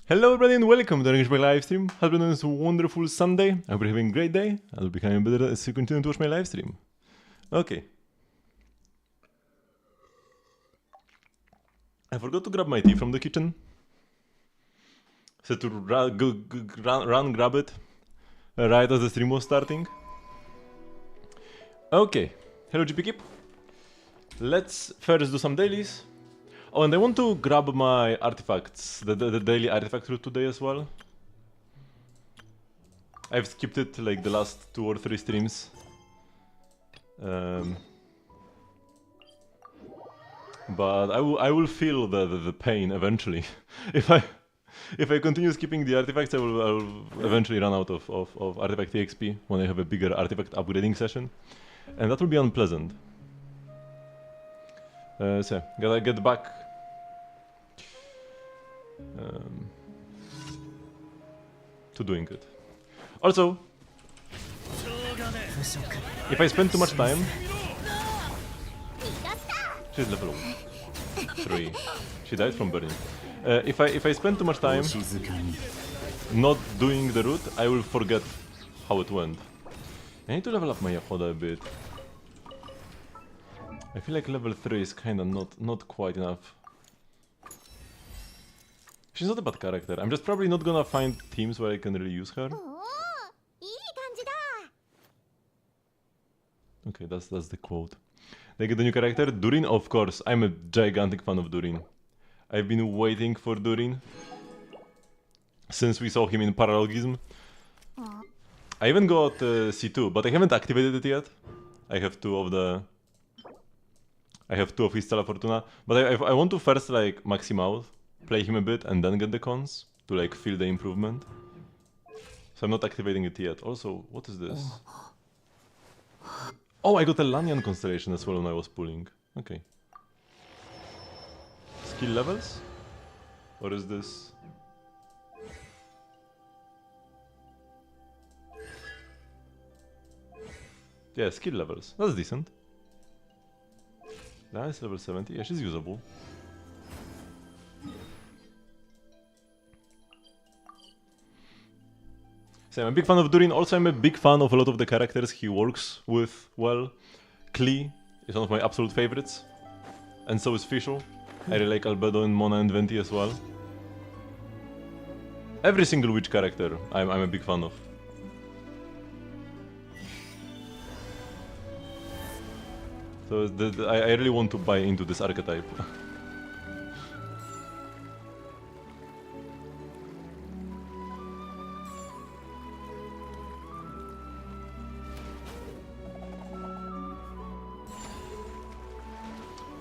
Hello everybody and welcome to the Genshin Impact live stream. Hope you're doing this wonderful Sunday. I hope you're having a great day. I'll be becoming better as you continue to watch my live stream. Okay. I forgot to grab my tea from the kitchen. Said to run grab it right as the stream was starting. Okay. Hello GP Keep. Let's first do some dailies. Oh, and I want to grab my artifacts, the daily artifact route today as well. I've skipped it like the last 2 or 3 streams. But I will feel the pain eventually. if I continue skipping the artifacts, I will eventually run out of artifact EXP when I have a bigger artifact upgrading session. And that will be unpleasant. So, gotta get back. To doing it. Also, if I spend too much time, she's level 3. She died from burning. If I spend too much time not doing the route, I will forget how it went. I need to level up my Yahoda a bit. I feel like level 3 is kinda not quite enough. She's not a bad character. I'm just probably not gonna find teams where I can really use her. Okay, that's the quote. They get the new character. Durin, of course. I'm a gigantic fan of Durin. I've been waiting for Durin since we saw him in Paralogism. I even got C2, but I haven't activated it yet. I have 2 of his Stella Fortuna, but I want to first like max him out, play him a bit, and then get the cons to like feel the improvement. So I'm not activating it yet. Also, what is this? Oh, I got a Lanyan constellation as well when I was pulling. Okay. Skill levels? Or is this? Yeah, skill levels. That's decent. Nice, level 70. Yeah, she's usable. So I'm a big fan of Durin. Also, I'm a big fan of a lot of the characters he works with well. Klee is one of my absolute favorites. And so is Fischl. I really like Albedo and Mona and Venti as well. Every single witch character I'm a big fan of. So I really want to buy into this archetype.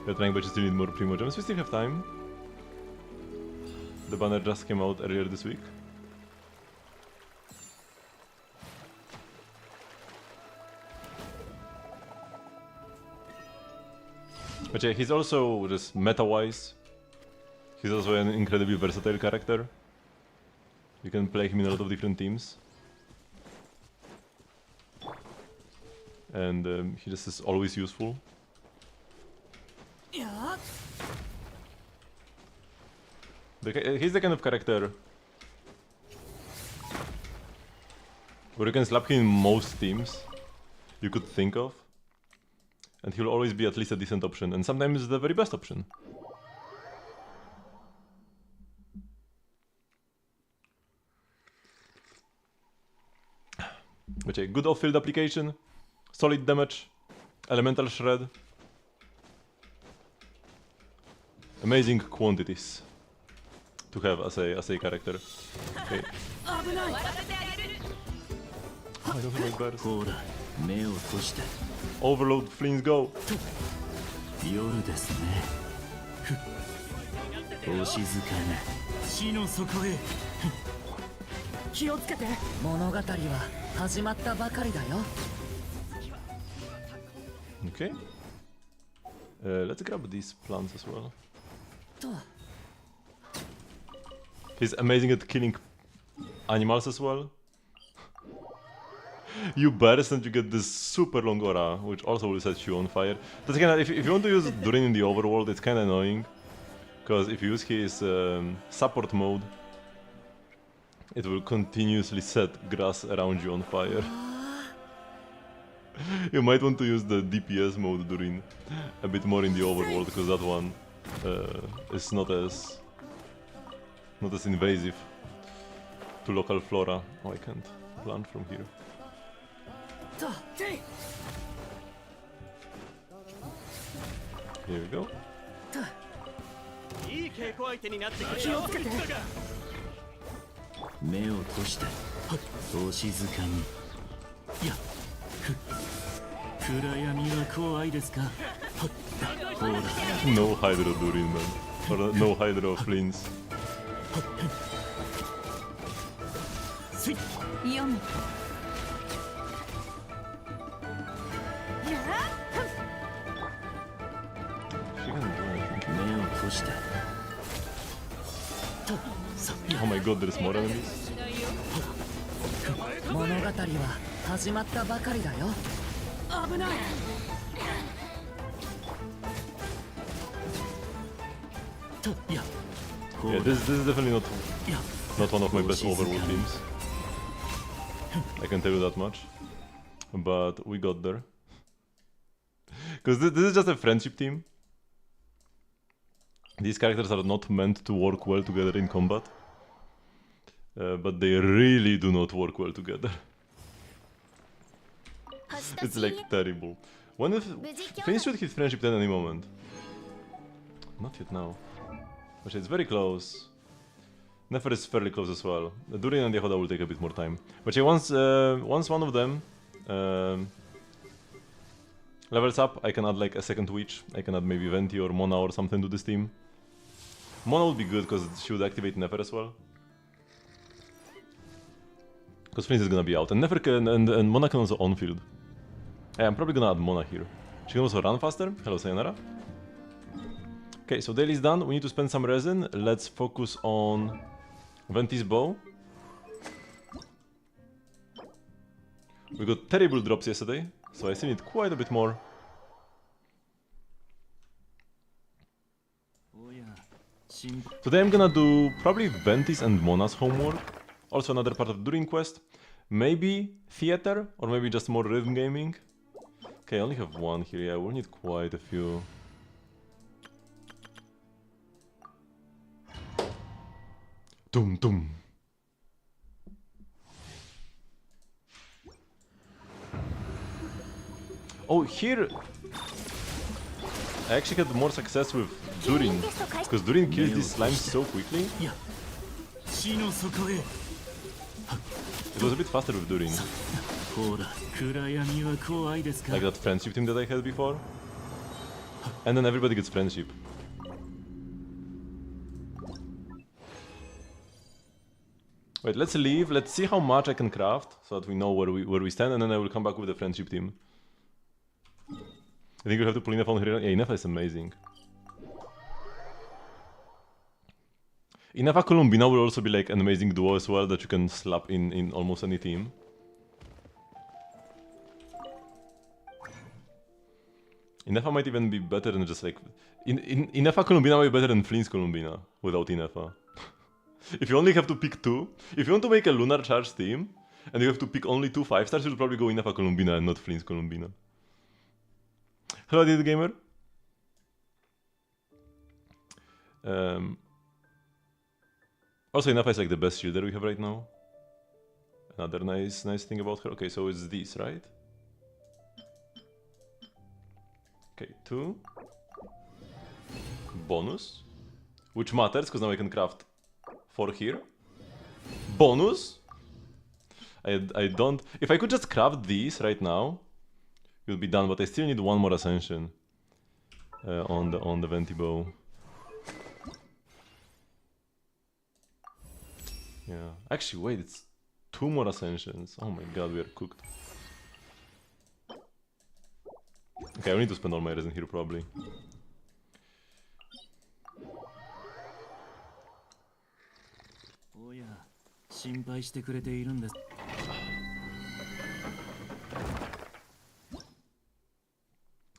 We're trying, but you still need more Primo Gems. We still have time. The banner just came out earlier this week. But yeah, he's also just meta-wise. He's also an incredibly versatile character. You can play him in a lot of different teams. And he just is always useful. He's the kind of character where you can slap him in most teams you could think of, and he'll always be at least a decent option, and sometimes the very best option. But yeah, good off-field application, solid damage, elemental shred, amazing quantities to have as a character. Okay. Oh, I don't have my burst. Overload, Fleens, go! Okay. Let's grab these plants as well. He's amazing at killing animals as well. You burst and you get this super long aura, which also will set you on fire. That's kinda, if you want to use Durin in the overworld, it's kinda annoying. Because if you use his support mode, It will continuously set grass around you on fire. You might want to use the DPS mode during a bit more in the overworld, because that one is not as invasive to local flora. Oh, I can't plant from here. Here we go. いい稽古相手になってくれよ。目を閉してお静かに。いや、暗闇は怖いですか。ほら。No Hydro Durin, man. Or no Hydro Flints. 読む。 She can do anything. 目を閉して。 Oh my god, there's more enemies. 物語は始まったばかりだよ。危ない。Yeah, this is definitely not one of my best overworld teams. I can tell you that much. But we got there. Because this is just a friendship team. These characters are not meant to work well together in combat. But they really do not work well together. It's like terrible. When if Flynn should hit friendship 10 any moment. Not yet now. But it's very close. Nefer is fairly close as well. Durin and Yehoda will take a bit more time. But yeah, once one of them levels up, I can add like a second witch. I can add maybe Venti or Mona or something to this team. Mona would be good because she would activate Nefer as well. Because Flynn is gonna be out. And Nefer can, and Mona can also on-field. Yeah, I'm probably gonna add Mona here. She can also run faster. Hello, Sayonara. Okay, so daily is done. We need to spend some resin. Let's focus on Venti's bow. We got terrible drops yesterday, so I still need quite a bit more. Today I'm gonna do probably Venti's and Mona's homework. Also another part of Durin quest. Maybe theater, or maybe just more rhythm gaming. Okay, I only have one here. Yeah, we'll need quite a few. Dum dum. Oh, here I actually had more success with Durin, because Durin kills these slimes so quickly. It was a bit faster with Durin. Like that friendship team that I had before. And then everybody gets friendship. Wait, let's leave. Let's see how much I can craft, so that we know where we stand, and then I will come back with the friendship team. I think we have to pull Inefa on here. Yeah, Inefa is amazing. Inefa Columbina will also be like an amazing duo as well that you can slap in almost any team. Inefa might even be better than just like... Inefa Columbina might be better than Flynn's Columbina without Inefa. If you only have to pick two, if you want to make a Lunar Charge team, and you have to pick only two 5-stars, you'll probably go Inefa Columbina and not Flynn's Columbina. Hello, Did Gamer. Also, Inefa is like the best shielder we have right now. Another nice thing about her. Okay, so it's this, right? Okay, 2. Bonus. Which matters, because now I can craft 4 here. Bonus? I don't... If I could just craft these right now, it would be done, but I still need one more Ascension on the Venti bow. Yeah. Actually, wait, it's 2 more Ascensions. Oh my god, we are cooked. Okay, I need to spend all my resin here probably.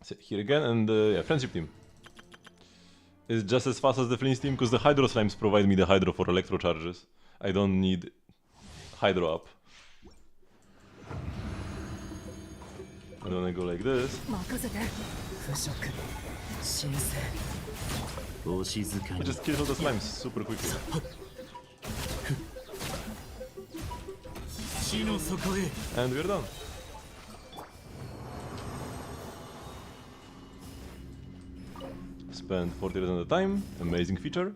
Sit here again, and yeah, friendship team. It's just as fast as the Flynn's team, because the Hydro Slimes provide me the Hydro for Electro Charges. I don't need Hydro up. And when I go like this, 任せて腐食神聖お静か I に just kill all the slimes super quickly. 地の底へ And we're done. Spend 40 resin at a time. Amazing feature.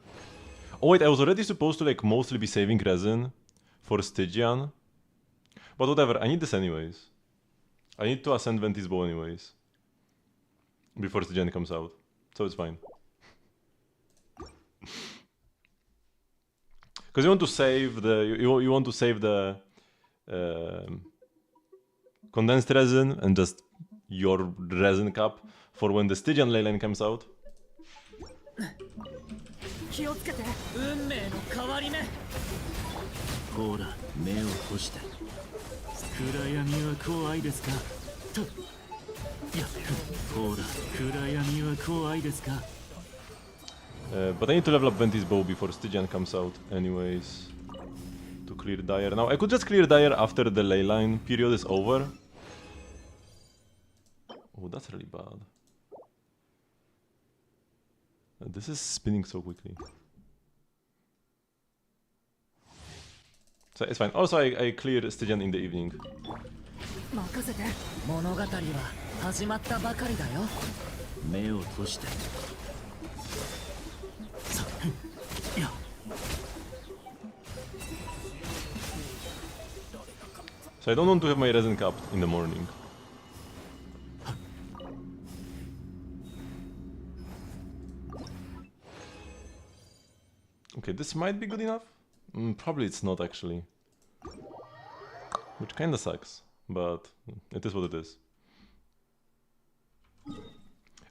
Oh wait, I was already supposed to like mostly be saving resin for Stygian. But whatever, I need this anyways. I need to ascend Ventis bow anyways. Before Stygian comes out. So it's fine. Because you want to save the you want to save the condensed resin and just your resin cap for when the Stygian ley line comes out. 気をつけて運命の変わり目ほら目を閉して暗闇は怖いですかといやほら暗闇は怖いですか But I need to level up Ventis bow before Stygian comes out anyways. To clear Dire. Now I could just clear Dire after the ley line period is over. Oh, that's really bad. This is spinning so quickly. So it's fine. Also, I clear Stygian in the evening. 任せて物語は始まったばかりだよ目を閉してさいや So I don't want to have my resin capped in the morning. Okay, this might be good enough. Probably it's not actually. Which kinda sucks, but it is what it is.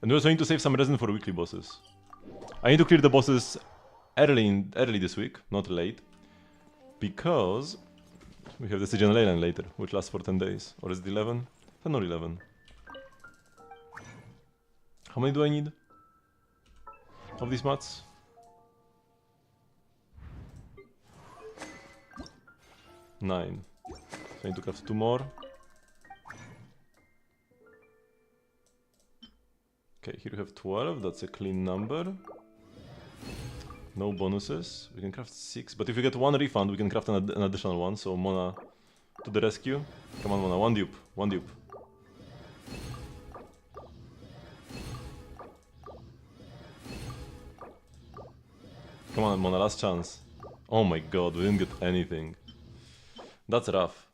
And we also need to save some resin for weekly bosses. I need to clear the bosses early this week, not late. Because we have the Stygian Leyline later, which lasts for 10 days. Or is it 11? 10 or 11. How many do I need of these mats? 9. So I need to craft 2 more. Okay, here we have 12, that's a clean number. No bonuses, we can craft 6, but if we get 1 refund, we can craft an additional one, so Mona to the rescue. Come on Mona, 1 dupe, 1 dupe. Come on Mona, last chance. Oh my god, we didn't get anything. That's rough.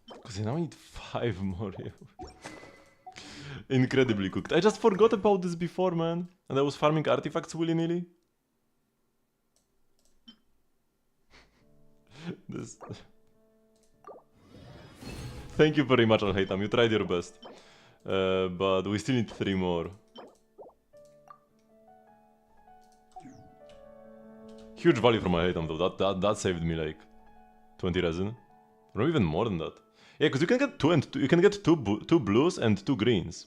Because I now need 5 more. Incredibly cooked. I just forgot about this before, man. And I was farming artifacts willy-nilly. This... Thank you very much, Al-Haytham. You tried your best. But we still need 3 more. Huge value from Al-Haytham though. That saved me like 20 resin. Or even more than that. Yeah, because you can get you can get two blues and 2 greens.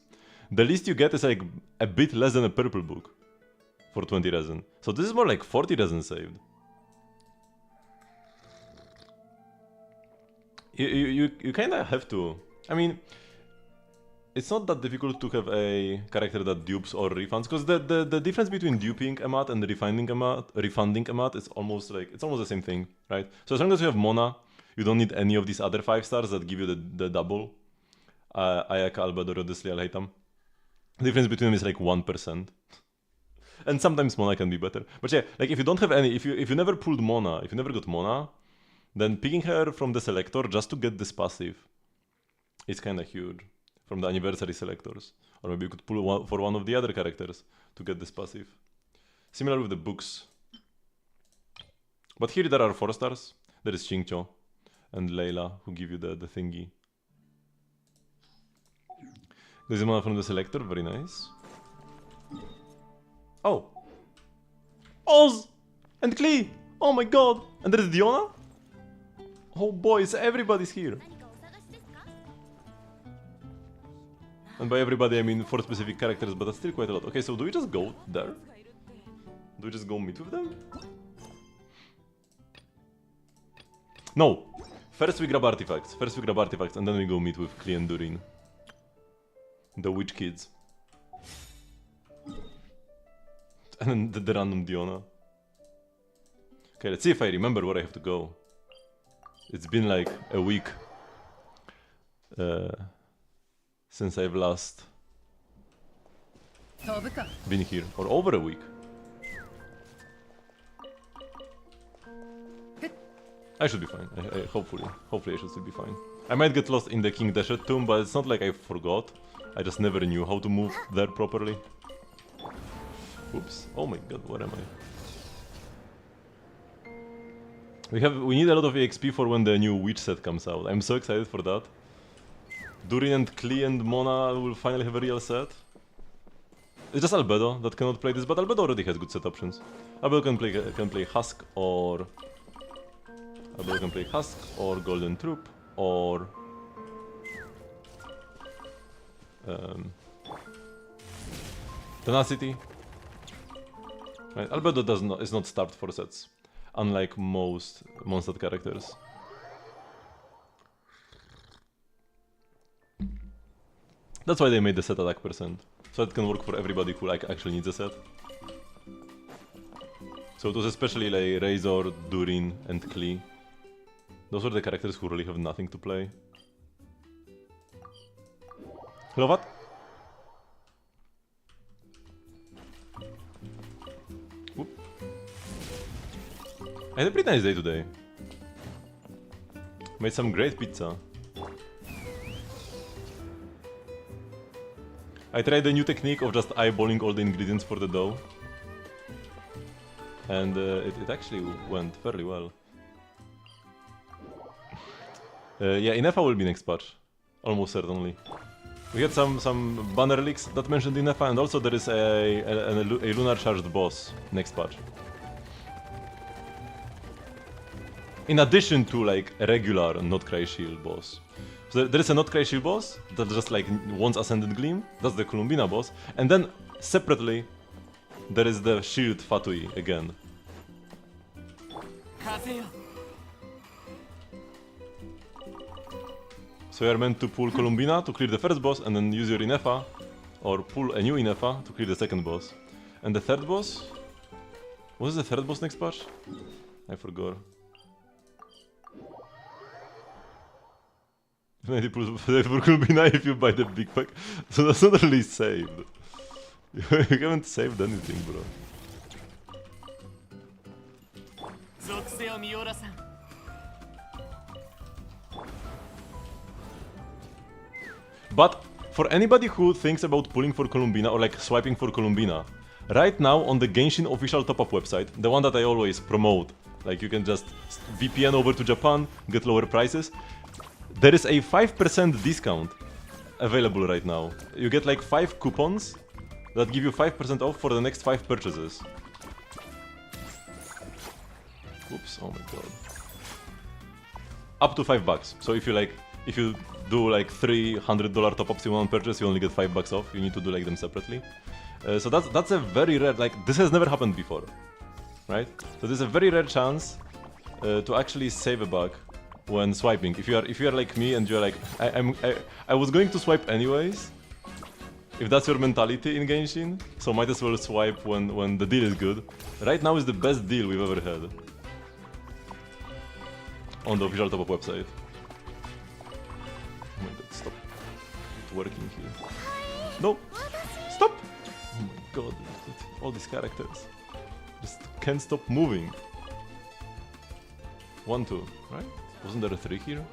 The least you get is like a bit less than a purple book for 20 resin. So this is more like 40 resin saved. You kind of have to. I mean, it's not that difficult to have a character that dupes or refunds, because the difference between duping a mat and refunding a mat is almost the same thing, right? So as long as you have Mona, you don't need any of these other 5 stars that give you the double. Ayak, Albador, Odysseus, Al-Haytham. The difference between them is like 1%. And sometimes Mona can be better. But yeah, like if you don't have any, if you never pulled Mona, if you never got Mona, then picking her from the selector just to get this passive is kinda huge. From the anniversary selectors. Or maybe you could pull for one of the other characters to get this passive. Similar with the books. But here there are 4 stars. There is Xingqiu and Layla who give you the thingy. There's Mona from the selector, very nice. Oh! Oz! And Klee! Oh my god! And there's Diona? Oh boys, everybody's here. And by everybody I mean 4 specific characters, but that's still quite a lot. Okay, so do we just go there? Do we just go meet with them? No! First we grab artifacts. And then we go meet with Klee and Durin. The witch kids. And then the random Diona. Okay, let's see if I remember where I have to go. It's been like a week since I've last 飛ぶか been here, or over a week. I should be fine. Hopefully I should still be fine. I might get lost in the King Desert tomb, but it's not like I forgot. I just never knew how to move there properly. Oops. Oh my god, where am I? We need a lot of EXP for when the new witch set comes out. I'm so excited for that. Durin and Klee and Mona will finally have a real set. It's just Albedo that cannot play this, but Albedo already has good set options. Albedo can play Husk or Golden Troop or Tenacity. Right, Albedo is not starved for sets, unlike most Mondstadt characters. That's why they made the set attack %, so it can work for everybody who like actually needs a set. So it was especially like Razor, Durin, and Klee. Those are the characters who really have nothing to play. Hello, what? Whoop. I had a pretty nice day today. Made some great pizza. I tried the new technique of just eyeballing all the ingredients for the dough. And it actually went fairly well. Yeah, Inefa will be next patch. Almost certainly. We had some banner leaks that mentioned Inefa, and also there is a lunar charged boss next patch. In addition to like a regular Not Cry Shield boss. So there is a Not Cry Shield boss that just like wants Ascended Gleam, that's the Columbina boss, and then separately there is the Shield Fatui again. 風よ So you are meant to pull Columbina to clear the first boss and then use your Inefa, or pull a new Inefa to clear the second boss. And the third boss? What is the third boss next patch? I forgot. Maybe pull Columbina if you buy the big pack. So that's not really saved. You haven't saved anything, bro. 属性を見よらさん But for anybody who thinks about pulling for Columbina or like swiping for Columbina, right now on the Genshin official top-up website, the one that I always promote, like you can just VPN over to Japan, get lower prices, there is a 5% discount available right now. You get like 5 coupons that give you 5% off for the next 5 purchases. Oops, oh my god. Up to $5. So if you do like $300 top-ups in one purchase, you only get $5 off. You need to do like them separately. So that's a very rare, like this has never happened before, right? So there's a very rare chance to actually save a buck when swiping. If you are like me and you're like, I was going to swipe anyways. If that's your mentality in Genshin, so might as well swipe when the deal is good. Right now is the best deal we've ever had on the official top-up website. Oh my god, stop. It's working here. No! Stop! Oh my god, all these characters just can't stop moving. 1, 2, right? Wasn't there a 3 here?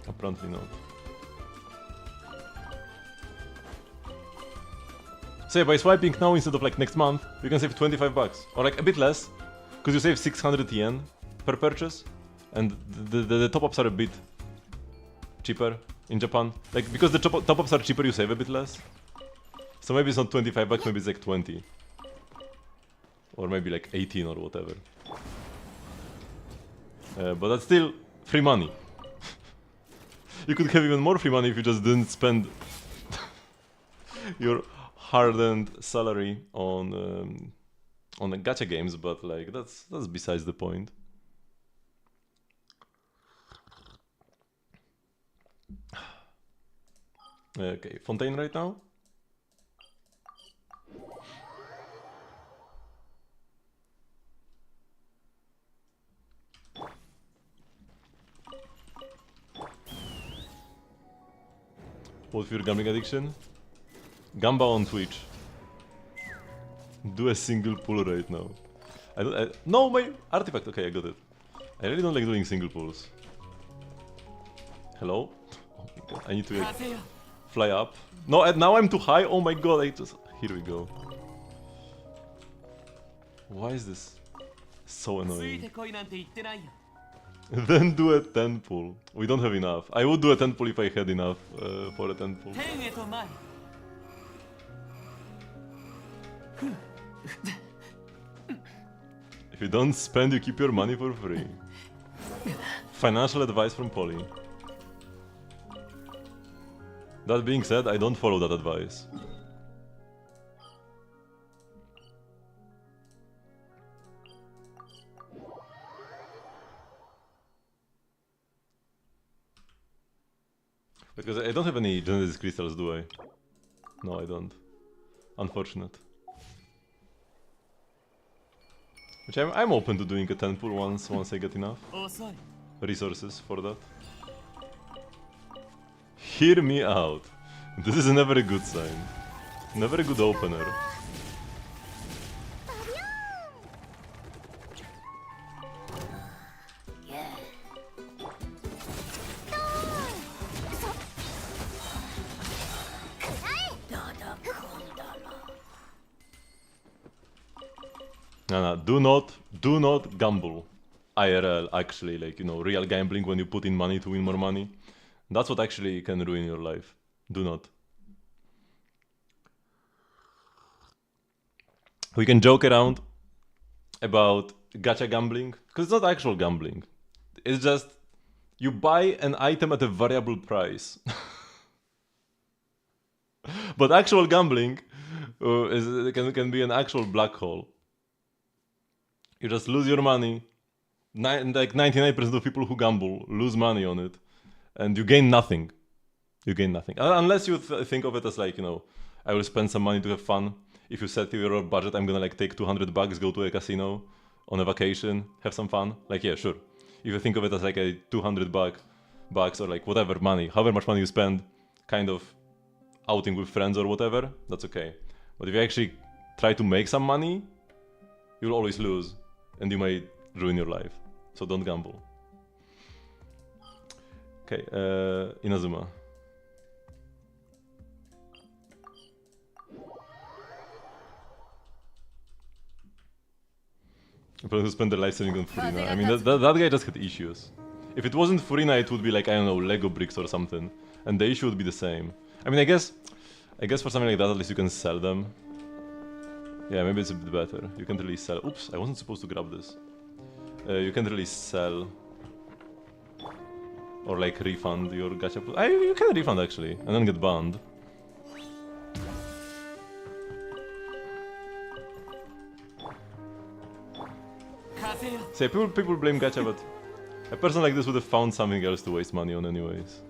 Apparently not. So yeah, by swiping now instead of like next month, you can save $25. Or like a bit less, because you save 600 yen per purchase. And the top-ups are a bit cheaper in Japan. Like, because the top-ups are cheaper, you save a bit less. So maybe it's not $25, maybe it's like 20. Or maybe like 18 or whatever. But that's still free money. You could have even more free money if you just didn't spend your hard-earned salary on the gacha games, but like that's besides the point. Okay, Fontaine right now. What's your gambling addiction? Gamba on Twitch. Do a single pull right now. No, my artifact. Okay, I got it. I really don't like doing single pulls. Hello? Oh my god, I need to like, fly up. No, and now I'm too high. Oh my god, here we go. Why is this so つい annoying? てこいなんて言ってないよ Then do a 10 pull. We don't have enough. I would do a 10 pull if I had enough for a 10 pull. 天へと前 If you don't spend, you keep your money for free. Financial advice from Polly. That being said, I don't follow that advice. Because I don't have any Genesis crystals, do I? No, I don't. Unfortunate. Which I'm open to doing a 10 pull once I get enough 遅い resources for that. Hear me out. This is never a good sign. Never a good opener. No, do not gamble. IRL, actually, like, you know, real gambling when you put in money to win more money. That's what actually can ruin your life. Do not. We can joke around about gacha gambling, because it's not actual gambling. It's just, you buy an item at a variable price. But actual gambling can be an actual black hole. You just lose your money. Like 99% of people who gamble lose money on it, and you gain nothing. You gain nothing. Unless you think of it as like, you know, I will spend some money to have fun. If you set your budget, I'm gonna like take $200, go to a casino on a vacation, have some fun. Like, yeah, sure. If you think of it as like a $200 or like whatever money, however much money you spend, kind of outing with friends or whatever, that's okay. But if you actually try to make some money, you'll always lose, and you might ruin your life. So don't gamble. Okay, Inazuma. People who spend their life selling on Furina. I mean, that guy just had issues. If it wasn't Furina, it would be like, I don't know, Lego bricks or something. And the issue would be the same. I mean, I guess for something like that, at least you can sell them. Yeah, maybe it's a bit better. You can't really sell. Oops, I wasn't supposed to grab this. You can't really sell or like refund your gacha. You can refund actually, and then get banned. See, people blame gacha, but a person like this would have found something else to waste money on anyways.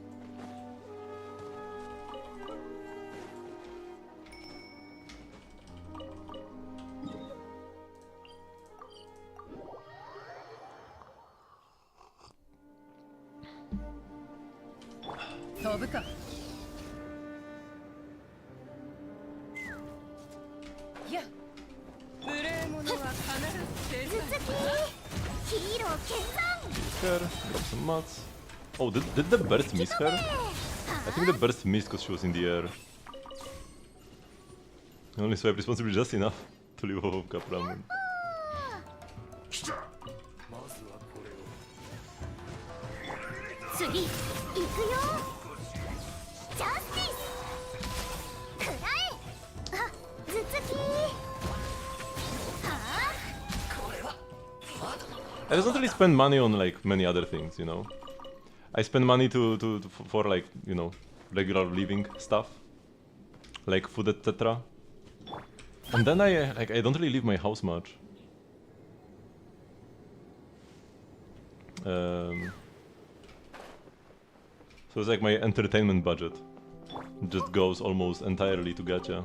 Grab some mats. Oh, did the burst miss her? I think the burst missed because she was in the air. I only swipe responsibly just enough to leave off of Cup Ramen. I don't really spend money on like many other things, you know. I spend money for like, you know, regular living stuff. like food, etc. And then I don't really leave my house much. So it's like my entertainment budget just goes almost entirely to gacha.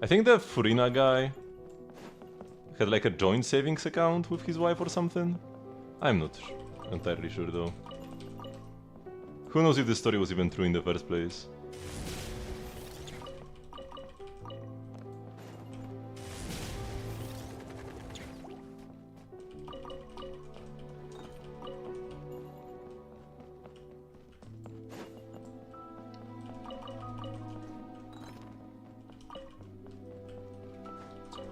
I think the Furina guy had like a joint savings account with his wife or something. I'm not entirely sure though. Who knows if this story was even true in the first place?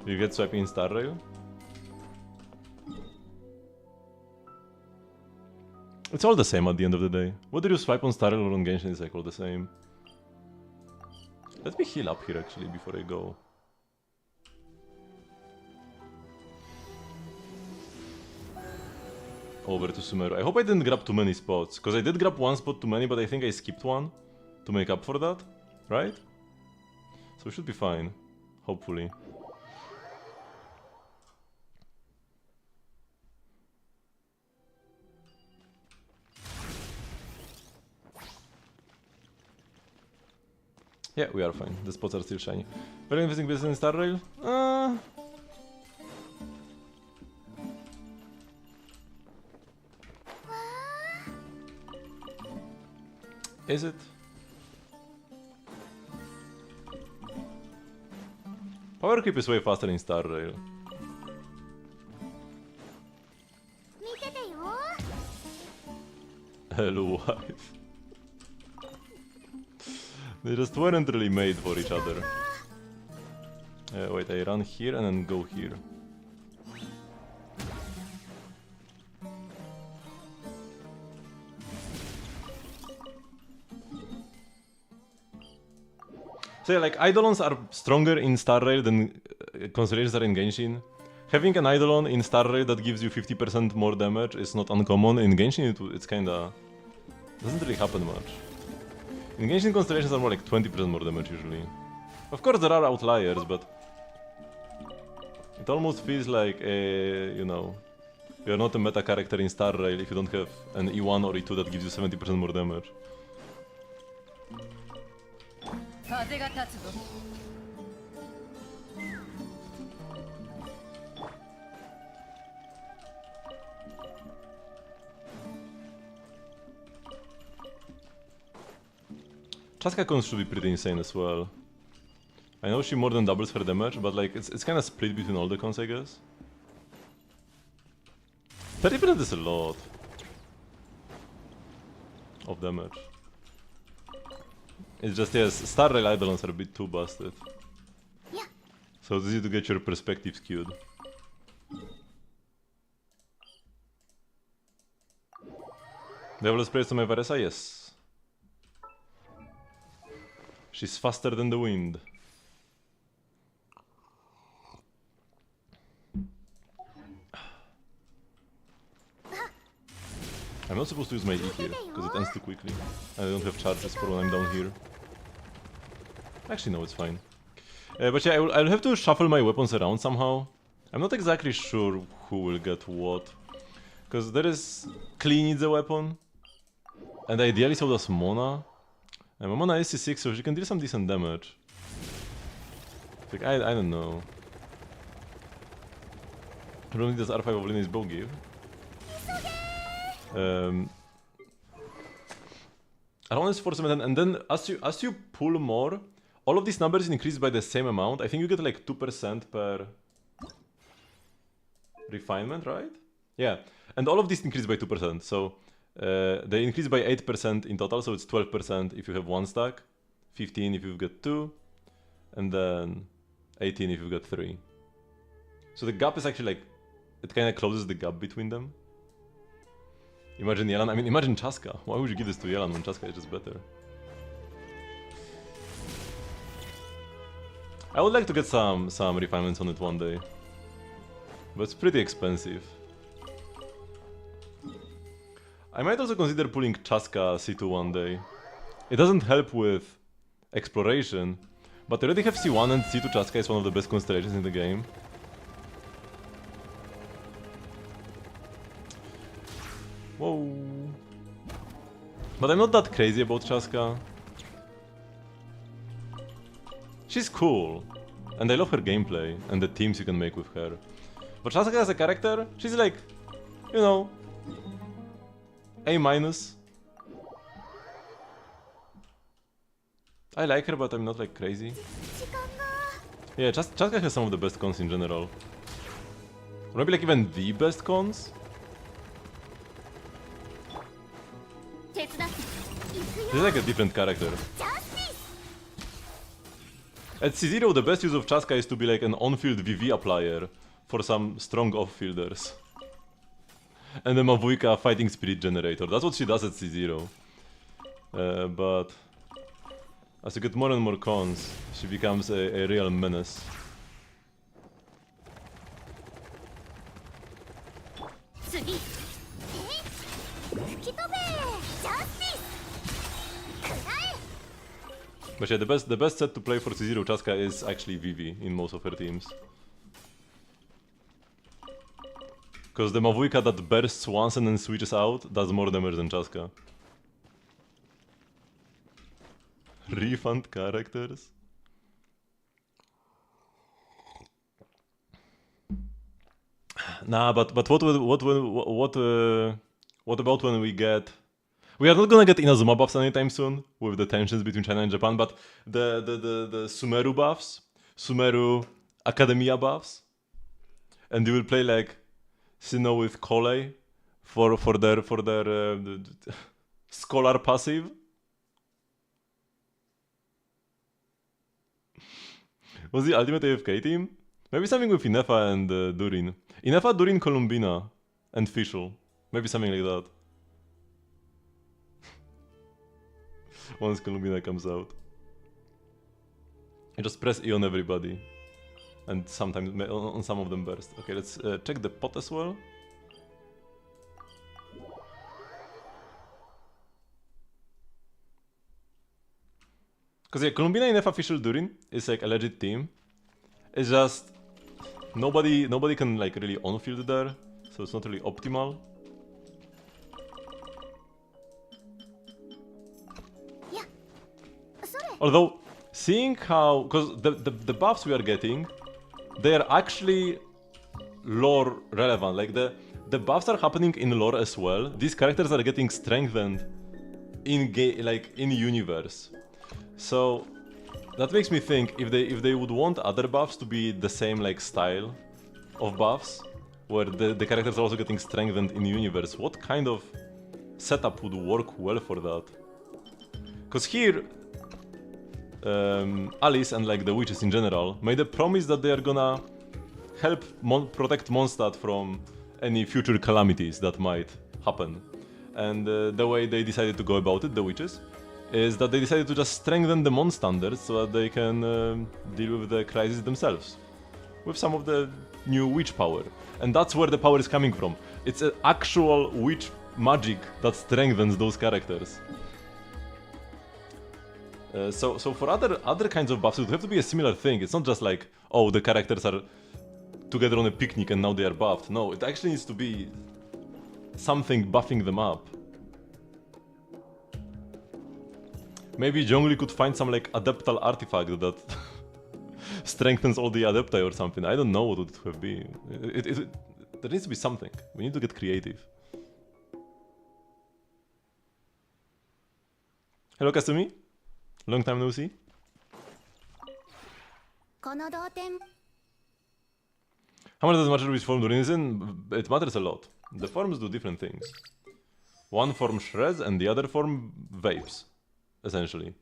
You get swiping in Star Rail? It's all the same at the end of the day. Whether you swipe on Star Rail or on Genshin is like all the same. Let me heal up here actually before I go. Over to Sumeru. I hope I didn't grab too many spots, because I did grab one spot too many, but I think I skipped one to make up for that, right? So we should be fine, hopefully. Yeah, we are fine. The spots are still shiny. Very interesting business in Star Rail? Is it? Power creep is way faster in Star Rail. Hello, wife. They just weren't really made for each other. Wait, I run here and then go here. So yeah, like Eidolons are stronger in Star Rail than constellations are in Genshin. Having an Eidolon in Star Rail that gives you 50% more damage is not uncommon. In Genshin it's kinda... doesn't really happen much. In Genshin constellations are more like 20% more damage usually. Of course there are outliers, but... it almost feels like a, you know... you're not a meta character in Star Rail if you don't have an E1 or E2 that gives you 70% more damage. Chaska cons should be pretty insane as well. I know she more than doubles her damage, but like it's kind of split between all the cons, I guess. 30% is a lot of damage. It's just, yes, Star Rail Eidolons are a bit too busted. Yeah. So it's easy to get your perspective skewed. Level sprays to my Varesa? Yes. She's faster than the wind. I'm not supposed to use my E here, because it ends too quickly. And I don't have charges for when I'm down here. Actually, no, it's fine. But yeah, I'll have to shuffle my weapons around somehow. I'm not exactly sure who will get what. Because there is... Klee needs a weapon. And ideally so does Mona. And Mona is C6, so she can deal some decent damage. Like, I don't know. Probably does R5 of Lineage bow give. Around is 4 and then as you pull more, all of these numbers increase by the same amount. I think you get like 2% per refinement, right? Yeah, and all of these increase by 2%, so they increase by 8% in total, so it's 12% if you have one stack, 15 if you've got 2, and then 18 if you've got 3. So the gap is actually like, it kind of closes the gap between them. Imagine Yelan, I mean imagine Chaska. Why would you give this to Yelan when Chaska is just better? I would like to get some refinements on it one day. But it's pretty expensive. I might also consider pulling Chaska C2 one day. It doesn't help with exploration, but I already have C1 and C2 Chaska is one of the best constellations in the game. Whoa. But I'm not that crazy about Chaska. She's cool, and I love her gameplay and the teams you can make with her. But Chaska as a character, she's like, you know, A-. I like her, but I'm not like crazy. Yeah, Chaska has some of the best cons in general. Or maybe like even the best cons? She's like a different character. At C0, the best use of Chaska is to be like an on-field VV applier for some strong off-fielders. And the Mavuika fighting spirit generator. That's what she does at C0. But as you get more and more cons, she becomes a real menace. But yeah, the best set to play for C0 Chaska is actually Vivi in most of her teams. Because the Mavuika that bursts once and then switches out does more damage than Chaska. Refund characters? Nah, but what about when we get? We are not gonna get Inazuma buffs anytime soon with the tensions between China and Japan, but the Sumeru buffs, Sumeru Academia buffs, and you will play like Sinnoh with Kole for their scholar passive. Was the ultimate AFK team? Maybe something with Inefa and Durin. Inefa, Durin, Columbina, and Fischl. Maybe something like that. Once Columbina comes out. You just press E on everybody. And sometimes on some of them burst. Okay, let's check the pot as well. Because yeah, Columbina, Inefa, Fischl, Durin is like a legit team. It's just nobody can like really on-field there, so it's not really optimal. Although, seeing how, because the buffs we are getting, they are actually lore relevant. Like the buffs are happening in lore as well. These characters are getting strengthened in game, like in universe. So that makes me think if they would want other buffs to be the same like style of buffs, where the characters are also getting strengthened in universe, what kind of setup would work well for that? Because here, Alice and like the witches in general made a promise that they are gonna help protect Mondstadt from any future calamities that might happen. And the way they decided to go about it, the witches, is that they decided to just strengthen the Mon standards so that they can deal with the crisis themselves. With some of the new witch power. And that's where the power is coming from. It's an actual witch magic that strengthens those characters. So for other kinds of buffs, it would have to be a similar thing. It's not just like, oh, the characters are together on a picnic and now they are buffed. No, it actually needs to be something buffing them up. Maybe Zhongli could find some like adeptal artifact that strengthens all the adepti or something. I don't know what would it have been. There needs to be something. We need to get creative. Hello, Kasumi. Long time no see. How much does it matter which form Durin is in? It matters a lot. The forms do different things. One form shreds and the other form vapes, essentially.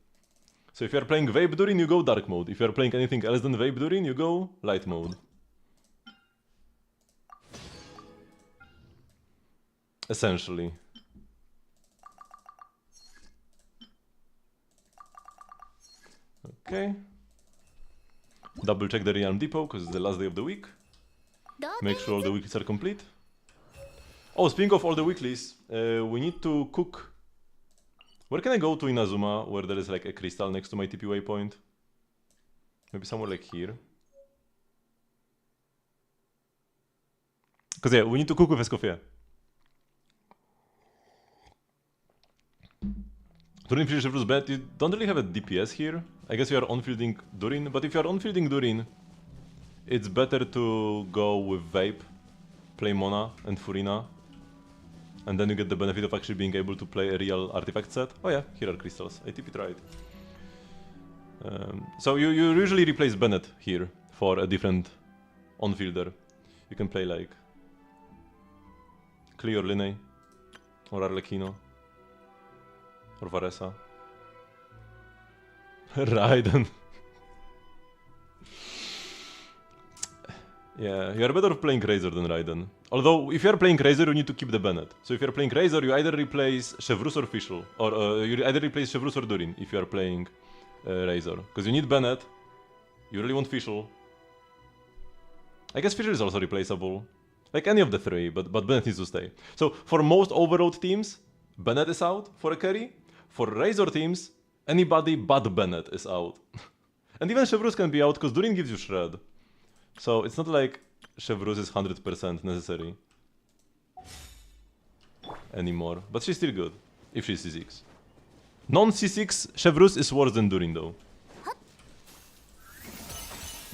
So if you are playing Vape Durin, you go Dark Mode. If you are playing anything else than Vape Durin, you go Light Mode. Essentially. Okay. Double check the Realm Depot, because it's the last day of the week. Make sure all the weeklies are complete. Oh, speaking of all the weeklies, we need to cook. Where can I go to Inazuma, where there is like a crystal next to my TP waypoint? Maybe somewhere like here. Because yeah, we need to cook with Escoffier. Durin Fisher versus bad, you don't really have a DPS here. I guess you are on-fielding Durin, but if you are on-fielding Durin, it's better to go with Vape, play Mona and Furina, and then you get the benefit of actually being able to play a real artifact set. Oh yeah, here are crystals. I TP'd right. So you usually replace Bennett here for a different on-fielder. You can play like Klee or Linne, or Arlecchino, or Varesa. Raiden. Yeah, you are better off playing Razor than Raiden. Although, if you are playing Razor, you need to keep the Bennett. So if you are playing Razor, you either replace Chevrus or Fischl, or you either replace Chevrus or Durin if you are playing Razor. Because you need Bennett, you really want Fischl. I guess Fischl is also replaceable. Like any of the three, but Bennett needs to stay. So for most overload teams, Bennett is out for a carry. For Razor teams, anybody but Bennett is out. And even Chevrus can be out because Durin gives you Shred. So it's not like Chevrus is 100% necessary anymore. But she's still good, if she's C6. Non-C6 Chevrus is worse than Durin though.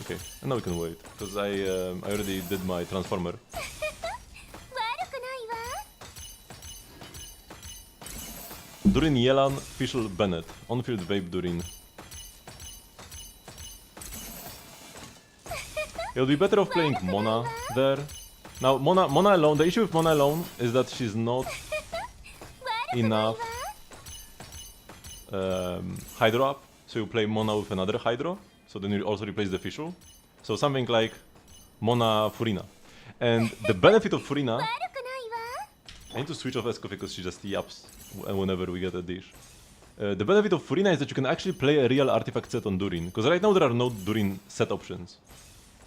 Okay, and now we can wait, because I already did my Transformer. Durin, Yelan, Fischl, Bennett. On-field Vape, Durin. It would be better off playing Mona there. Now, Mona alone, the issue with Mona alone is that she's not enough Hydro up. So you play Mona with another Hydro. So then you also replace the Fischl. So something like Mona Furina. And the benefit of Furina... I need to switch off Escoffier because she just yaps whenever we get a dish. The benefit of Furina is that you can actually play a real artifact set on Durin. Because right now there are no Durin set options.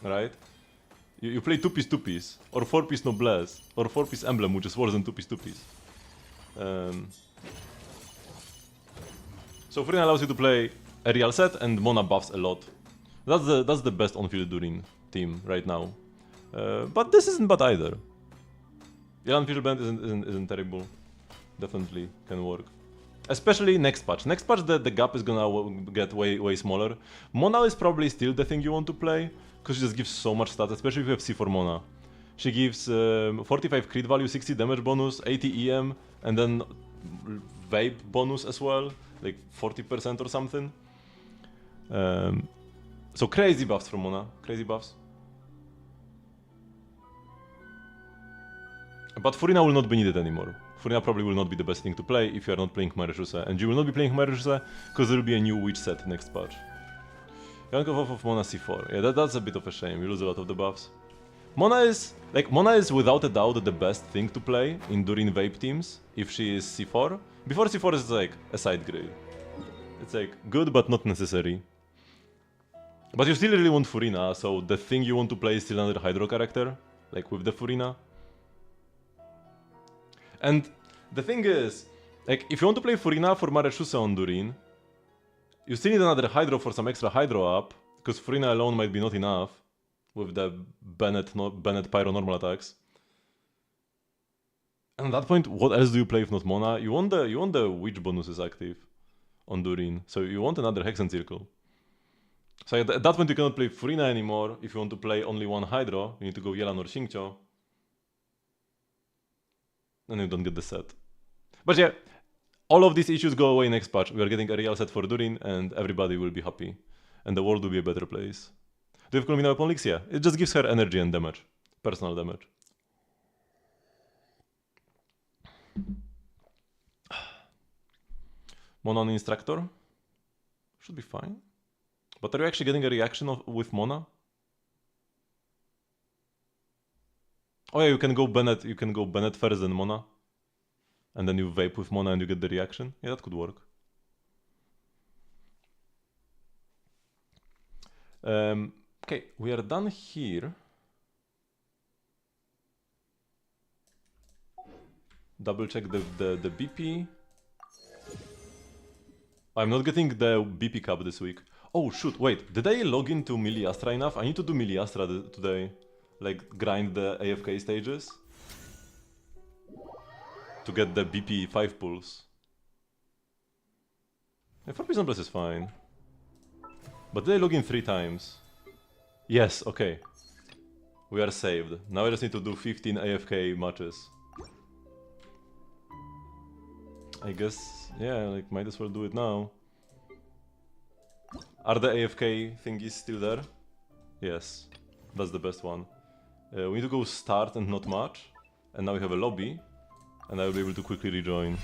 Right? You play 2-piece 2-piece, or 4-piece Noblesse, or 4-piece Emblem, which is worse than 2-piece 2-piece. So Furina allows you to play a real set, and Mona buffs a lot. That's the best on-field Durin team right now. But this isn't bad either. Yelan Fischl Band isn't terrible. Definitely can work. Especially next patch. Next patch the gap is gonna get way smaller. Mona is probably still the thing you want to play, because she just gives so much stats, especially if you have C4 Mona. She gives 45 crit value, 60 damage bonus, 80 EM, and then Vape bonus as well, like 40% or something. So crazy buffs from Mona, crazy buffs. But Furina will not be needed anymore. Furina probably will not be the best thing to play if you are not playing Marechuse, and you will not be playing Marechuse because there will be a new witch set next patch. You go off of Mona C4. Yeah, that's a bit of a shame. You lose a lot of the buffs. Mona is without a doubt the best thing to play in Durin Vape teams if she is C4. Before C4 is like a side grade. It's like good but not necessary. But you still really want Furina, so the thing you want to play is still another Hydro character, like with the Furina. And the thing is, like, if you want to play Furina for Marechuse on Durin, you still need another Hydro for some extra Hydro up, because Furina alone might be not enough with the Bennett Pyro normal attacks. And at that point, what else do you play if not Mona? You want the Witch bonuses active on Durin, so you want another Hexen Circle. So at that point you cannot play Furina anymore. If you want to play only one Hydro, you need to go Yelan or Xingqiu. And you don't get the set. But yeah, all of these issues go away next patch. We are getting a real set for Durin, and everybody will be happy. And the world will be a better place. Do you have Culmina Weapon Leaks? Yeah, it just gives her energy and damage. Personal damage. Mona on Instructor? Should be fine. But are you actually getting a reaction with Mona? Oh yeah, you can go Bennett first then Mona. And then you vape with Mona and you get the reaction. Yeah, that could work. Okay, we are done here. Double check the BP. I'm not getting the BP cup this week. Oh shoot, wait, did I log into Miliastra enough? I need to do Miliastra today. Like, grind the AFK stages. To get the BP 5 pulls. Yeah, 4 Prison Blast is fine. But did I log in 3 times? Yes, okay. We are saved. Now I just need to do 15 AFK matches. I guess, yeah, like, might as well do it now. Are the AFK thingies still there? Yes, that's the best one. We need to go start and not match. And now we have a lobby. And I will be able to quickly rejoin.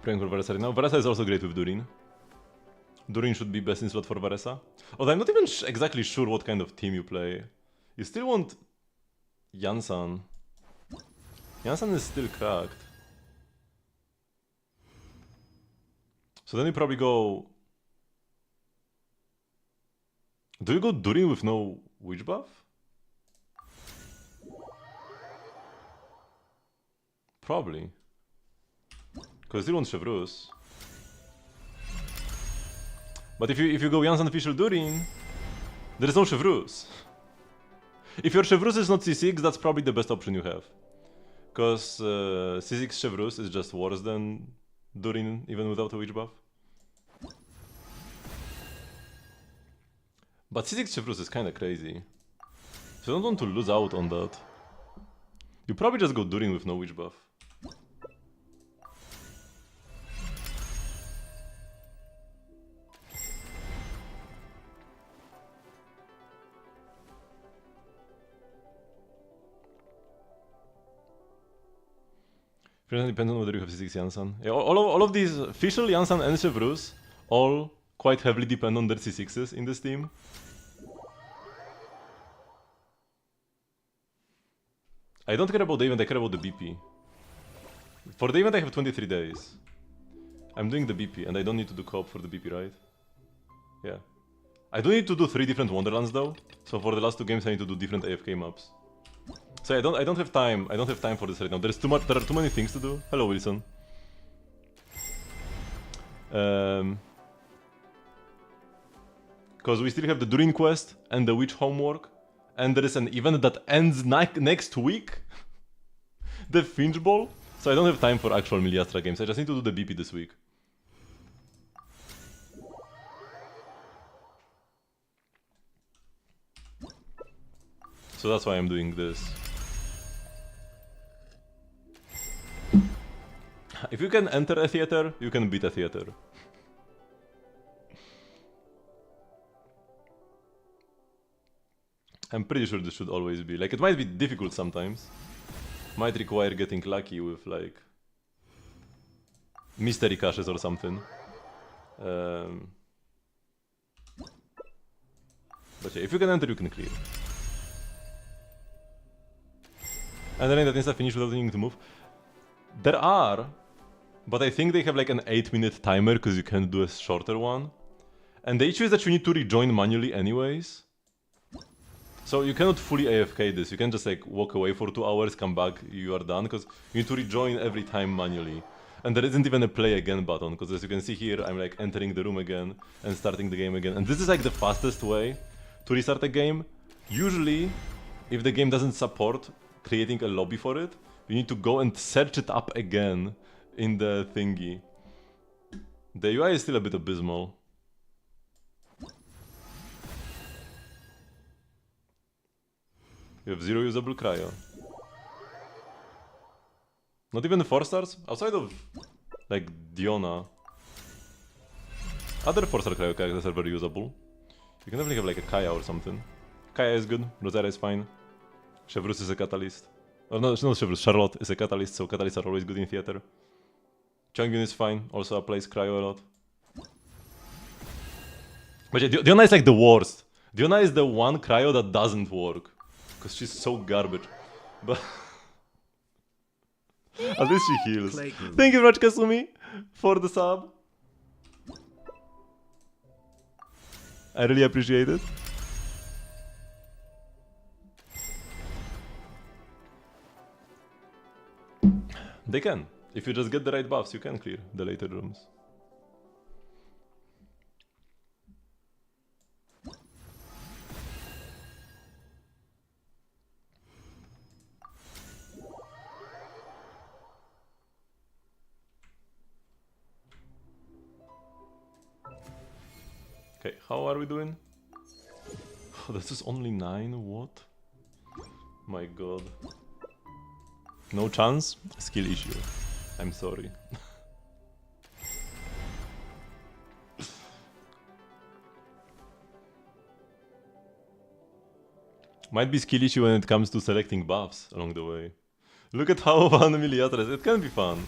Praying for Varesa right now. Varesa is also great with Durin. Durin should be best in slot for Varesa. Although I'm not even exactly sure what kind of team you play. You still want Yansan. Yansan is still cracked. So then you probably go... Do you go Durin with no witch buff? Probably. Because you still want Chevrus. But if you go Janssen official Durin, there is no Chevrus. If your Chevrus is not C6, that's probably the best option you have. Because C6 Chevrus is just worse than Durin, even without a witch buff. But C6 Chevrus is kinda crazy. So you don't want to lose out on that. You probably just go Durin with no witch buff. Depends on whether you have C6 Janssen. Yeah, all of these official Janssen and Chevrus all quite heavily depend on their C6s in this team. I don't care about the event, I care about the BP. For the event I have 23 days. I'm doing the BP and I don't need to do co-op for the BP, right? Yeah. I do need to do 3 different Wonderlands though. So for the last 2 games I need to do different AFK maps. So I don't have time. I don't have time for this right now. There are too many things to do. Hello, Wilson. Because we still have the Durin quest and the Witch homework, and there is an event that ends next week. The Finch Ball. So I don't have time for actual Miliastra games. I just need to do the BP this week. So that's why I'm doing this. If you can enter a theater, you can beat a theater. I'm pretty sure this should always be. Like, it might be difficult sometimes. Might require getting lucky with, like, mystery caches or something. But yeah, if you can enter, you can clear. And then that insta finish without needing to move. There are, but I think they have like an 8-minute timer because you can't do a shorter one. And the issue is that you need to rejoin manually anyways. So you cannot fully AFK this, you can just like walk away for 2 hours, come back, you are done, because you need to rejoin every time manually. And there isn't even a play again button, because as you can see here, I'm like entering the room again and starting the game again. And this is like the fastest way to restart a game. Usually, if the game doesn't support creating a lobby for it, you need to go and search it up again in the thingy. The UI is still a bit abysmal. You have 0 usable cryo. Not even 4 stars? Outside of, like, Diona. Other 4-star cryo characters are very usable. You can definitely have like a Kaya or something. Kaya is good, Rosara is fine. Chevrus is a catalyst. Oh no, it's not Chevrus, Charlotte is a catalyst, so catalysts are always good in theater. Chongyun is fine, also applies cryo a lot. But yeah, Diona is like the worst. Diona is the one cryo that doesn't work. Because she's so garbage. But at least she heals. Thank you very much, Kasumi, for the sub. I really appreciate it. They can. If you just get the right buffs, you can clear the later rooms. Okay, how are we doing? Oh, this is only 9, what? My god. No chance? Skill issue. I'm sorry. Might be skill issue when it comes to selecting buffs along the way. Look at how fun Miliatres, it can be fun.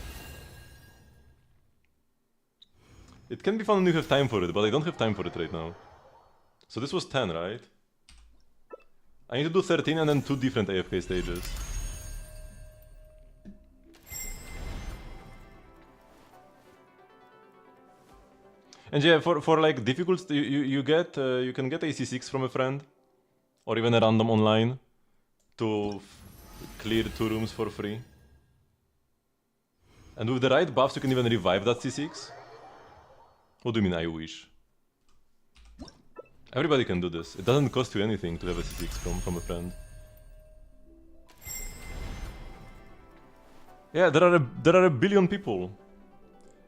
It can be fun when you have time for it, but I don't have time for it right now. So this was 10, right? I need to do 13 and then 2 different AFK stages. And yeah, for like difficult, you can get AC6 from a friend, or even a random online, to clear 2 rooms for free. And with the right buffs, you can even revive that C6. What do you mean, I wish? Everybody can do this. It doesn't cost you anything to have a C6 from a friend. Yeah, there are a billion people.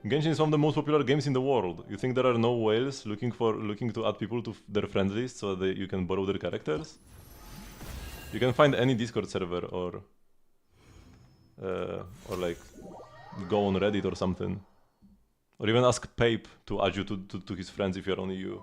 Genshin is one of the most popular games in the world. You think there are no whales looking to add people to their friend list so that you can borrow their characters? You can find any Discord server or like go on Reddit or something, or even ask Pape to add you to his friends if you're only you.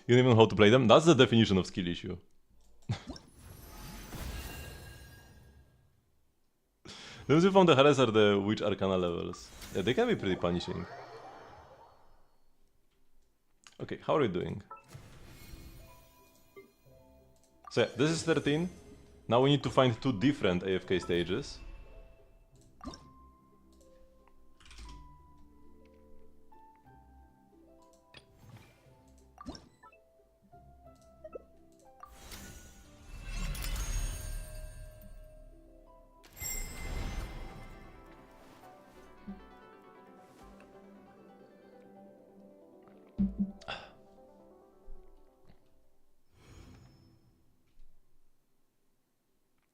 You don't even know how to play them? That's the definition of skill issue. Those who found the Harass are the Witch Arcana levels. Yeah, they can be pretty punishing. Okay, how are we doing? So yeah, this is 13. Now we need to find 2 different AFK stages.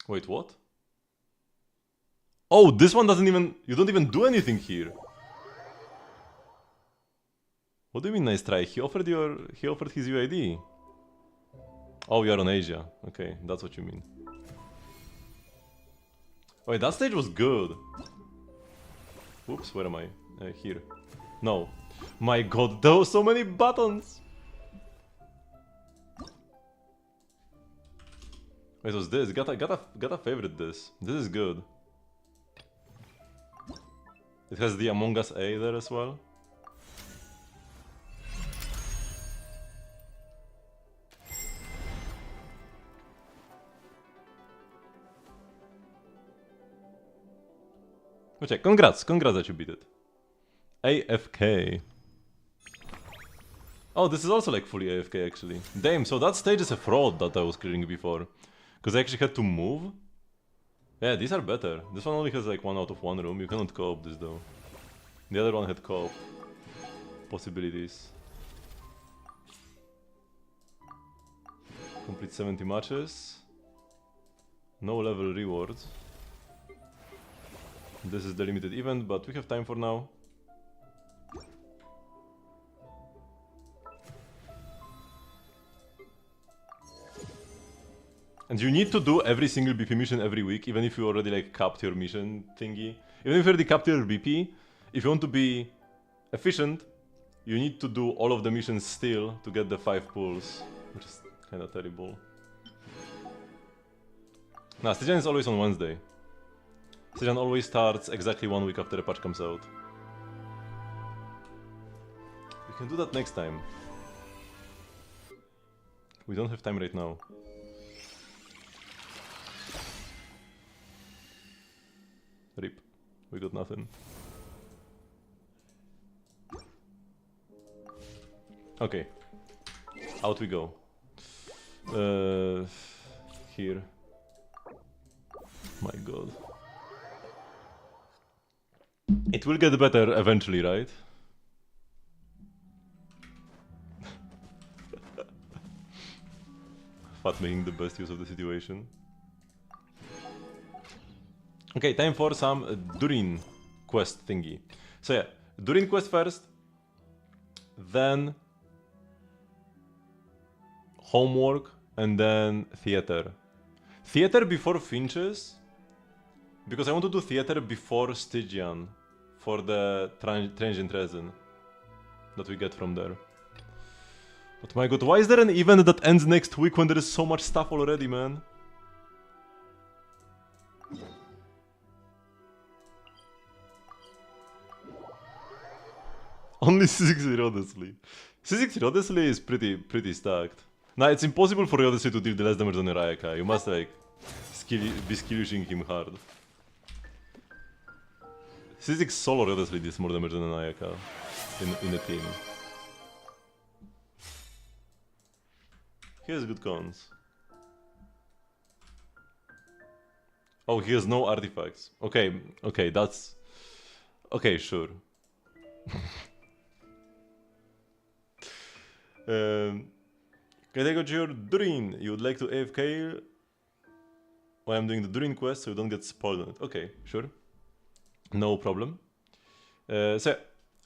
Wait, what? Oh, this one doesn't even... You don't even do anything here. What do you mean nice try? He offered his UID. Oh, you're on Asia. Okay, that's what you mean. Wait, that stage was good. Oops, where am I? Here. No. My god, there were so many buttons! Wait, was this? Gotta favorite this. This is good. It has the Among Us A there as well. Okay, congrats that you beat it. AFK. Oh, this is also like fully AFK actually. Damn, so that stage is a fraud that I was clearing before. Because I actually had to move. Yeah, these are better. This one only has like 1 out of 1 room. You cannot co-op this though. The other one had co-op possibilities. Complete 70 matches. No level rewards. This is the limited event, but we have time for now. And you need to do every single BP mission every week, even if you already like capped your mission thingy. Even if you already capped your BP, if you want to be efficient, you need to do all of the missions still to get the 5 pulls, which is kinda terrible. Nah, Stygian is always on Wednesday. Stygian always starts exactly 1 week after a patch comes out. We can do that next time. We don't have time right now. Rip. We got nothing. Okay. Out we go. Here. My god. It will get better eventually, right? Fat making the best use of the situation. Okay, time for some Durin quest thingy. So yeah, Durin quest first, then homework, and then theater. Theater before Finches, because I want to do theater before Stygian for the transient resin that we get from there. But my god, why is there an event that ends next week when there is so much stuff already, man? Only C6 Riodesley. C6 Riodesley is pretty stacked. Now it's impossible for Riodesley to deal the less damage than Rayaka. You must like be skillishing him hard. C6 solo Riodesley deals more damage than Rayaka in a team. He has good cons. Oh, he has no artifacts. Okay, that's... Okay, sure. Can I go to your Durin? You would like to AFK while I'm doing the Durin quest so you don't get spoiled on it. Okay, sure. No problem. So,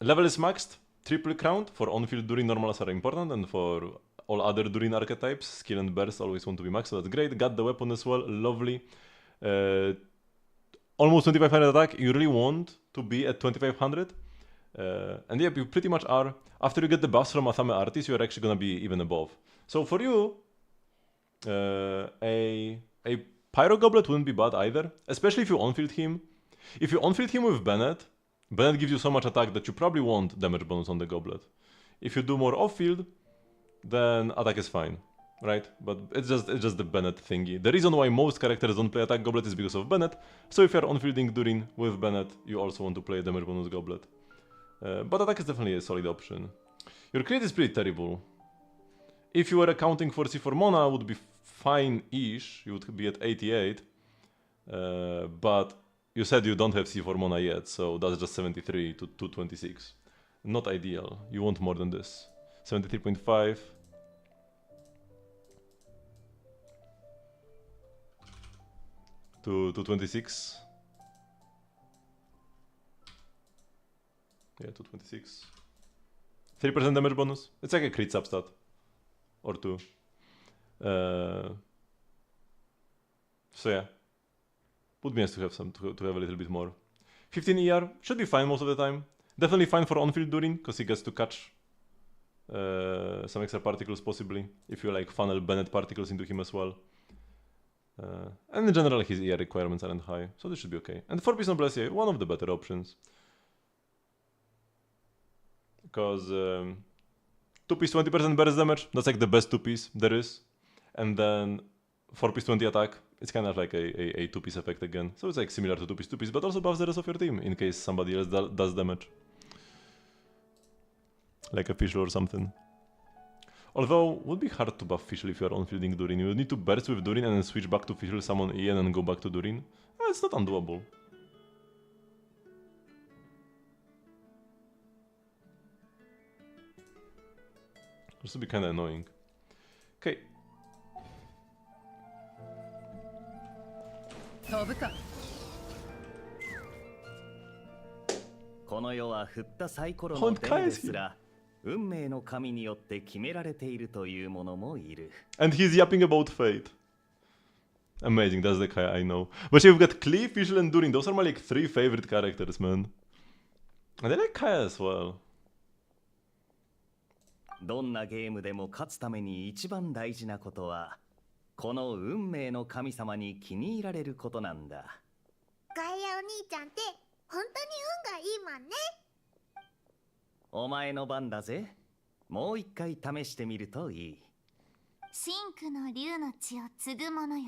level is maxed. Triple crowned. For on-field Durin, normals are important, and for all other Durin archetypes, skill and burst always want to be maxed, so that's great. Got the weapon as well, lovely. Almost 2500 attack, you really want to be at 2500. And yeah, you pretty much are. After you get the buffs from Athame Artis, you're actually gonna be even above. So for you, a Pyro Goblet wouldn't be bad either, especially if you on-field him. If you on-field him with Bennett, Bennett gives you so much attack that you probably want damage bonus on the Goblet. If you do more off-field, then attack is fine, right? But it's just the Bennett thingy. The reason why most characters don't play attack Goblet is because of Bennett. So if you're on-fielding Durin with Bennett, you also want to play damage bonus Goblet. But attack is definitely a solid option. Your crit is pretty terrible. If you were accounting for C4 Mona, would be fine-ish. You would be at 88. But you said you don't have C4 Mona yet, so that's just 73 to 226. Not ideal. You want more than this. 73.5. To 26. Yeah, 226. 3% damage bonus. It's like a crit substat. Or two. So yeah. Would be nice to have to have a little bit more. 15 ER should be fine most of the time. Definitely fine for on-field Durin, because he gets to catch some extra particles possibly. If you like funnel Bennett particles into him as well. And in general his ER requirements aren't high, so this should be okay. And 4-piece Noblesse, yeah, one of the better options. Because 2-piece 20% burst damage, that's like the best 2-piece there is. And then 4-piece 20 attack, it's kind of like a 2-piece effect again. So it's like similar to 2-piece, but also buffs the rest of your team in case somebody else does damage. Like a Fischl or something. Although, it would be hard to buff Fischl if you are on-fielding Durin. You would need to burst with Durin and then switch back to Fischl, summon E, and then go back to Durin. It's not undoable. This would be kinda annoying. Okay. 飛ぶか。この世は振ったサイコロのデメですら運命の神によって決められているというものもいる。 And he's yapping about fate. Amazing, that's the Kaya I know. But you've got Klee, Fischl, and Durin. Those are my like 3 favorite characters, man. And I like Kaya as well. どんなゲームでも勝つために一番大事なことはこの運命の神様に気に入られることなんだ。ガイアお兄ちゃんって本当に運がいいもんね。お前の番だぜ。もう一回試してみるといい。真紅の竜の血を継ぐ者よ。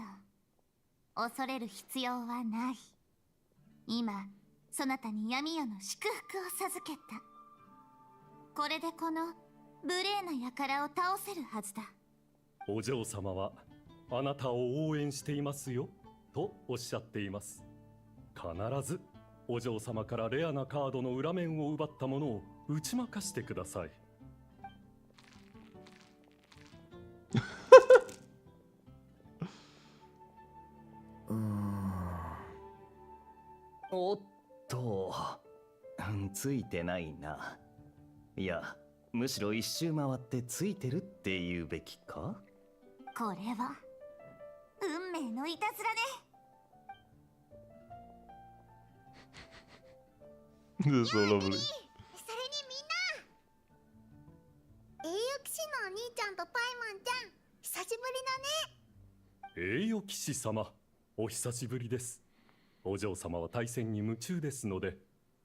恐れる必要はない。今そなたに闇夜の祝福を授けた。これでこの無礼な輩を倒せるはずだ。お嬢様はあなたを応援していますよとおっしゃっています。必ずお嬢様からレアなカードの裏面を奪ったものを打ち負かしてください。おっと、ついてないな。いや、むしろ一周回ってついてるって言うべきか。これは運命のいたずらね。This is so lovely. それにみんな、栄誉騎士のお兄ちゃんとパイマンちゃん、久しぶりだね。栄誉騎士様、お久しぶりです。お嬢様は対戦に夢中ですので、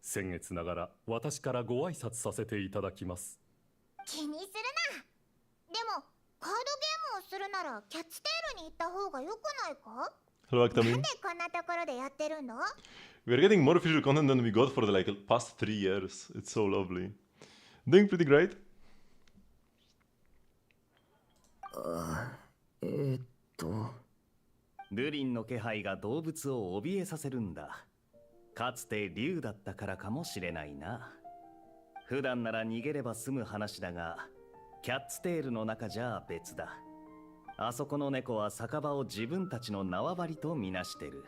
先月ながら私からご挨拶させていただきます。気にするな。でもカードゲームをするならキャッツテールに行った方がよくないか？ Hello, なん Actamin. でこんなところでやってるの？ We are getting more official content than we got for the like past 3 years. It's so lovely. Doing pretty great. ルリンの気配が動物を怯えさせるんだ。かつて竜だったからかもしれないな。普段なら逃げれば済む話だが、キャッツテールの中じゃ別だ。あそこの猫は酒場を自分たちの縄張りとみなしてる。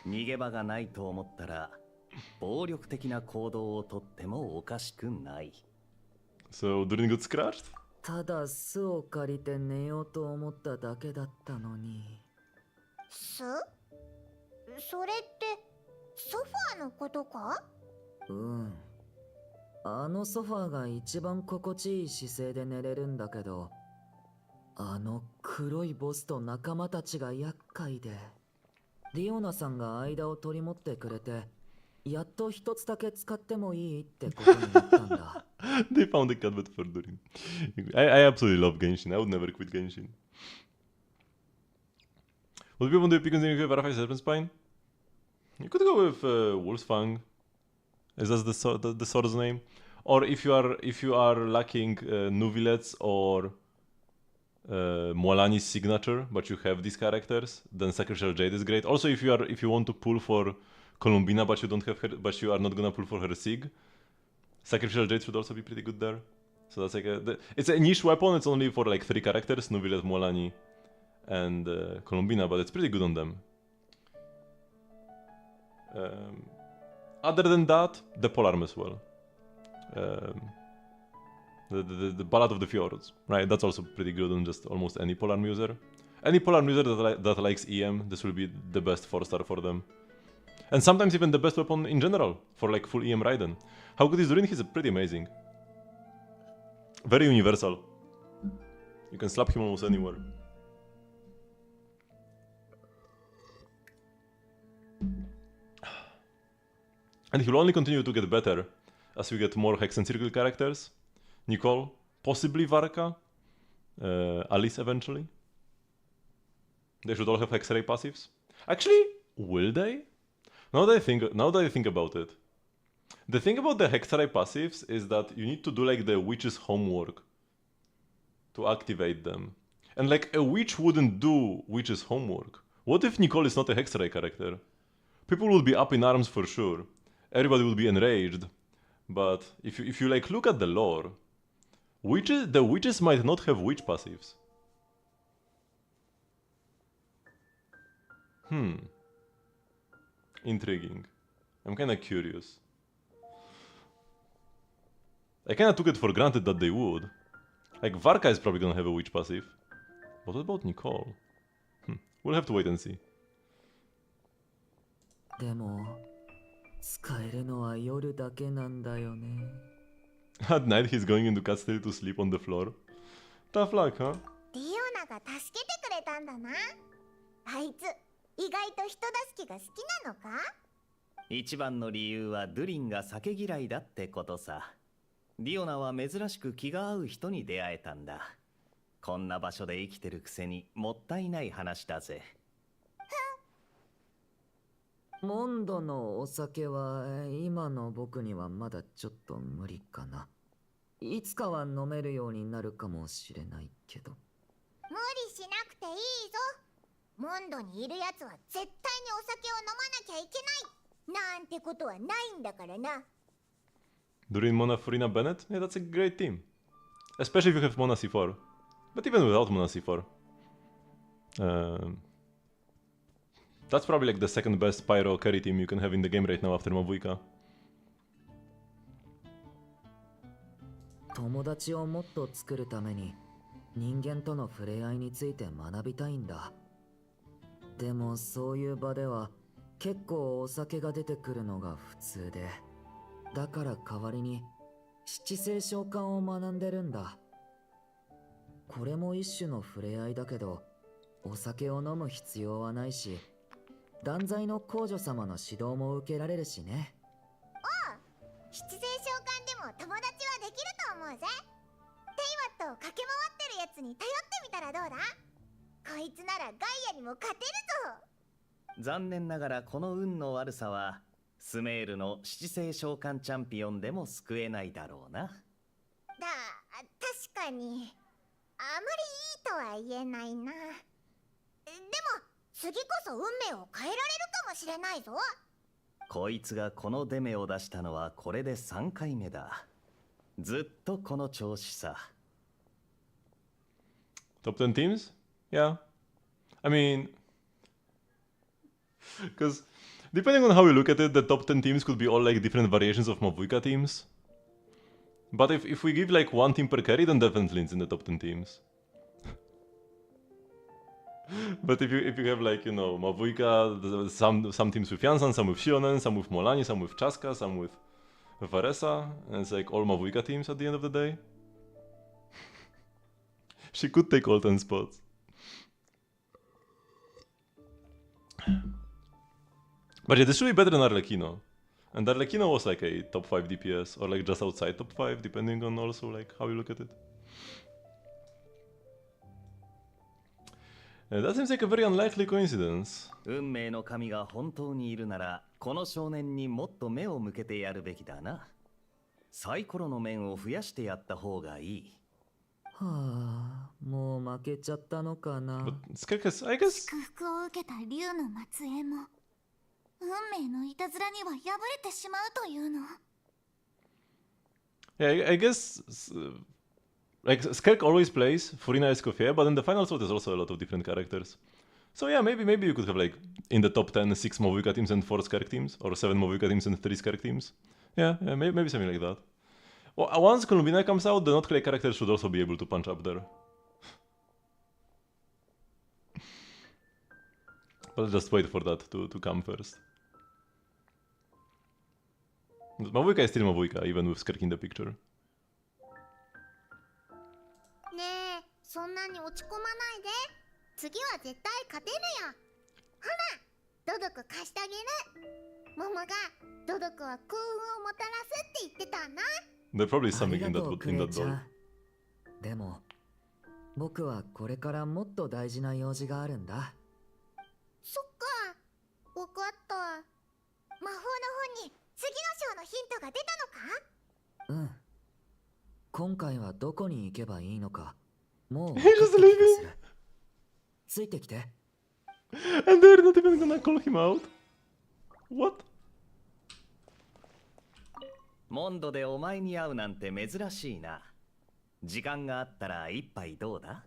逃げ場がないと思ったら暴力的な行動をとってもおかしくない。 So, Durin got scratched? ただ巣を借りて寝ようと思っただけだったのに。それってソファーのことか？うん。あのソファーが一番心地いい姿勢で寝れるんだけど、あの黒いボスと仲間たちが厄介で、リオナさんが間を取り持ってくれて、やっと一つだけ使ってもいいってことになったんだ。They found a cat bed for Durin. I absolutely love Genshin. I would never quit Genshin. What people do pick on the Verify Serpent Spine? You could go with Wolf's Fang. Is that the sword's name? Or if you are lacking Nuvilets or Moalani's signature, but you have these characters, then Sacrificial Jade is great. Also, if you want to pull for Columbina, but you don't have her, but you are not gonna pull for her Sig, Sacrificial Jade should also be pretty good there. So that's like it's a niche weapon. It's only for like 3 characters: Nuvilet, Moalani, and Columbina, but it's pretty good on them. Other than that, the polearm as well. The Ballad of the Fjords, right? That's also pretty good on just almost any polearm user. Any polearm user that likes EM, this will be the best 4-star for them. And sometimes even the best weapon in general for like full EM Raiden. How good is Durin? He's pretty amazing. Very universal. You can slap him almost anywhere. And he'll only continue to get better as we get more Hex and Circle characters. Nicole, possibly Varka, Alice eventually. They should all have Hex-Ray passives. Actually, will they? Now that I think about it, the thing about the Hex-Ray passives is that you need to do like the witch's homework to activate them. And like a witch wouldn't do witch's homework. What if Nicole is not a Hex-Ray character? People will be up in arms for sure. Everybody will be enraged. But if you like look at the lore, the witches might not have witch passives. Intriguing. I'm kinda curious. I kinda took it for granted that they would. Like, Varka is probably gonna have a witch passive. But what about Nicole? We'll have to wait and see. でも使えるのは夜だけなんだよね。At night he's going into Castile to sleep on the floor. Tough luck, huh? リオナが助けてくれたんだな。あいつ意外と人助けが好きなのか？一番の理由はドゥリンが酒嫌いだってことさ。リオナは珍しく気が合う人に出会えたんだ。こんな場所で生きてるくせにもったいない話だぜ。モンドのお酒は今の僕にはまだちょっと無理かな。いつかは飲めるようになるかもしれないけど。無理しなくていいぞ。モンドにいるやつは絶対にお酒を飲まなきゃいけないなんてことはないんだからな。 Durin, Mona, Furina, Bennett? Yeah, that's a great team. Especially if you have Mona C4. But even without Mona C4. That's probably like the second best Pyro carry team you can have in the game right now after Mavuika. 友達をもっと作るために人間との触れ合いについて学びたいんだ。でもそういう場では結構お酒が出てくるのが普通で、だから代わりに七星召喚を学んでるんだ。これも一種の触れ合いだけど、お酒を飲む必要はないし、断罪の皇女様の指導も受けられるしね。七星召喚でも友達はできると思うぜ。テイワットを駆け回ってるやつに頼ってみたらどうだ。こいつならガイアにも勝てるぞ。残念ながらこの運の悪さはスメールの七星召喚チャンピオンでも救えないだろうな。確かにあまりいいとは言えないな。でも次こそ運命を変えられるかもしれないぞ。こいつがこのデメを出したのはこれで3回目だ。ずっとこの調子さ。Top 10 teams? Yeah. I mean... Because depending on how you look at it, the top 10 teams could be all like different variations of Mavuika teams. But if we give like one team per carry, then definitely it's in the top 10 teams. But if you have like, you know, Mavuika, some teams with Yansan, some with Shionen, some with Molani, some with Chaska, some with Varesa, and it's like all Mavuika teams at the end of the day. She could take all 10 spots. But yeah, this should be better than Arlecchino. And Arlecchino was like a top 5 DPS, or like just outside top 5, depending on also like how you look at it. That seems like a very unlikely coincidence. 運命の神が本当にいるならこの少年にもっと目を向けてやるべきだな。サイコロの面を増やしてやった方がいい。はあ、もう負けちゃったのかな。 But Skerkas, I guess... 祝福を受けた竜の末裔も運命のいたずらには敗れてしまうというの。 Yeah, I guess... Like, Skerk always plays Furina Escoffier, but in the final slot there's also a lot of different characters. So yeah, maybe you could have like, in the top 10, 6 Mavuika teams and 4 Skerk teams, or 7 Mavuika teams and 3 Skerk teams. Yeah, maybe something like that. Well, once Columbina comes out, the not-clay characters should also be able to punch up there. But I'll just wait for that to come first. But Mavuika is still Mavuika, even with Skerk in the picture. ねえ、そんなに落ち込まないで。次は絶対勝てるよ。ほら、ドドク貸してあげる。モモがドドクは幸運をもたらすって言ってたな。There's probably あ something りが in とう that ク in レ that イちゃ doll. ん。でも僕はこれからもっと大事な用事があるんだ。そっか、わかった。魔法の本に次の章のヒントが出たのか？うん。今回はどこに行けばいいのかもう He's 分かった just 気が leaving. する。ついてきて。 And they're not even gonna call him out. What? モンドでお前に会うなんて珍しいな。時間があったら一杯どうだ？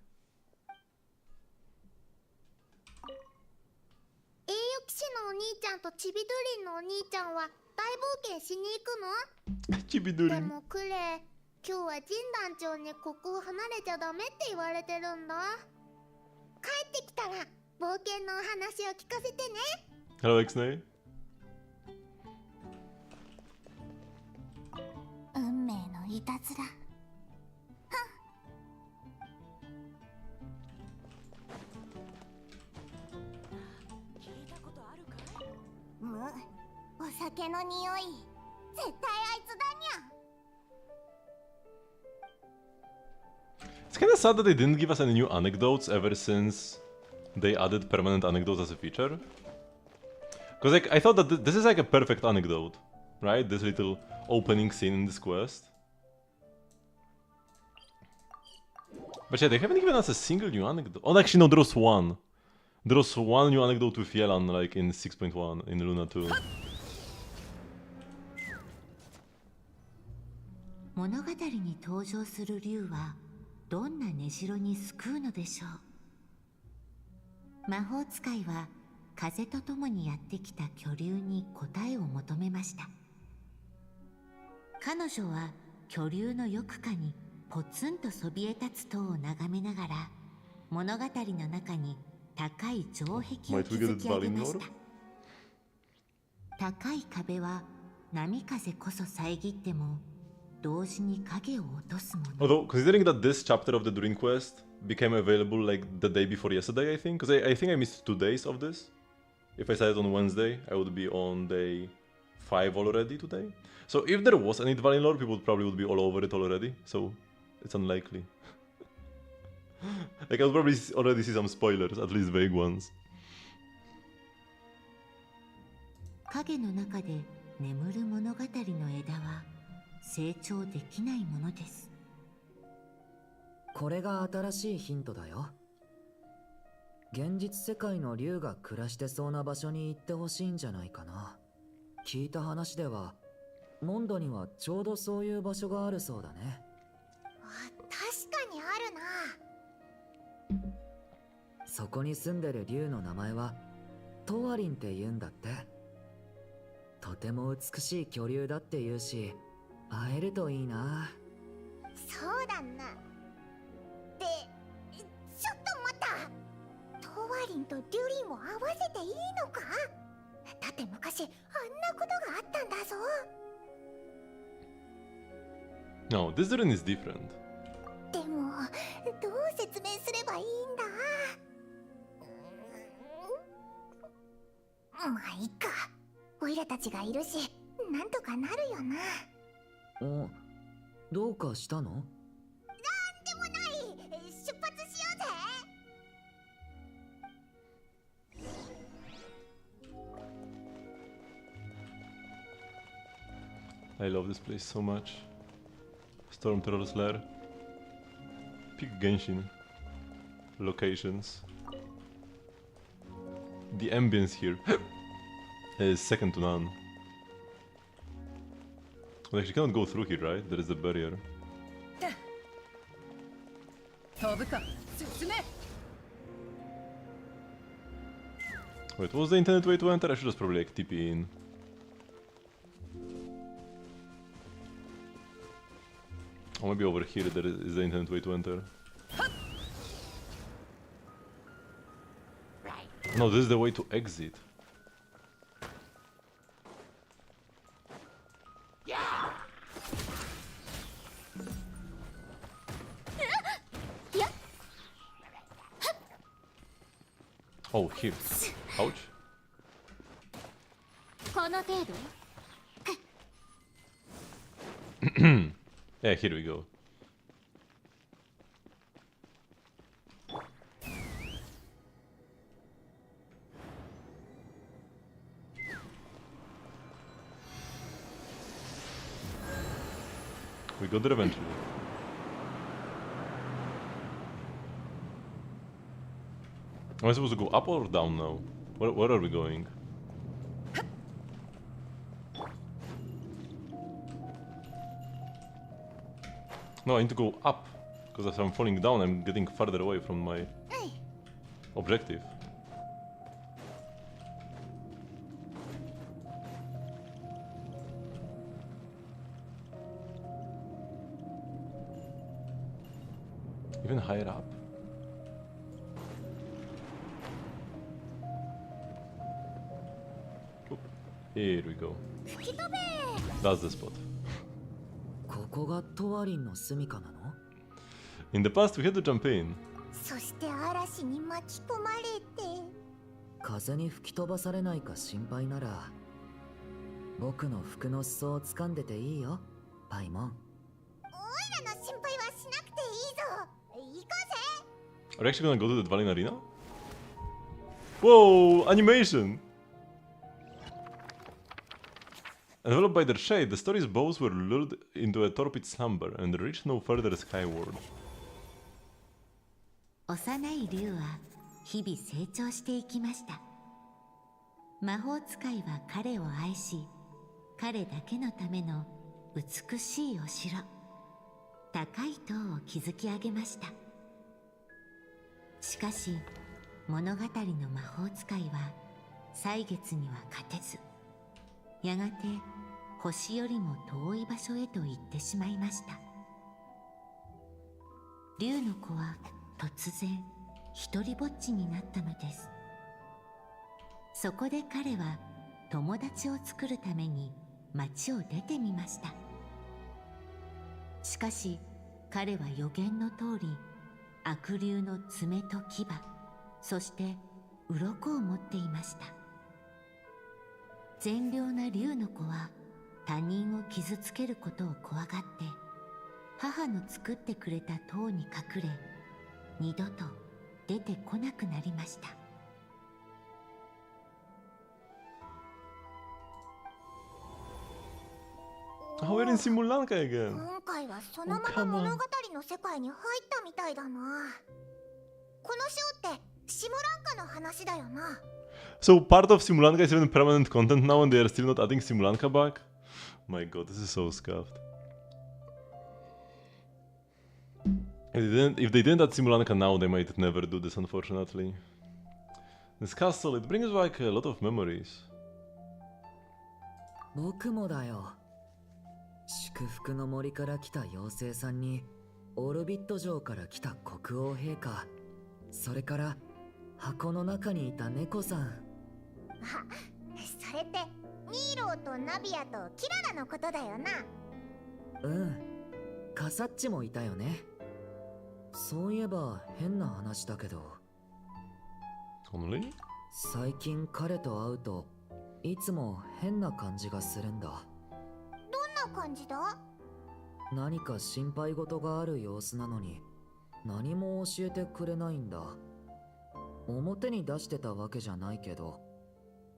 栄誉騎士のお兄ちゃんとチビドリンのお兄ちゃんは大冒険しに行くの？ で Chibidurin. もクレイ、今日は神団長にここを離れちゃダメって言われてるんだ。帰ってきたら冒険のお話を聞かせてね。 Hello, X-Nay. 運命のいたずら。聞いたことあるかい？お酒の匂い。絶対あいつだにゃ。It's kind of sad that they didn't give us any new anecdotes ever since they added permanent anecdotes as a feature. Because like I thought that this is like a perfect anecdote, right? This little opening scene in this quest. But yeah, they haven't given us a single new anecdote. Oh, actually no, there was one. There was one new anecdote with Yelan like in 6.1 in Luna 2. 物語に登場する竜はどんな根城に救うのでしょう。魔法使いは風とともにやってきた巨竜に答えを求めました。彼女は巨竜の翼下にポツンとそびえ立つ塔を眺めながら物語の中に高い城壁を築き上げました。高い壁は波風こそ遮っても同時に影を落とすもの。 Although, considering that this chapter of the Durin quest became available like the day before yesterday, I think, because I think I missed 2 days of this. If I started on Wednesday, I would be on day 5 already today. So if there was any Dvalin lore, people probably would be all over it already, so it's unlikely. Like, I'll probably already see some spoilers, at least vague ones. 影の中で眠る物語の枝は成長できないものです。これが新しいヒントだよ。現実世界の竜が暮らしてそうな場所に行ってほしいんじゃないかな。聞いた話ではモンドにはちょうどそういう場所があるそうだね。確かにあるな。そこに住んでる竜の名前はトワリンって言うんだって。とても美しい巨竜だって言うし、会えるといいな。そうだな。で、ちょっと待った。トワリンとデュリンを合わせていいのか？だって昔あんなことがあったんだぞ。No, this Durin is different. でも、どう説明すればいいんだ？まあいいか。オイラたちがいるし、なんとかなるよな。お、どうかしたの？なんでもない。出発しようぜ。 I love this place so much. Storm Terror's Lair. Pick Genshin. Locations. The ambience here is second to none. Well, actually, you cannot go through here, right? There is a barrier. 飛ぶか進め。 Wait, what was the intended way to enter? I should just probably like TP in. Or maybe over here there is the intended way to enter. No, this is the way to exit. Oh, here. Ouch. この程度？ Yeah, here we go. We got there eventually. Am I supposed to go up or down now? Where are we going? No, I need to go up, because as I'm falling down, I'm getting further away from my objective. Even higher up. Oop. Here we go. That's the spot. ここがトワリンの住処なの？ In the past, we had to jump in. そして嵐に巻き込まれて。風に吹き飛ばされないか心配なら、僕の服の裾を掴んでていいよ、パイモン。オイラの心配はしなくていいぞ。Are you actually gonna go to the Dvalin Arena? Whoa! Animation! Enveloped by their shade, the story's bows were lured into a torpid slumber and reached no further skyward. 幼い竜は日々成長していきました。魔法使いは彼を愛し、彼だけのための美しいお城、高い塔を築き上げました。しかし物語の魔法使いは歳月には勝てず、やがて星よりも遠い場所へと行ってしまいました。竜の子は突然一りぼっちになったのです。そこで彼は友達を作るために町を出てみました。しかし彼は予言の通り、悪竜の爪と牙、そして鱗を持っていました。善良な竜の子は他人を傷つけることを怖がって、母の作ってくれた塔に隠れ、二度と出てこなくなりました。Oh, we're in Simulanka again! 今回はそのまま物語の世界に入ったみたいだな。このショーってシムランカの話だよな。So part of Simulanka is even permanent content now and they are still not adding Simulanka back? My god, this is so scuffed. If they didn't add Simulanka now, they might never do this, unfortunately. This castle, it brings back a lot of memories. 僕もだよ。祝福の森から来た妖精さんに、オルビット城から来た国王陛下、それから箱の中にいた猫さん。それってニーローとナビアとキララのことだよな。うん、カサッチもいたよね。そういえば変な話だけど、 Only? 最近彼と会うといつも変な感じがするんだ。どんな感じだ？何か心配事がある様子なのに何も教えてくれないんだ。表に出してたわけじゃないけど、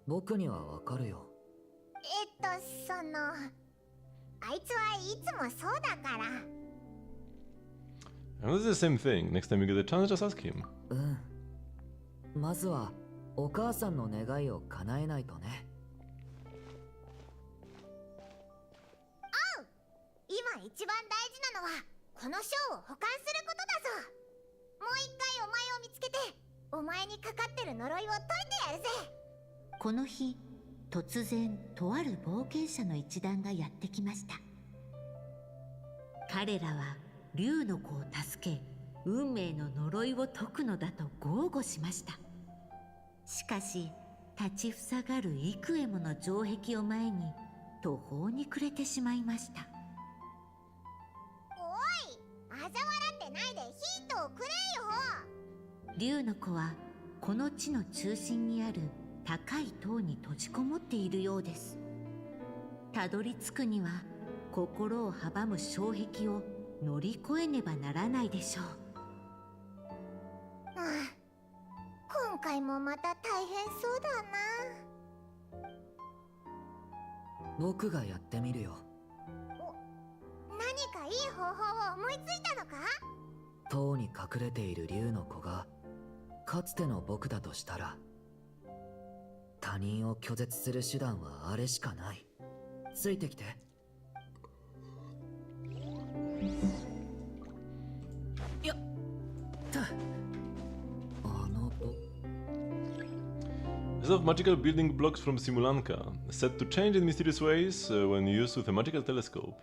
僕にはわかるよ。あいつはいつもそうだから。And this is the same thing. Next time you get a chance, just ask him. うん。まずはお母さんの願いを叶えないとね。今一番大事なのはこの賞を保管することだぞ。もう一回お前を見つけて、お前にかかってる呪いを解いてやるぜ。この日、突然とある冒険者の一団がやってきました。彼らは竜の子を助け、運命の呪いを解くのだと豪語しました。しかし立ちふさがる幾重もの城壁を前に途方に暮れてしまいました。おい、嘲笑ってないでヒントをくれよ。竜の子はこの地の中心にある高い塔に閉じこもっているようです。たどり着くには心を阻む障壁を乗り越えねばならないでしょう。今回もまた大変そうだな。僕がやってみるよ。何かいい方法を思いついたのか？塔に隠れている竜の子がかつての僕だとしたら、他人を拒絶する手段はあれしかない。ついてきて。やったあの僕 Set of magical building blocks from Simulanka, set to change in mysterious ways when used with a magical telescope.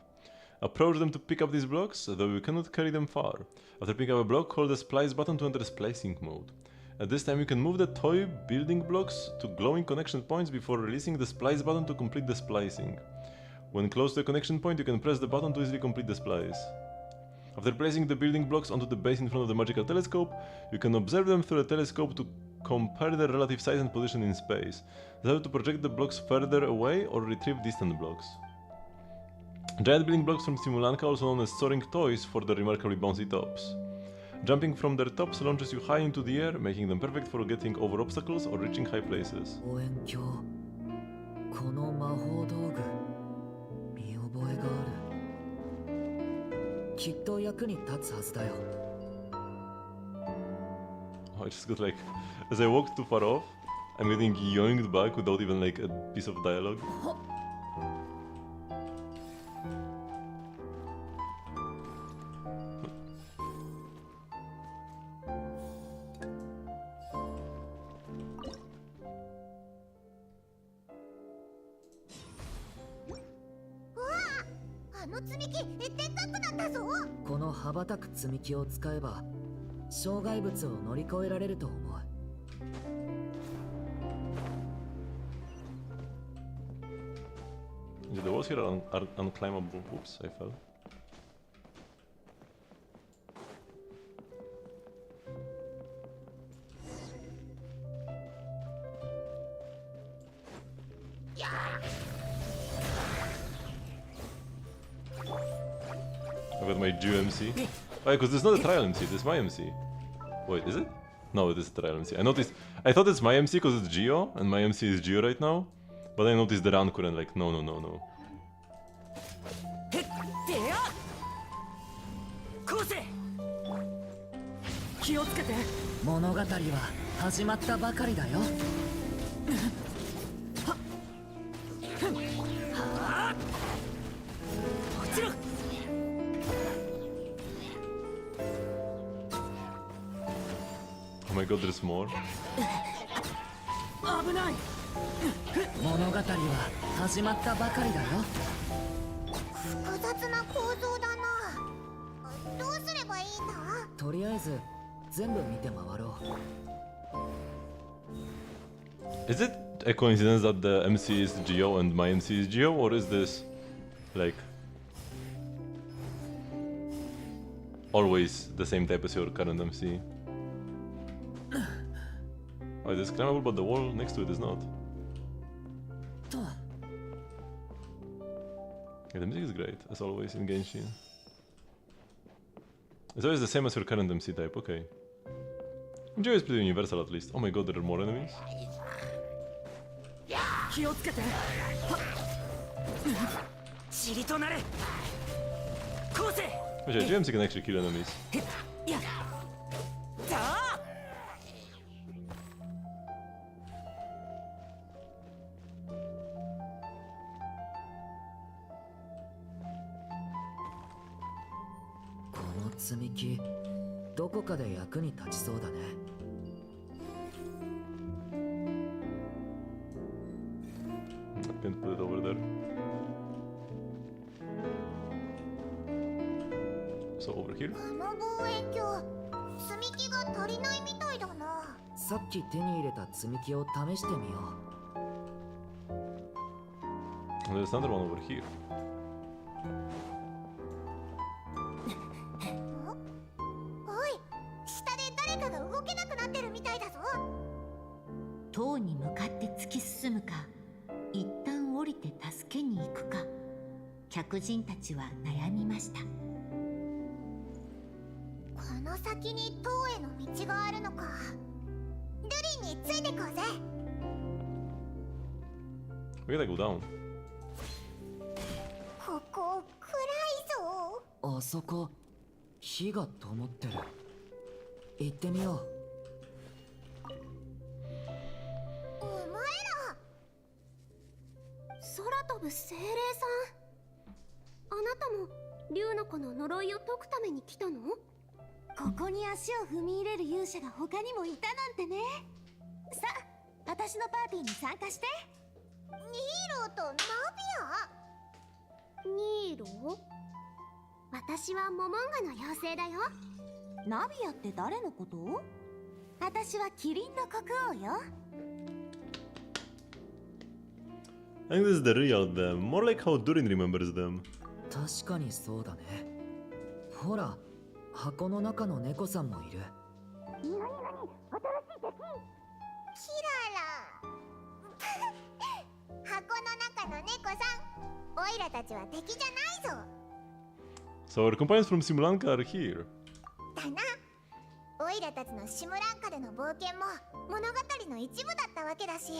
Approach them to pick up these blocks, though you cannot carry them far. After picking up a block, hold the splice button to enter splicing mode. At this time you can move the toy building blocks to glowing connection points before releasing the splice button to complete the splicing. When close to a connection point, you can press the button to easily complete the splice. After placing the building blocks onto the base in front of the magical telescope, you can observe them through the telescope to compare their relative size and position in space. Decide to project the blocks further away or retrieve distant blocks. Giant building blocks from Simulanka, also known as soaring toys, for their remarkably bouncy tops. Jumping from their tops launches you high into the air, making them perfect for getting over obstacles or reaching high places. 望遠鏡この魔法道具見覚えがあるきっと役に立つはずだよ Oh, I just got like, as I walked too far off, I'm getting yoinked back without even like a piece of dialogue. Wow! この羽ばたく積み木を使えば障害物を乗り越えられると思う The walls here are unclimbable. Oops, I fell. I got my Jew MC. Oh, because this is not a trial MC, this is my MC. Wait, is it? No, it is a trial MC. I thought it's my MC because it's Geo, and my MC is Geo right now. But I noticed the Rankur and like, no. 気をつけて物語は始まったばかりだよ Oh my god, there's more. 危ない物語は始まったばかりだよ 複雑な構造だな。どうすればいいんだ？とりあえず全部見て回ろう Is it a coincidence that the MC is Geo and my MC is Geo, or is this like always the same type as your current MC? Oh, it is climbable, but the wall next to it is not. Yeah, the music is great, as always in Genshin. It's always the same as your current MC type, okay. Geo is pretty universal at least. Oh my god, there are more enemies. 気をつけて塵となれこうせ Actually, GMC can actually kill enemies. やだ この積み木どこかで役に立ちそうだね I can't put it over there. So over here? あの望遠鏡、積み木が足りないみたいだな。さっき手に入れた積み木を試してみよ And there's another one over here. おい、下で誰かが動けなくなってるみたいだぞ。塔に向かって突き進むか、一旦降りて助けに行くか、客人たちは悩みました。この先に塔への道があるのか。ルリンについてこうぜ。We gotta go down. ここ暗いぞ。うあそこ火が灯ってる行ってみようお前ら。空飛ぶ精霊さん、あなたも竜の子の呪いを解くために来たの？ここに足を踏み入れる勇者が他にもいたなんてね。さあ、私のパーティーに参加して。ニーロとナニーロ？私はモモンガの妖精だよ。ナビアって誰のこと？私はキリンの国王よ。 I think this is the real them, more like how Durin remembers them. 確かにそうだねほら箱の中の猫さんもいるキララ箱の中の猫さん、オイラたちは敵じゃないぞ。 So our companions from Simulanka are here. だな。らたちのシムランカでの冒険も物語の一部だったわけだし、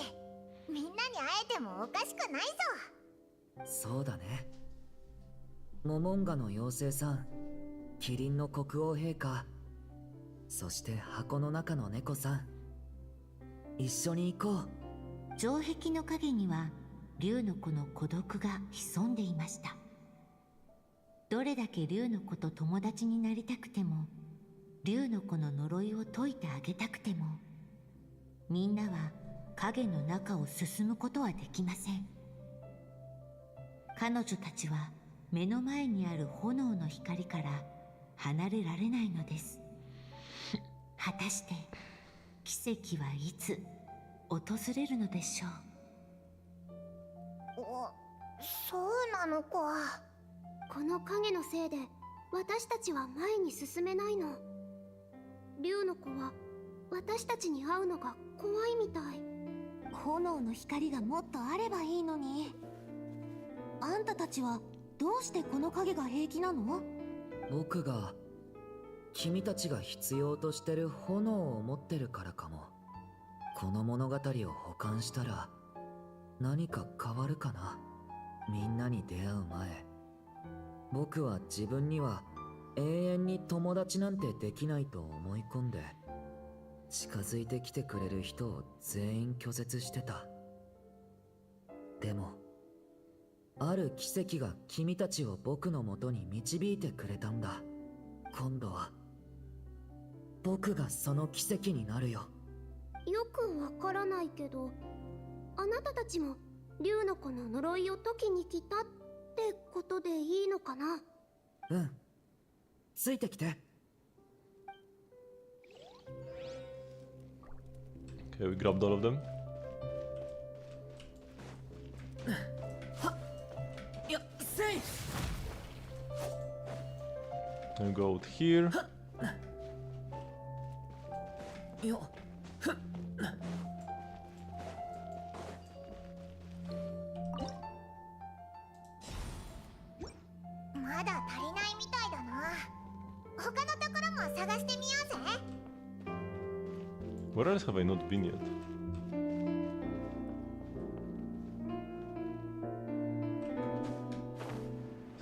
みんなに会えてもおかしくないぞ。そうだね。モモンガの妖精さん、キリンの国王陛下、そして箱の中の猫さん、一緒に行こう。城壁の陰には竜の子の孤独が潜んでいました。どれだけ竜の子と友達になりたくても、竜の子の呪いを解いてあげたくても、みんなは影の中を進むことはできません。彼女たちは目の前にある炎の光から離れられないのです。果たして奇跡はいつ訪れるのでしょう。そうなのか。この影のせいで私たちは前に進めないの。竜の子は私たちに会うのが怖いみたい。炎の光がもっとあればいいのに。あんたたちはどうしてこの影が平気なの？僕が君たちが必要としてる炎を持ってるからかも。この物語を保管したら何か変わるかな。みんなに出会う前、僕は自分には永遠に友達なんてできないと思い込んで、近づいてきてくれる人を全員拒絶してた。でもある奇跡が君たちを僕の元に導いてくれたんだ。今度は僕がその奇跡になるよ。よくわからないけど、あなたたちも竜の子の呪いを解きに来たってことでいいのかな？うん、ついてきて。Okay, we grabbed all of them. やっせい。 And go out here. よっ。まだ足りないみたいだな。他のところも探してみようぜ。Where else have I not been yet?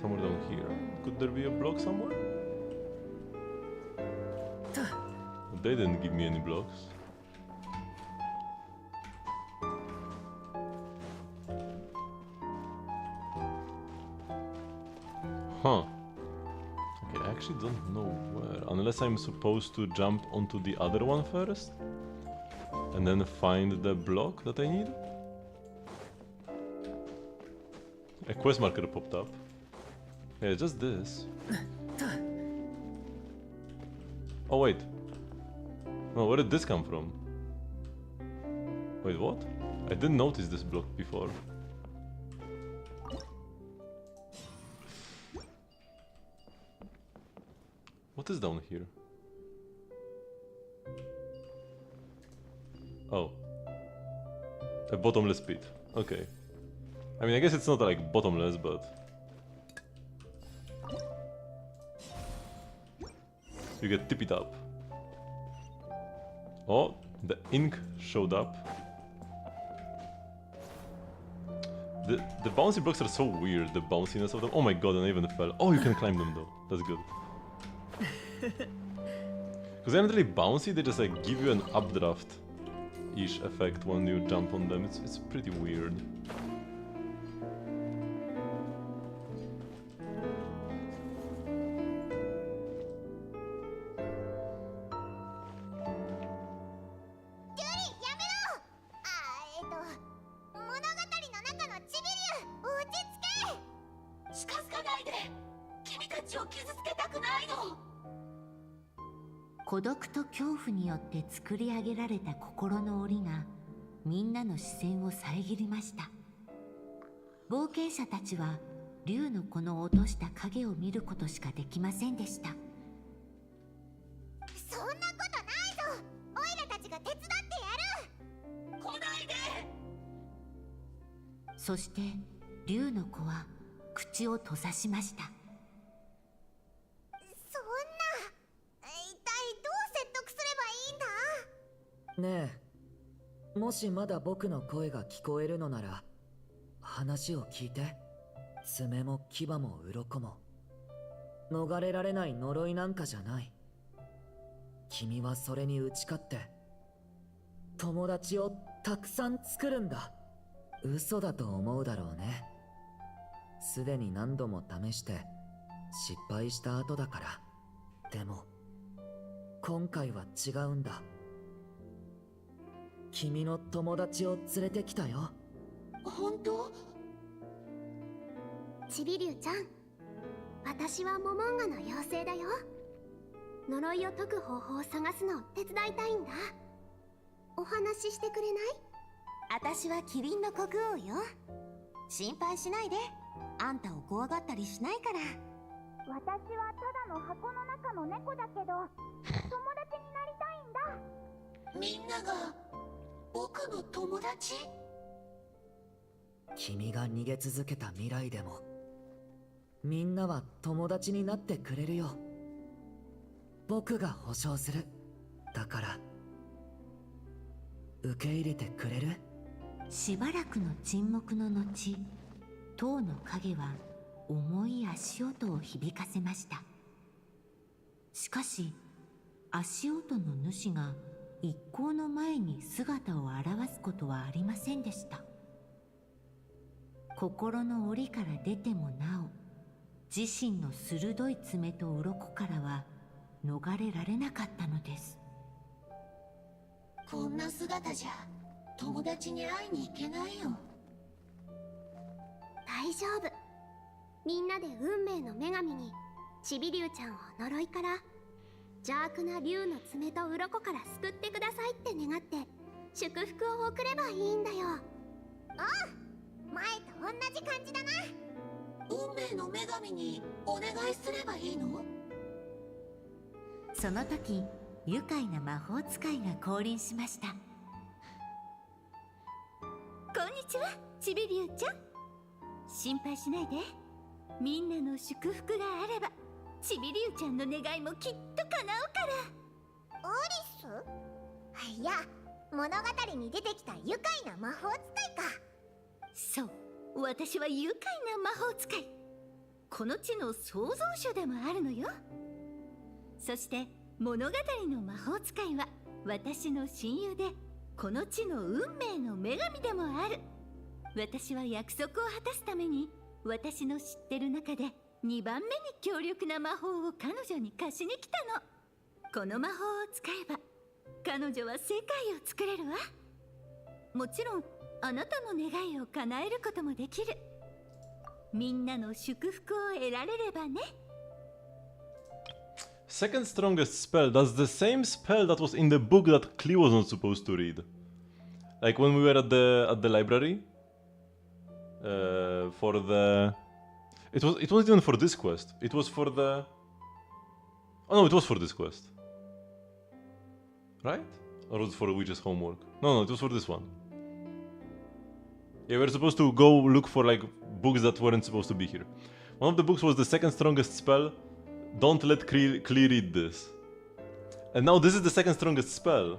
Somewhere down here. Could there be a block somewhere? They didn't give me any blocks. Huh. Okay, I actually don't know where. Unless I'm supposed to jump onto the other one first? And then find the block that I need? A quest marker popped up. Yeah, just this. Oh wait. Oh, where did this come from? Wait, what? I didn't notice this block before. What is down here? Oh. A bottomless pit. Okay. I mean, I guess it's not like bottomless, but... You get tip it up. Oh, the ink showed up. The bouncy blocks are so weird, the bounciness of them. Oh my god, and I even fell. Oh, you can climb them though. That's good. Because they're not really bouncy, they just like give you an updraft-ish effect when you jump on them. It's pretty weird.孤独と恐怖によって作り上げられた心の檻がみんなの視線を遮りました。冒険者たちは竜の子の落とした影を見ることしかできませんでした。そんなことないぞ。オイラたちが手伝ってやる。来ないで。そして竜の子は口を閉ざしました。そんな、一体どう説得すればねえ、もしまだ僕の声が聞こえるのなら話を聞いて。爪も牙も鱗も逃れられない呪いなんかじゃない。君はそれに打ち勝って友達をたくさん作るんだ。嘘だと思うだろうね。すでに何度も試して失敗した後だから。でも今回は違うんだ。君の友達を連れてきたよ。本当？ちびりゅうちゃん、私はモモンガの妖精だよ。呪いを解く方法を探すのを手伝いたいんだ。お話ししてくれない？私はキリンの国王よ。心配しないで。あんたを怖がったりしないから。私はただの箱の中の猫だけど、友達になりたいんだ。みんなが僕の友達？君が逃げ続けた未来でもみんなは友達になってくれるよ。僕が保証する。だから受け入れてくれる？しばらくの沈黙の後、塔の影は重い足音を響かせました。しかし足音の主が一行の前に姿を現すことはありませんでした。心の檻から出てもなお、自身の鋭い爪と鱗からは逃れられなかったのです。こんな姿じゃ友達に会いに行けないよ。大丈夫。みんなで運命の女神にちびりゅうちゃんを呪いから、邪悪な竜の爪と鱗から救ってくださいって願って祝福を送ればいいんだよ。前と同じ感じだな。運命の女神にお願いすればいいの？その時、愉快な魔法使いが降臨しました。こんにちは、ちびりゅうちゃん。心配しないで。みんなの祝福があればちびりゅうちゃんの願いもきっと叶うから。アリス？いや、物語に出てきた愉快な魔法使いか。そう、私は愉快な魔法使い。この地の創造主でもあるのよ。そして物語の魔法使いは私の親友で、この地の運命の女神でもある。私は約束を果たすために、私の知ってる中で2番目に強力な魔法を彼女に貸しに来たの。この魔法を使えば彼女は世界を作れるわ。もちろんあなたの願いを叶えることもできる。みんなの祝福を得られればね。Second strongest spell. That's the same spell that was in the book that Klee was not supposed to read. Like when we were at the library. For the... It wasn't even for this quest. It was for the... Oh no, it was for this quest. Right? Or was it for Witch's homework? No, it was for this one. Yeah, we were supposed to go look for like books that weren't supposed to be here. One of the books was the second strongest spell. Don't let Klee read this. And now this is the second strongest spell.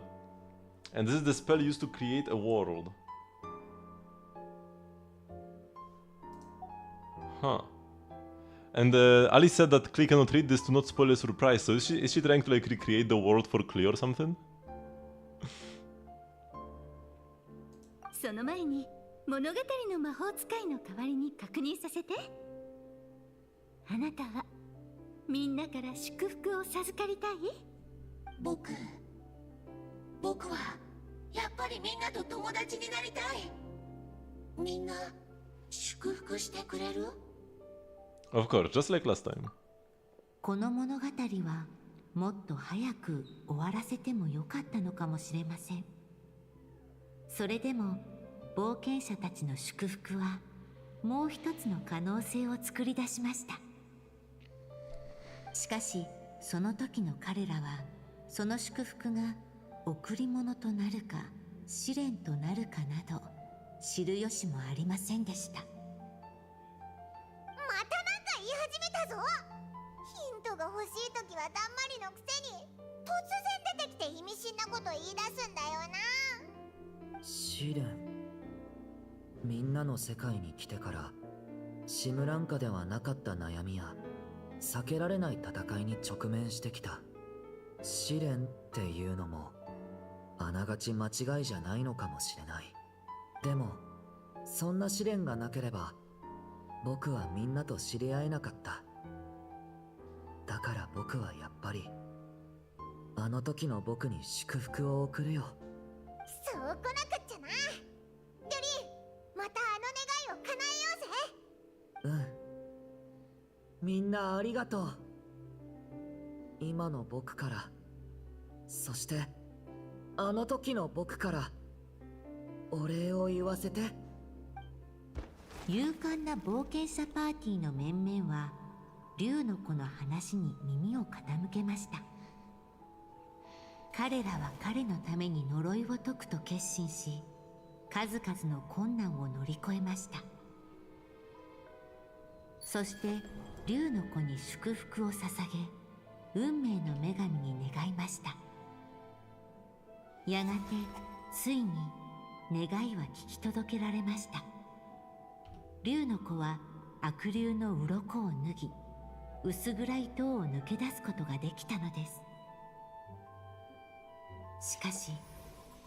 And this is the spell used to create a world. Huh. And Ali said that Klee cannot read this to not spoil a surprise. So is she trying to like recreate the world for Klee or something? その前に物語の魔法使いの代わりに確認させて。あなたはみんなから祝福を授かりたい？僕はやっぱりみんなと友達になりたい。みんな祝福してくれる？ Of course, just like last time. この物語はもっと早く終わらせてもよかったのかもしれません。それでも冒険者たちの祝福はもう一つの可能性を作り出しました。しかしその時の彼らはその祝福が贈り物となるか試練となるかなど知る由もありませんでした。またなんか言い始めたぞ。ヒントトが欲しい時はだんまりのくせに突然出てきて意味深なこと言い出すんだよな。試練。みんなの世界に来てからシムランカではなかった悩みや避けられない戦いに直面してきた。試練っていうのもあながち間違いじゃないのかもしれない。でもそんな試練がなければ僕はみんなと知り合えなかった。だから僕はやっぱりあの時の僕に祝福を送るよ。そうこなくっちゃな。デュリン、またあの願いを叶えようぜ。みんなありがとう。今の僕から、そしてあの時の僕からお礼を言わせて。勇敢な冒険者パーティーの面々は竜の子の話に耳を傾けました。彼らは彼のために呪いを解くと決心し、数々の困難を乗り越えました。そして竜の子に祝福を捧げ、運命の女神に願いました。やがてついに願いは聞き届けられました。竜の子は悪竜の鱗を脱ぎ、薄暗い塔を抜け出すことができたのです。しかし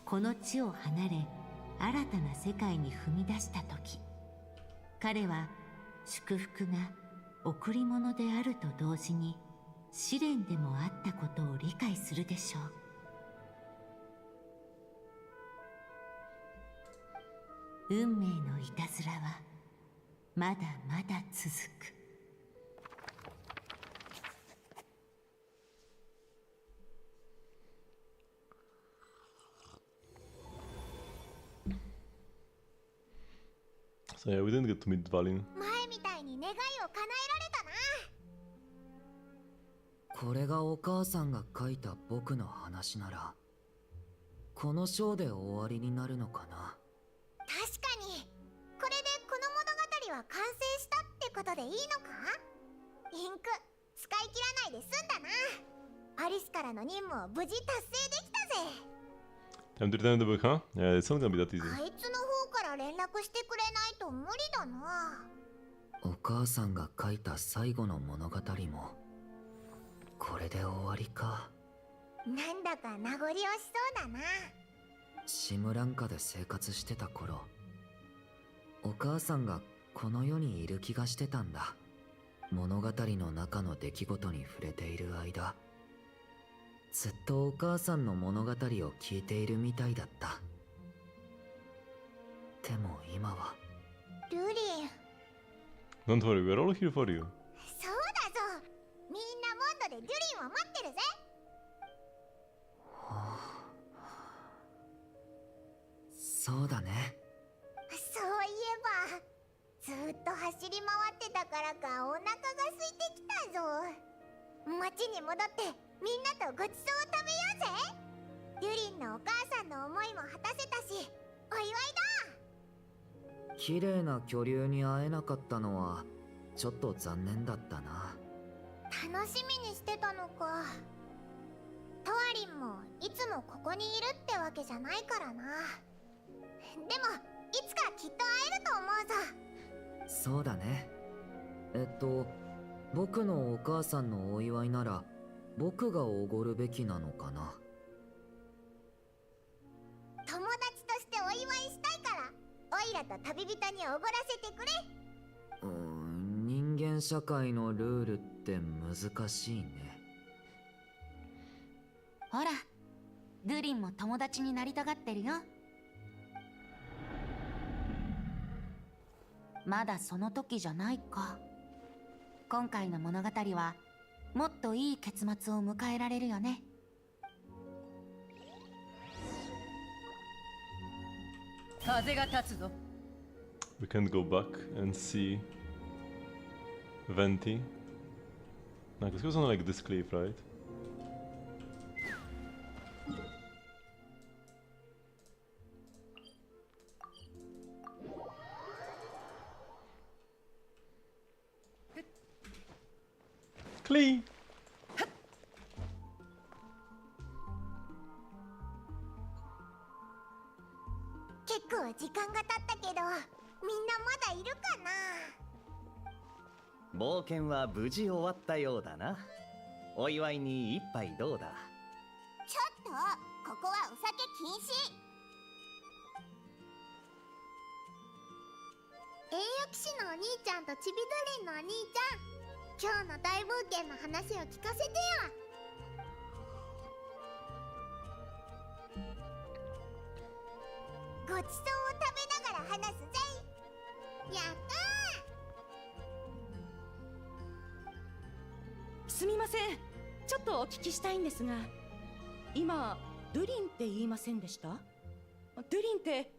この地を離れ新たな世界に踏み出した時、彼は祝福が贈り物であると同時に試練でもあったことを理解するでしょう。運命のいたずらはまだまだ続く。So yeah, we didn't get to meet Dvalin. 前みたいに願いを叶えられたな。これがお母さんが書いた僕の話なら、この章で終わりになるのかな。確かにこれでこの物語は完成したってことでいいのか。インク使い切らないで済んだな。アリスからの任務を無事達成できたぜ。 Time to return the book, huh? Yeah, it's not gonna be that easy. あいつの方から連絡してくれないと無理だな。お母さんが書いた最後の物語もこれで終わりか。なんだか名残惜しそうだな。シムランカで生活してた頃、お母さんがこの世にいる気がしてたんだ。物語の中の出来事に触れている間、ずっとお母さんの物語を聞いているみたいだった。でも今はルリン。 Don't worry, we're all here for you. そうだぞ。みんなモンドでデュリンを待ってるぜ。そうだね。そういえばずっと走り回ってたからかお腹が空いてきたぞ。町に戻ってみんなとごちそうを食べようぜ。デュリンのお母さんの思いも果たせたし、お祝いだ。綺麗な巨竜に会えなかったのはちょっと残念だったな。楽しみにしてたのか。トワリンもいつもここにいるってわけじゃないからな。でもいつかきっと会えると思うぞ。そうだね。僕のお母さんのお祝いなら僕がおごるべきなのかな。友達としてお祝いしたいからオイラと旅人におごらせてくれ。人間社会のルールって難しいね。ほら、ドゥリンも友達になりたがってるよ。まだその時じゃないか。今回の物語はもっといい結末を迎えられるよね。風が立つぞ。 We can't go back and see Venti. No, because he was on like this cliff, right? Clee! 時間が経ったけど、みんなまだいるかな。冒険は無事終わったようだな。お祝いに一杯どうだ？ちょっと、ここはお酒禁止。栄誉騎士のお兄ちゃんとちびドリンのお兄ちゃん、今日の大冒険の話を聞かせてよ。ごちそうを食べながら話すぜ。やったー。すみません、ちょっとお聞きしたいんですが、今ドゥリンって言いませんでした？ドゥリンって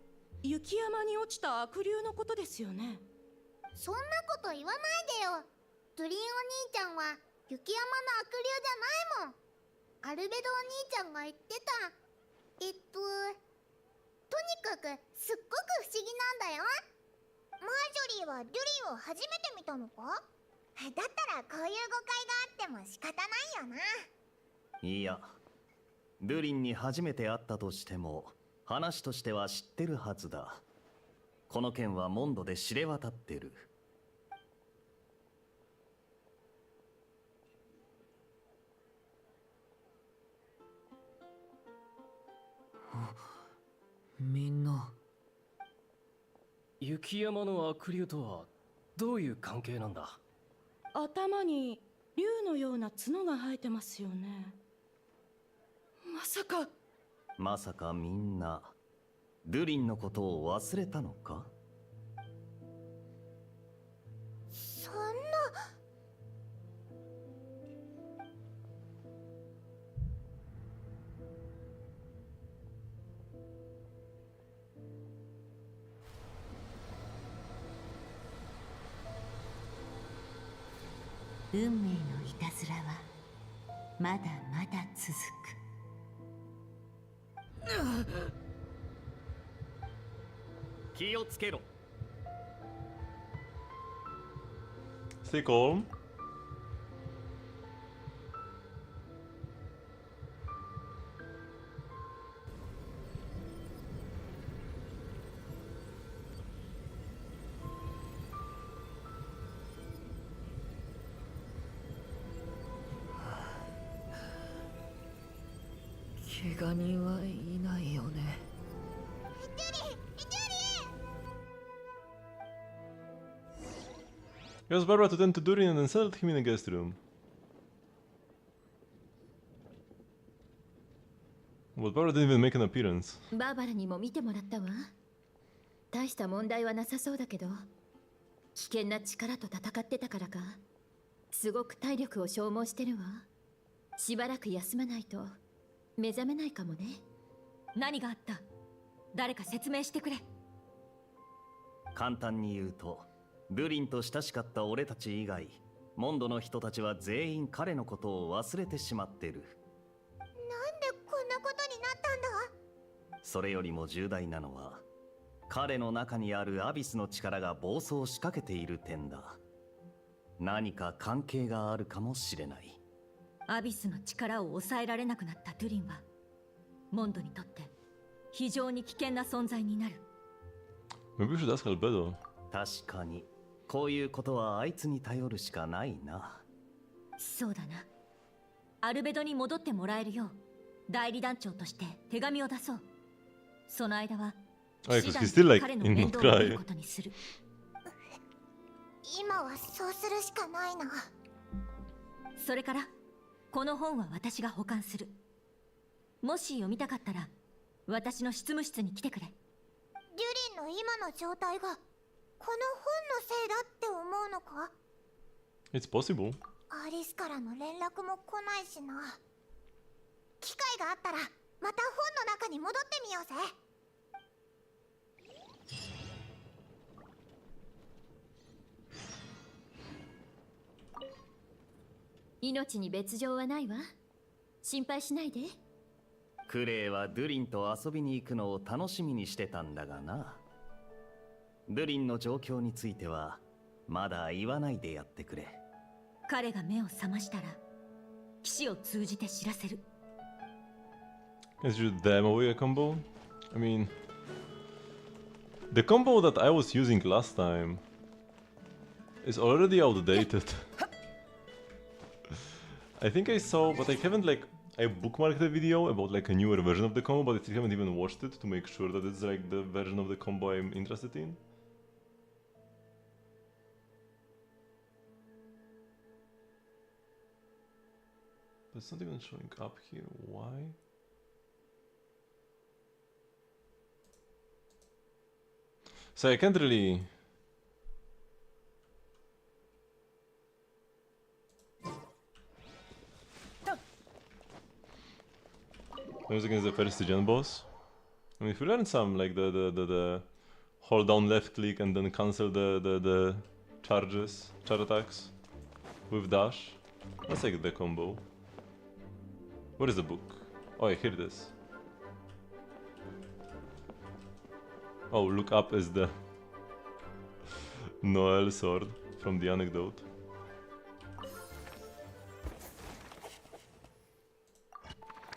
雪山に落ちた悪竜のことですよね。そんなこと言わないでよ。ドリンお兄ちゃんは雪山の悪竜じゃないもん。アルベドお兄ちゃんが言ってた。とにかくすっごく不思議なんだよ。マージョリーはデュリンを初めて見たのか？だったらこういう誤解があっても仕方ないよな。いや、ドゥリンに初めて会ったとしても話としては知ってるはずだ。この件はモンドで知れ渡ってる。みんな。雪山の悪竜とはどういう関係なんだ？頭に竜のような角が生えてますよね。まさかみんなドゥリンのことを忘れたのか？そんな。運命のいたずらはまだまだ続く。気をつけろ。Stay calm. 怪我人はいないよね。He asked Barbara to tend to Durin and then settled him in a guest room. But Barbara didn't even make an appearance. バーバラにも見てもらったわ。大した問題はなさそうだけど、危険な力と戦ってたからか、すごく体力を消耗してるわ。しばらく休まないと目覚めないかもね。何があった？誰か説明してくれ。簡単に言うと、ドゥリンと親しかった俺たち以外、モンドの人たちは全員彼のことを忘れてしまってる。なんでこんなことになったんだ？それよりも重大なのは、彼の中にあるアビスの力が暴走しかけている点だ。何か関係があるかもしれない。アビスの力を抑えられなくなったドゥリンはモンドにとって非常に危険な存在になる。 Maybe we should ask Albedo. 確かに、こういうことはあいつに頼るしかないな。そうだな。アルベドに戻ってもらえるよう代理団長として手紙を出そう。その間は Oh, because he's still like 彼の in 面 not 倒を見る cry. ことにする。今はそうするしかないな。それからこの本は私が保管する。もし読みたかったら私の執務室に来てくれ。デュリンの今の状態がこの本のせいだって思うのか？ It's possible. アリスからの連絡も来ないしな。機会があったらまた本の中に戻ってみようぜ。命に別状はないわ。心配しないで。クレイはドゥリンと遊びに行くのを楽しみにしてたんだがな。ドゥリンの状況についてはまだ言わないでやってくれ。彼が目を覚ましたら騎士を通じて知らせる。 Guess you should damn away a combo. I mean, The combo that I was using last time is already outdated. I think I saw, but I haven't like... I bookmarked a video about like a newer version of the combo, but I still haven't even watched it to make sure that it's like the version of the combo I'm interested in. But it's not even showing up here. Why? So I can't really... Once against the first gen boss. I mean, if you learn some, like the hold down left click and then cancel the charges, charge attacks with dash, that's like the combo. Where is the book? Oh, here it is. Oh, look up is the Noel sword from the anecdote.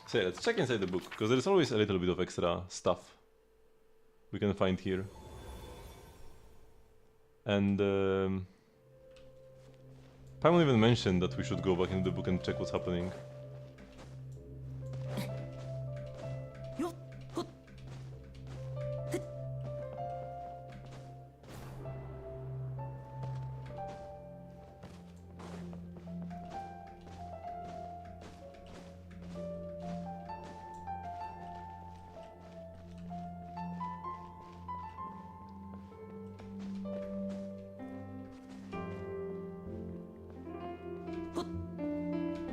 So yeah, let's check inside the book, because there's always a little bit of extra stuff we can find here. And Paimon even mentioned that we should go back into the book and check what's happening.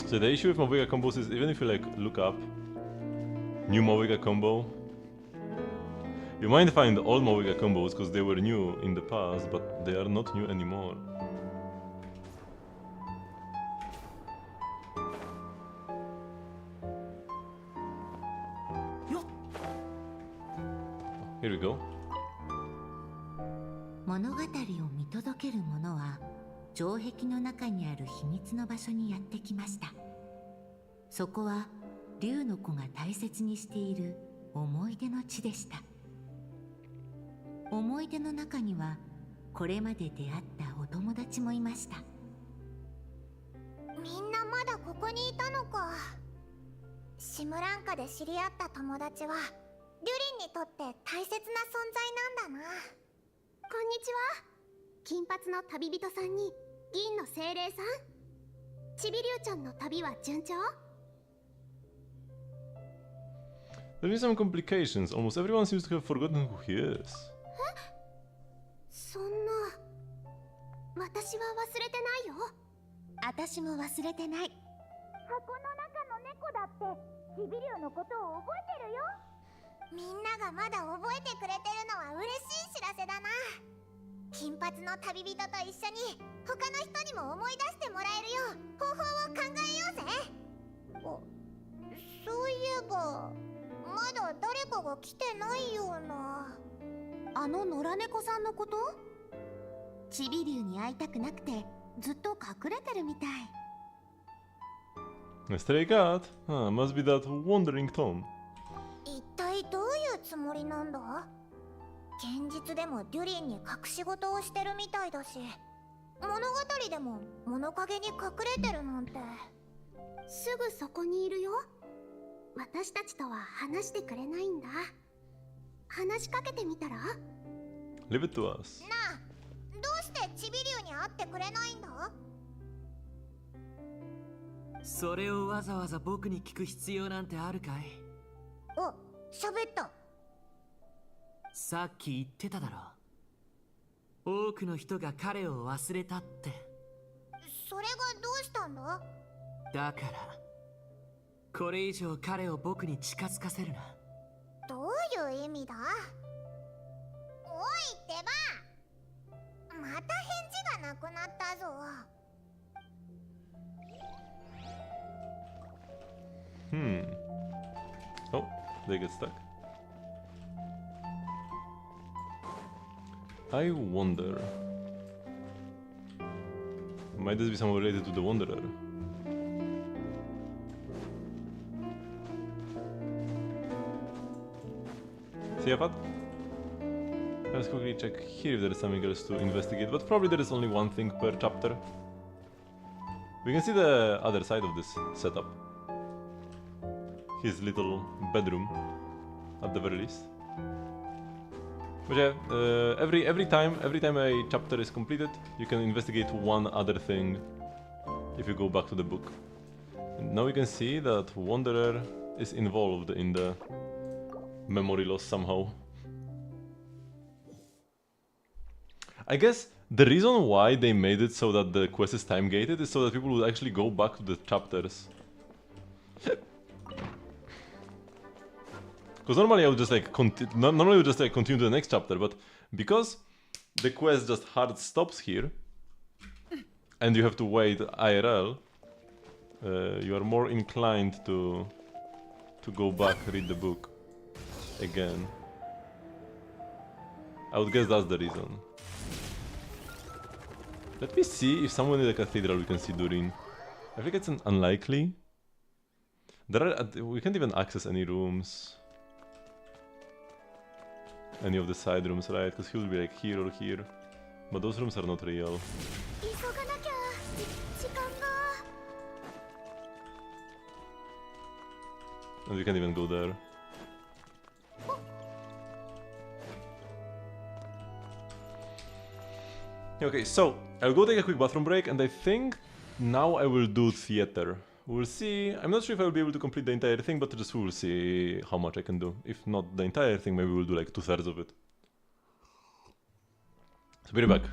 So the issue with Moviga combos is even if you like look up new Moviga combo, you might find old Moviga combos because they were new in the past, but they are not new anymore. Here we go. 物語を見届ける者は城壁の中にある秘密の場所にやってきました。そこは竜の子が大切にしている思い出の地でした。思い出の中にはこれまで出会ったお友達もいました。みんなまだここにいたのか。シムランカで知り合った友達はデュリンにとって大切な存在なんだな。こんにちは。金髪の旅人さんに銀の精霊さん。ちびりゅうちゃんの旅は順調？ There is some complications. Almost everyone seems to have forgotten who he is. そんな。私は忘れてないよ。私も忘れてない。箱の中の猫だってシビリュウのことを覚えてるよ。みんながまだ覚えてくれてるのは嬉しい知らせだな。金髪の旅人と一緒に他の人にも思い出してもらえるよう方法を考えようぜ。そういえばまだ誰かが来てないような。あの野良猫さんのこと？チビリュウに会いたくなくてずっと隠れてるみたい。A stray cat? Ah, must be that wandering Tom. 一体どういうつもりなんだ？現実でもデュリンに隠し事をしてるみたいだし、物語でも物陰に隠れてるなんて。すぐそこにいるよ。私たちとは話してくれないんだ。話しかけてみたら？ Leave it to us. なあ、どうしてチビリュウに会ってくれないんだ？それをわざわざ僕に聞く必要なんてあるかい？お、喋った。さっき言ってただろ。多くの人が彼を忘れたって。それがどうしたんだ？だからこれ以上彼を僕に近づかせるな。どういう意味だ？おいってば、また返事がなくなったぞ。Oh, they get stuck. I wonder. Might this be someone related to the Wanderer? See, Afat? Let's quickly check here if there is something else to investigate, but probably there is only one thing per chapter. We can see the other side of this setup. His little bedroom, at the very least. But yeah, every time a chapter is completed, you can investigate one other thing if you go back to the book. And now you can see that Wanderer is involved in the memory loss somehow. I guess the reason why they made it so that the quest is time gated is so that people would actually go back to the chapters. Because normally I would just like normally continue to the next chapter, but because the quest just hard stops here, and you have to wait IRL, you are more inclined to go back, read the book again. I would guess that's the reason. Let me see if somewhere in the cathedral we can see Durin. I think it's unlikely. We can't even access any rooms. Any of the side rooms, right? Because he will be like here or here. But those rooms are not real. And we can't even go there. Okay, so I'll go take a quick bathroom break, and I think now I will do theater. We'll see. I'm not sure if I'll be able to complete the entire thing, but just we'll see how much I can do. If not the entire thing, maybe we'll do like 2/3 of it. So be right back.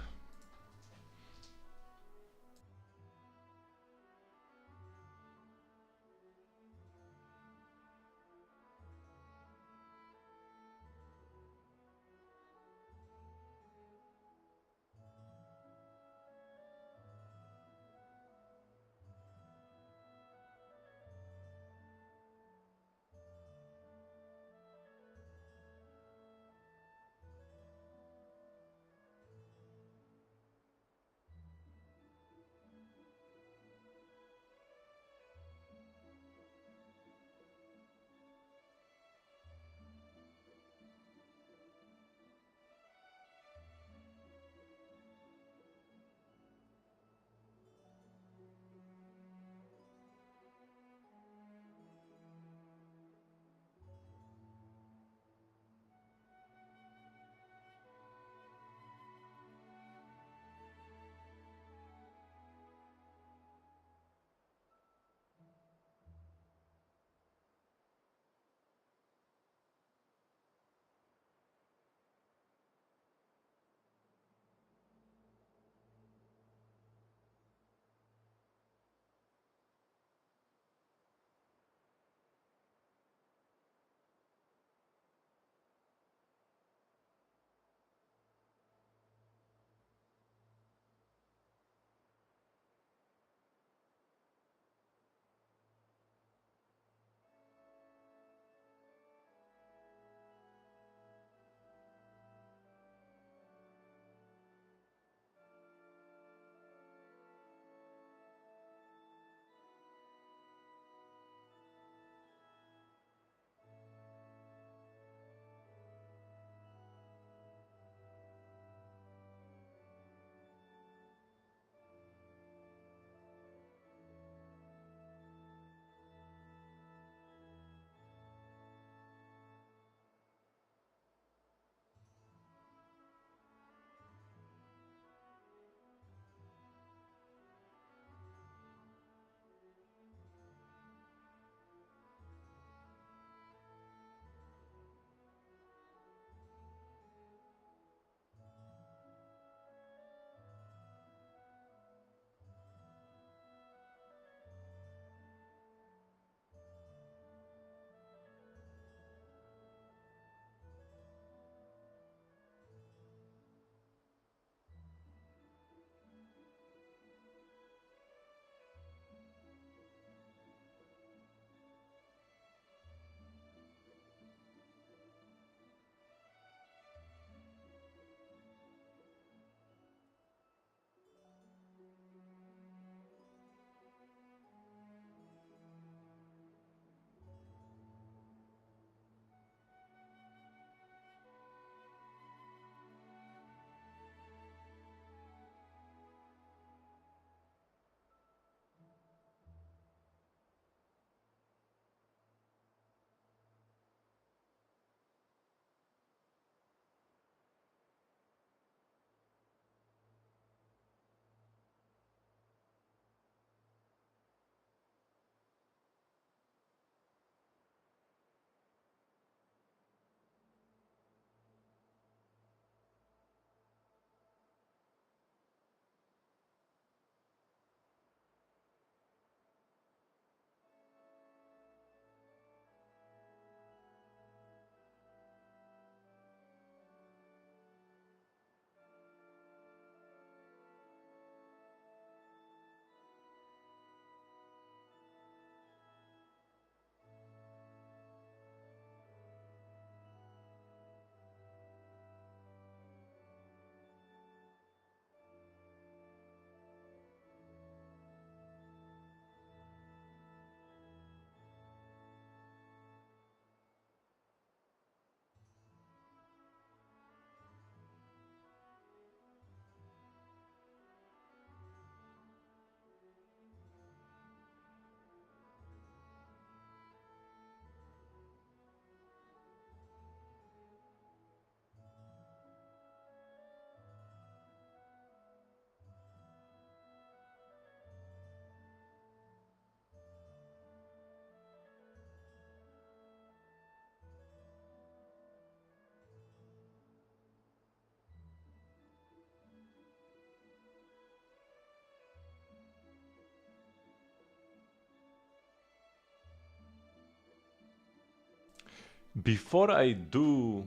Before I do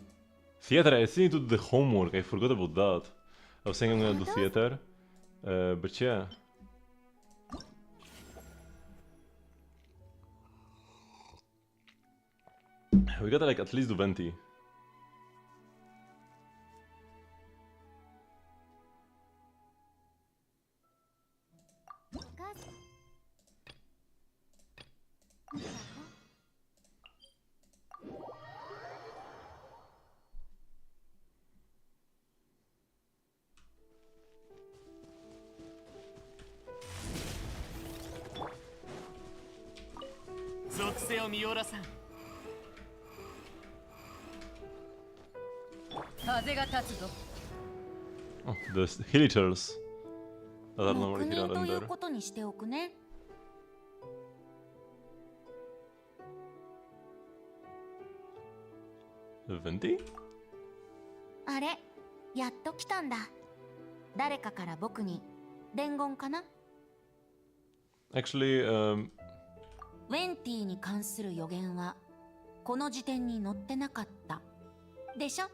theater, I still need to do the homework. I forgot about that. I was saying I'm gonna do theater, but yeah. We gotta like at least do Venti. Oh, the hillitals that are normally here と and いう there. ことにしておくね。Venti? あれ、やっと来たんだ。誰かから僕に伝言かな？ Actually, ウェンティに関する予言はこの辞典に載ってなかったでしょ？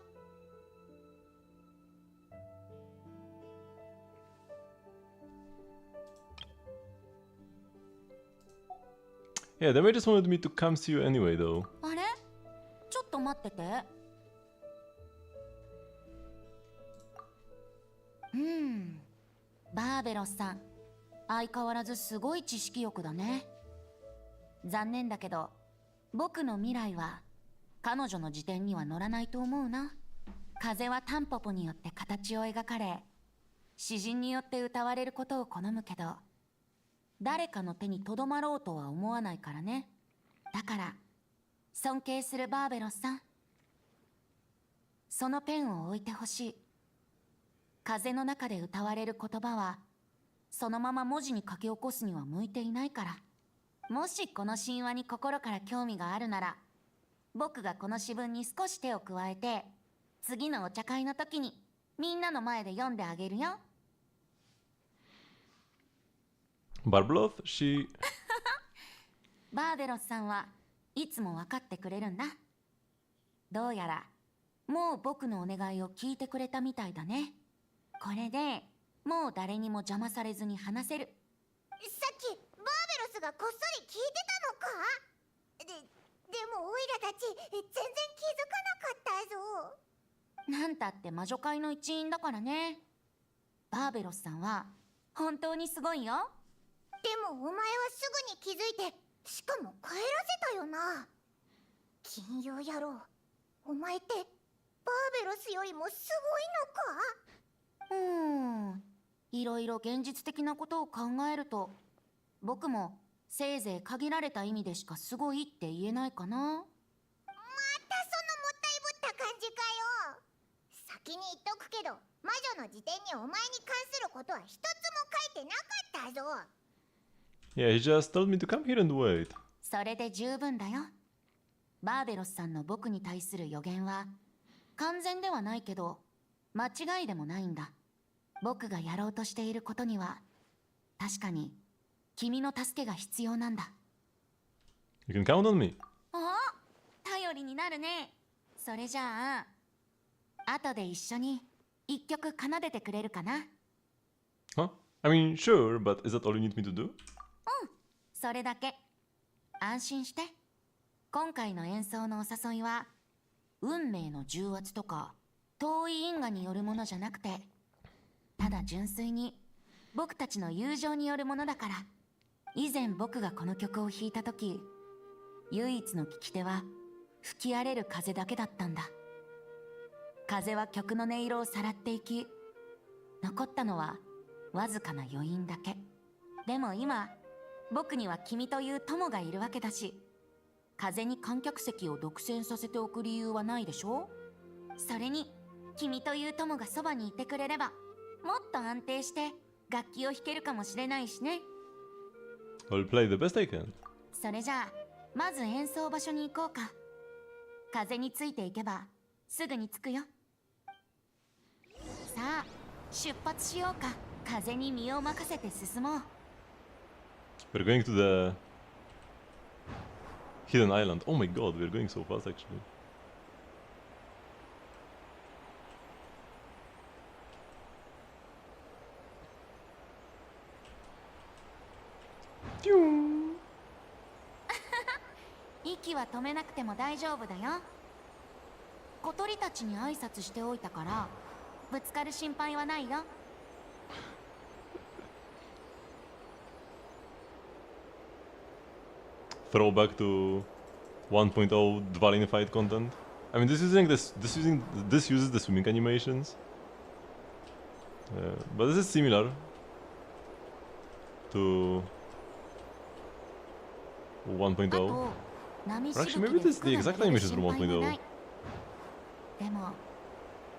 yeah, they may just wanted me to come see you anyway, though. あれ？ちょっと待ってて。バーベロスさん、相変わらずすごい知識欲だね。残念だけど、僕の未来は彼女の辞典には載らないと思うな。風はタンポポによって形を描かれ、詩人によって歌われることを好むけど、誰かの手にとどまろうとは思わないからね。だから尊敬するバーベロスさん、そのペンを置いてほしい。風の中で歌われる言葉はそのまま文字に書き起こすには向いていないから。もしこの神話に心から興味があるなら、僕がこの詩文に少し手を加えて、次のお茶会の時にみんなの前で読んであげるよ。Barbloth, she... バーベロスさんはいつも分かってくれるんだ。どうやらもう僕のお願いを聞いてくれたみたいだね。これでもう誰にも邪魔されずに話せる。さっきバーベロスがこっそり聞いてたのか？でもオイラたち全然気づかなかったぞ。なんたって魔女会の一員だからね。バーベロスさんは本当にすごいよ。でもお前はすぐに気づいて、しかも帰らせたよな。金曜野郎、お前ってバーベロスよりもすごいのか？いろいろ現実的なことを考えると、僕もせいぜい限られた意味でしかすごいって言えないかな。またそのもったいぶった感じかよ。先に言っとくけど、魔女の辞典にお前に関することは一つも書いてなかったぞ。Yeah, he just told me to come here and wait. それで十分だよ。バーベロスさんの僕に対する予言は完全ではないけど間違いでもないんだ。僕がやろうとしていることには確かに君の助けが必要なんだ。 You can count on me. 頼りになるね。それじゃあ後で一緒に一曲奏でてくれるかな？ Huh? I mean, sure, but is that all you need me to do? それだけ。安心して。今回の演奏のお誘いは運命の重圧とか遠い因果によるものじゃなくて、ただ純粋に僕たちの友情によるものだから。以前僕がこの曲を弾いた時、唯一の聞き手は吹き荒れる風だけだったんだ。風は曲の音色をさらっていき、残ったのはわずかな余韻だけ。でも今僕には君という友がいるわけだし、風に観客席を独占させておく理由はないでしょ？それに君という友がそばにいてくれれば、もっと安定して楽器を弾けるかもしれないしね。 I'll play the best I can. それじゃあまず演奏場所に行こうか。風についていけばすぐに着くよ。さあ出発しようか。風に身を任せて進もう。 We're going to the hidden island. Oh my god, we're going so fast actually. 息は止めなくても大丈夫だよ。小鳥たちに挨拶しておいたからぶつかる心配はないよ。Throwback to 1.0 Dvalinified content. I mean, this uses the swimming animations, but this is similar to 1.0. あと波し Or actually, ぶ maybe きで this is 服 the が exact 濡れる animations 心 from 配もな 1.0. い。でも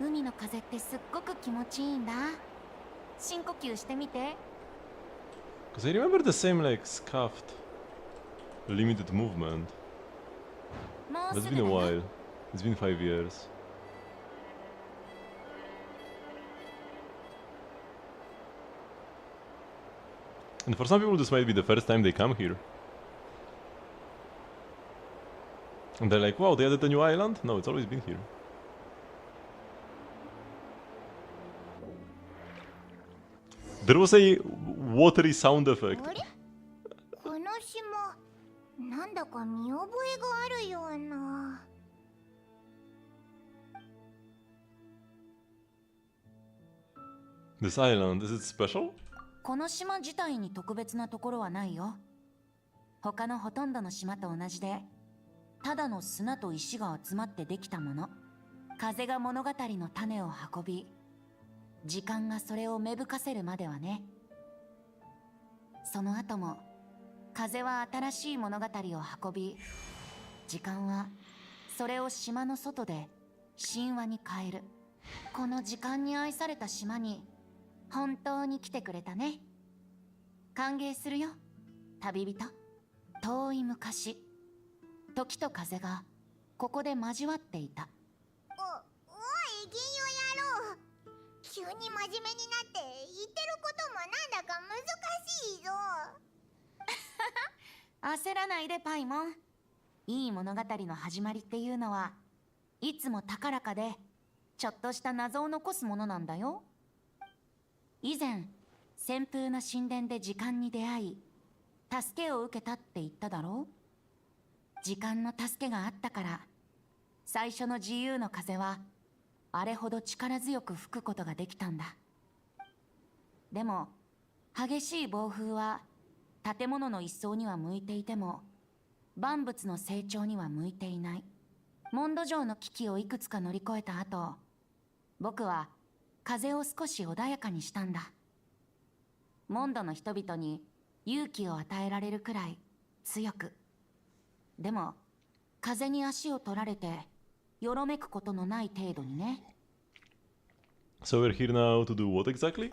海の風ってすっごく気持ちいいんだ。深呼吸してみて。 Because I remember the same like scuffed limited movement. もう That's す been ぐ a だよ。 while. It's been 5 years. And for some people this might be the first time they come here. And they're like, wow, they added a new island? No, it's always been here. There was a watery sound effect. あれこの島なんだか見覚えがあるような。This island, is it special? この島自体に特別なところはないよ。他のほとんどの島と同じで、ただの砂と石が集まってできたもの。風が物語の種を運び、時間がそれを芽吹かせるまではね。その後も風は新しい物語を運び、時間はそれを島の外で神話に変える。この時間に愛された島に本当に来てくれたね。歓迎するよ、旅人。遠い昔、時と風がここで交わっていた。おい銀曜野郎、急に真面目になって言ってることもなんだか難しいぞ。焦らないでパイモン。いい物語の始まりっていうのはいつも高らかでちょっとした謎を残すものなんだよ。以前旋風の神殿で時間に出会い助けを受けたって言っただろう。時間の助けがあったから最初の自由の風はあれほど力強く吹くことができたんだ。でも激しい暴風は建物の一層には向いていても万物の成長には向いていない。モンド城の危機をいくつか乗り越えた後、僕は風を少し穏やかにしたんだ。モンドの人々に勇気を与えられるくらい強く。でも風に足を取られてよろめくことのない程度にね。So we're here now to do what exactly?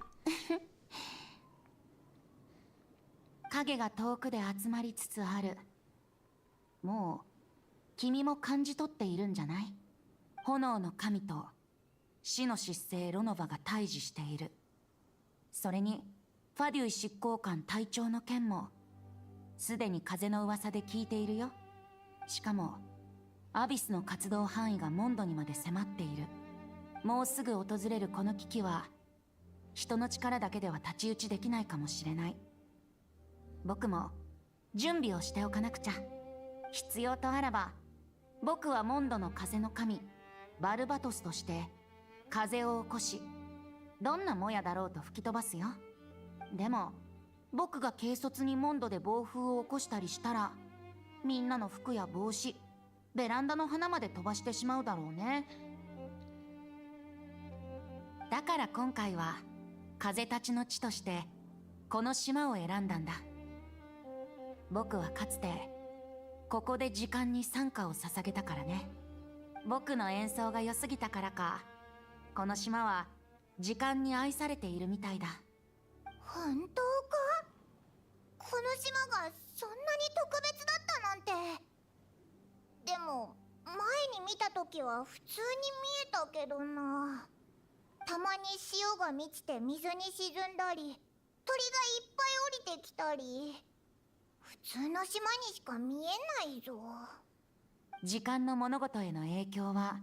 影が遠くで集まりつつある。もう君も感じ取っているんじゃない？炎の神と死の疾星ロノバが対峙している。それにファデュイ執行官隊長の件もすでに風の噂で聞いているよ。しかもアビスの活動範囲がモンドにまで迫っている。もうすぐ訪れるこの危機は人の力だけでは太刀打ちできないかもしれない。僕も準備をしておかなくちゃ。必要とあらば僕はモンドの風の神バルバトスとして風を起こし、どんなもやだろうと吹き飛ばすよ。でも僕が軽率にモンドで暴風を起こしたりしたらみんなの服や帽子、ベランダの花まで飛ばしてしまうだろうね。だから今回は風たちの地としてこの島を選んだんだ。僕はかつてここで時間に賛歌を捧げたからね。僕の演奏が良すぎたからか、この島は時間に愛されているみたいだ。本当か？この島がそんなに特別だったなんて。でも前に見た時は普通に見えたけどな。たまに潮が満ちて水に沈んだり、鳥がいっぱい降りてきたり、普通の島にしか見えないぞ。時間の物事への影響は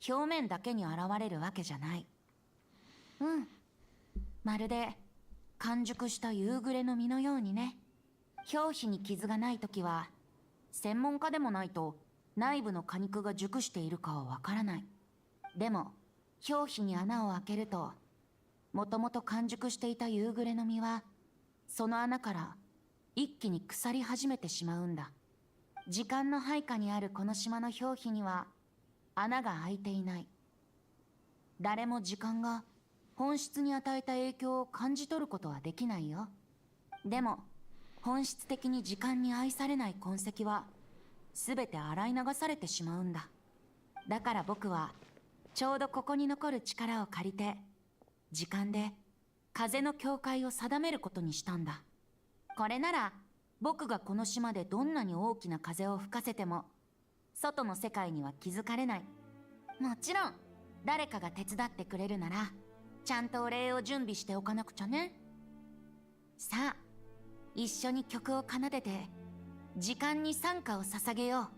表面だけに現れるわけじゃない。うん、まるで完熟した夕暮れの実のようにね。表皮に傷がないときは専門家でもないと内部の果肉が熟しているかはわからない。でも表皮に穴を開けると、もともと完熟していた夕暮れの実はその穴から一気に腐り始めてしまうんだ。時間の配下にあるこの島の表皮には穴が開いていない。誰も時間が本質に与えた影響を感じ取ることはできないよ。でも本質的に時間に愛されない痕跡は全て洗い流されてしまうんだ。だから僕はちょうどここに残る力を借りて、時間で風の境界を定めることにしたんだ。これなら僕がこの島でどんなに大きな風を吹かせても外の世界には気づかれない。もちろん誰かが手伝ってくれるならちゃんとお礼を準備しておかなくちゃね。さあ、一緒に曲を奏でて時間に賛歌を捧げよ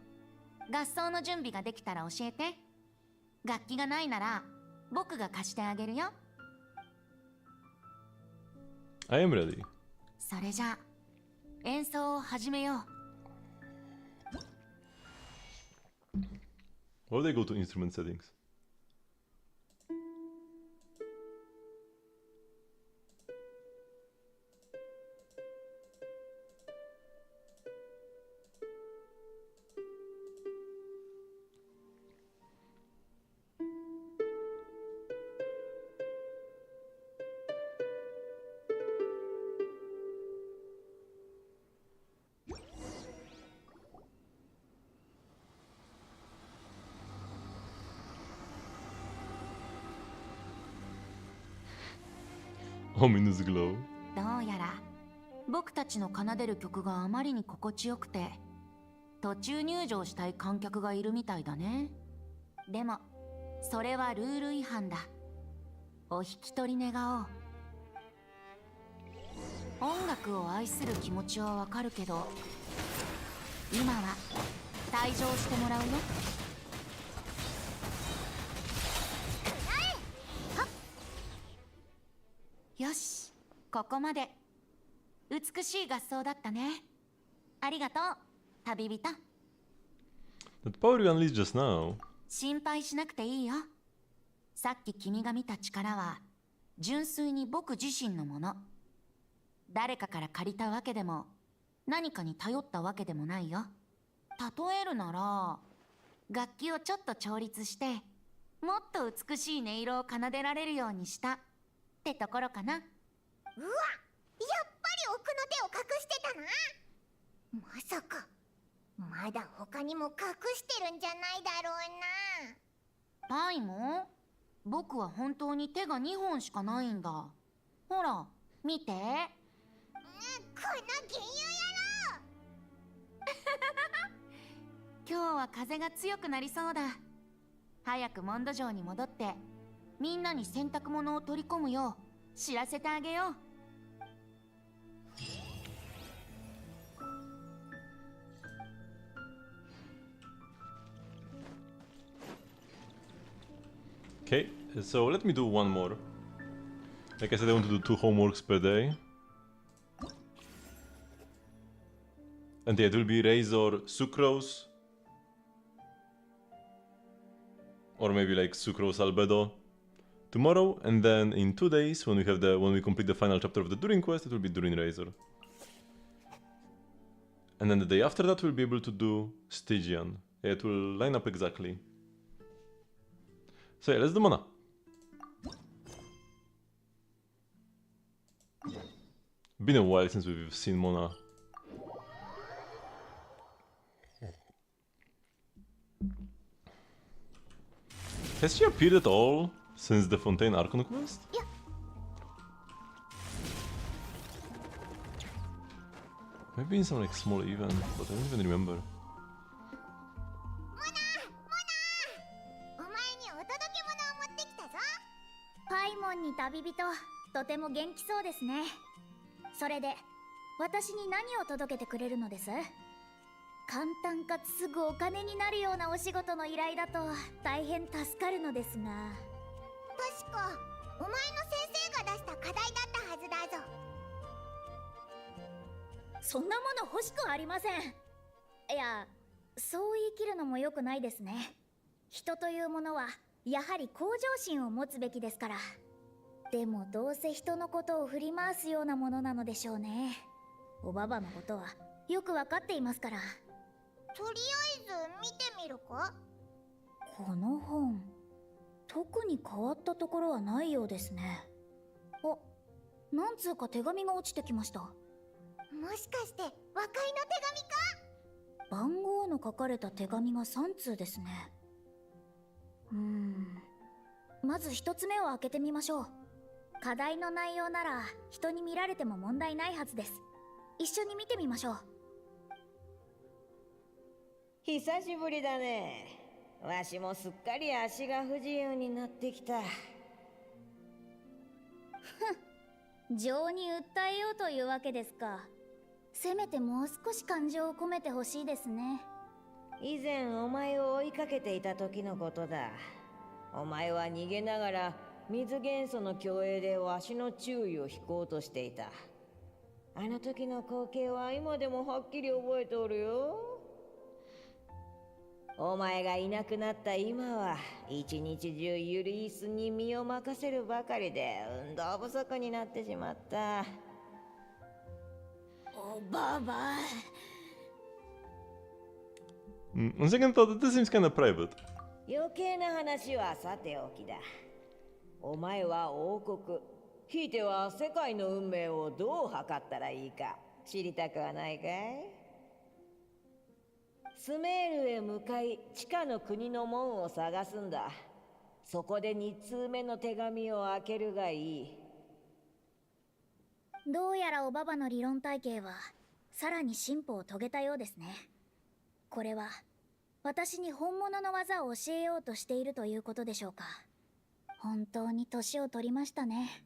う。合奏の準備ができたら教えて。楽器がないなら僕が貸してあげるよ。 I am ready. それじゃあ演奏を始めよう。 Or they go to instrument settings. Ominous glow. どうやら僕たちの奏でる曲があまりに心地よくて途中入場したい観客がいるみたいだね。でもそれはルール違反だ。お引き取り願おう。音楽を愛する気持ちはわかるけど、今は退場してもらうよ。よし、ここまで。美しい合奏だったね。ありがとう、旅人。 That power you unleashed just now. 心配しなくていいよ。さっき君が見た力は純粋に僕自身のもの。誰かから借りたわけでも何かに頼ったわけでもないよ。例えるなら楽器をちょっと調律してもっと美しい音色を奏でられるようにしたってところかな。うわ、やっぱり奥の手を隠してたな。まさかまだ他にも隠してるんじゃないだろうな。パイも僕は本当に手が2本しかないんだ。ほら見て。この銀融野郎今日は風が強くなりそうだ。早くモンド城に戻ってみんなに洗濯物を取り込むよう知らせてあげよう。Okay, so let me do one more. Like I said, I want to do 2 homeworks per day. And yeah, it will be Razor Sucrose. Or maybe like Sucrose Albedo tomorrow, and then in 2 days, when we complete the final chapter of the Durin quest, it will be Durin Razor. And then the day after that, we'll be able to do Stygian. Yeah, it will line up exactly. So yeah, let's do Mona. Been a while since we've seen Mona. Has she appeared at all since the Fontaine Archon quest? Yeah. Maybe in some like small event, but I don't even remember. お前にお届け物を持ってきたぞ。パイモンに旅人、とても元気そうですね。それで私に何を届けてくれるのです？簡単かつすぐお金になるようなお仕事の依頼だと大変助かるのですが。確かお前の先生が出した課題だったはずだぞ。そんなもの欲しくありません。いや、そう言い切るのも良くないですね。人というものはやはり向上心を持つべきですから。でもどうせ人のことを振り回すようなものなのでしょうね。おばばのことはよくわかっていますから。とりあえず見てみるか？この本、特に変わったところはないようですね。あ、なんつうか手紙が落ちてきました。もしかして和解の手紙か？番号の書かれた手紙が3通ですね。まず一つ目を開けてみましょう。課題の内容なら人に見られても問題ないはずです。一緒に見てみましょう。久しぶりだね。わしもすっかり足が不自由になってきた。情に訴えようというわけですか。せめてもう少し感情を込めてほしいですね。以前お前を追いかけていた時のことだ。お前は逃げながら水元素の共栄でわしの注意を引こうとしていた。あの時の光景は今でもはっきり覚えておるよ。お前がいなくなった今は一日中ユリースに身を任せるばかりで運動不足になってしまった。おばば。On second thought, this seems kind of private. 余計な話はさておきだ。お前は王国、ひいては世界の運命をどう測ったらいいか知りたくはないかい？スメールへ向かい地下の国の門を探すんだ。そこで2通目の手紙を開けるがいい。どうやらおばばの理論体系はさらに進歩を遂げたようですね。これは私に本物の技を教えようとしているということでしょうか。本当に年を取りましたね。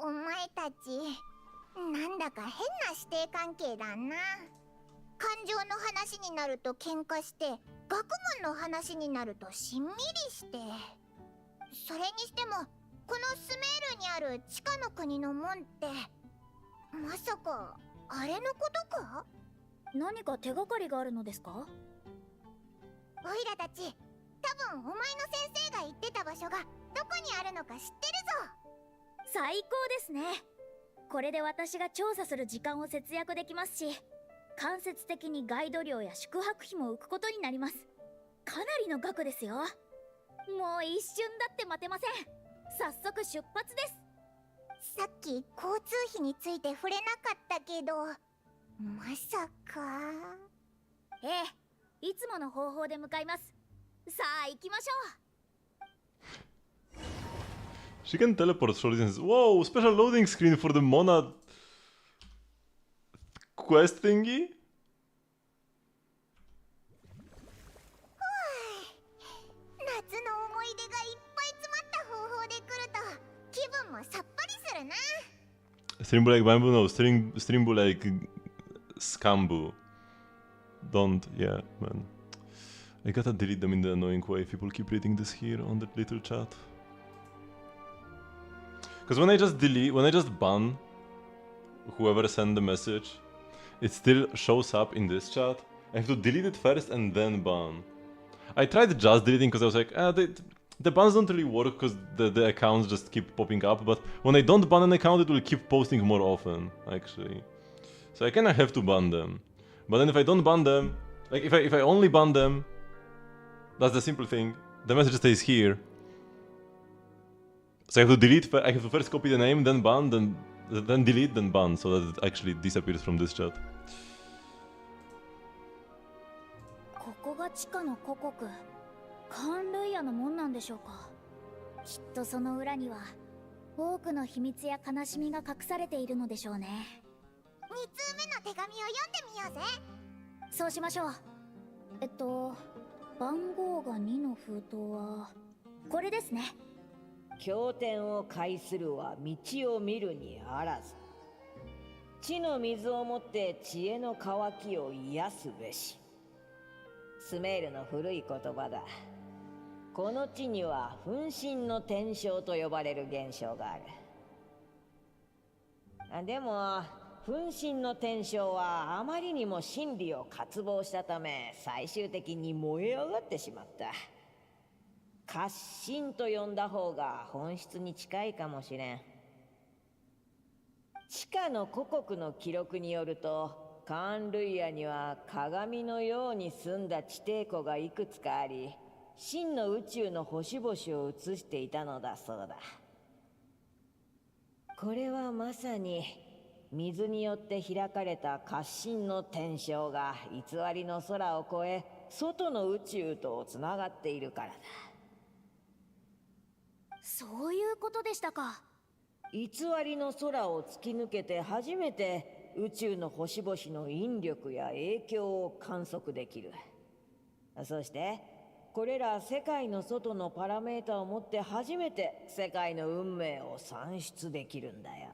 お前たち、なんだか変な師弟関係だな。感情の話になると喧嘩して、学問の話になるとしんみりして。それにしてもこのスメールにある地下の国の門って、まさかあれのことか？何か手がかりがあるのですか？おいらたち、多分お前の先生が言ってた場所がどこにあるのか知ってるぞ。最高ですね。これで私が調査する時間を節約できますし、間接的にガイド料や宿泊費も浮くことになります。かなりの額ですよ。もう一瞬だって待てません。早速出発です。さっき交通費について触れなかったけど、まさか。ええ、いつもの方法で向かいます。さあ行きましょう。She can teleport short distances. Whoa! Special loading screen for the Monad quest thingy? 夏の思い出がいっぱい詰まった方法で来ると気分もさっぱりするな。 Streambo like bamboo? No, streambo like scambu. Don't, yeah, man. I gotta delete them in the annoying way. People keep reading this here on the little chat. Because when I just ban whoever sent the message, it still shows up in this chat. I have to delete it first and then ban. I tried just deleting because I was like, the bans don't really work because the accounts just keep popping up, but when I don't ban an account, it will keep posting more often, actually. So I kinda have to ban them. But then if I don't ban them, like if I only ban them, that's the simple thing, the message stays here. So I have to delete, I have to first copy the name, then ban, then delete, then ban, so that it actually disappears from this chat. ここが地下の古国、カーンルイヤの門なんでしょうか。きっとその裏には多くの秘密や悲しみが隠されているのでしょうね。2通目の手紙を読んでみようぜ。そうしましょう。番号が2の封筒はこれですね。経典を介するは道を見るにあらず。地の水をもって知恵の渇きを癒すべし。スメールの古い言葉だ。この地には分身の天象と呼ばれる現象がある。でも分身の天正はあまりにも真理を渇望したため、最終的に燃え上がってしまった。活心と呼んだ方が本質に近いかもしれん。地下の古国の記録によると、カーン・ルイヤには鏡のように澄んだ地底湖がいくつかあり、真の宇宙の星々を映していたのだそうだ。これはまさに水によって開かれた活心の天正が偽りの空を越え、外の宇宙とつながっているからだ。そういうことでしたか。偽りの空を突き抜けて初めて宇宙の星々の引力や影響を観測できる。そしてこれら世界の外のパラメータを持って初めて世界の運命を算出できるんだよ。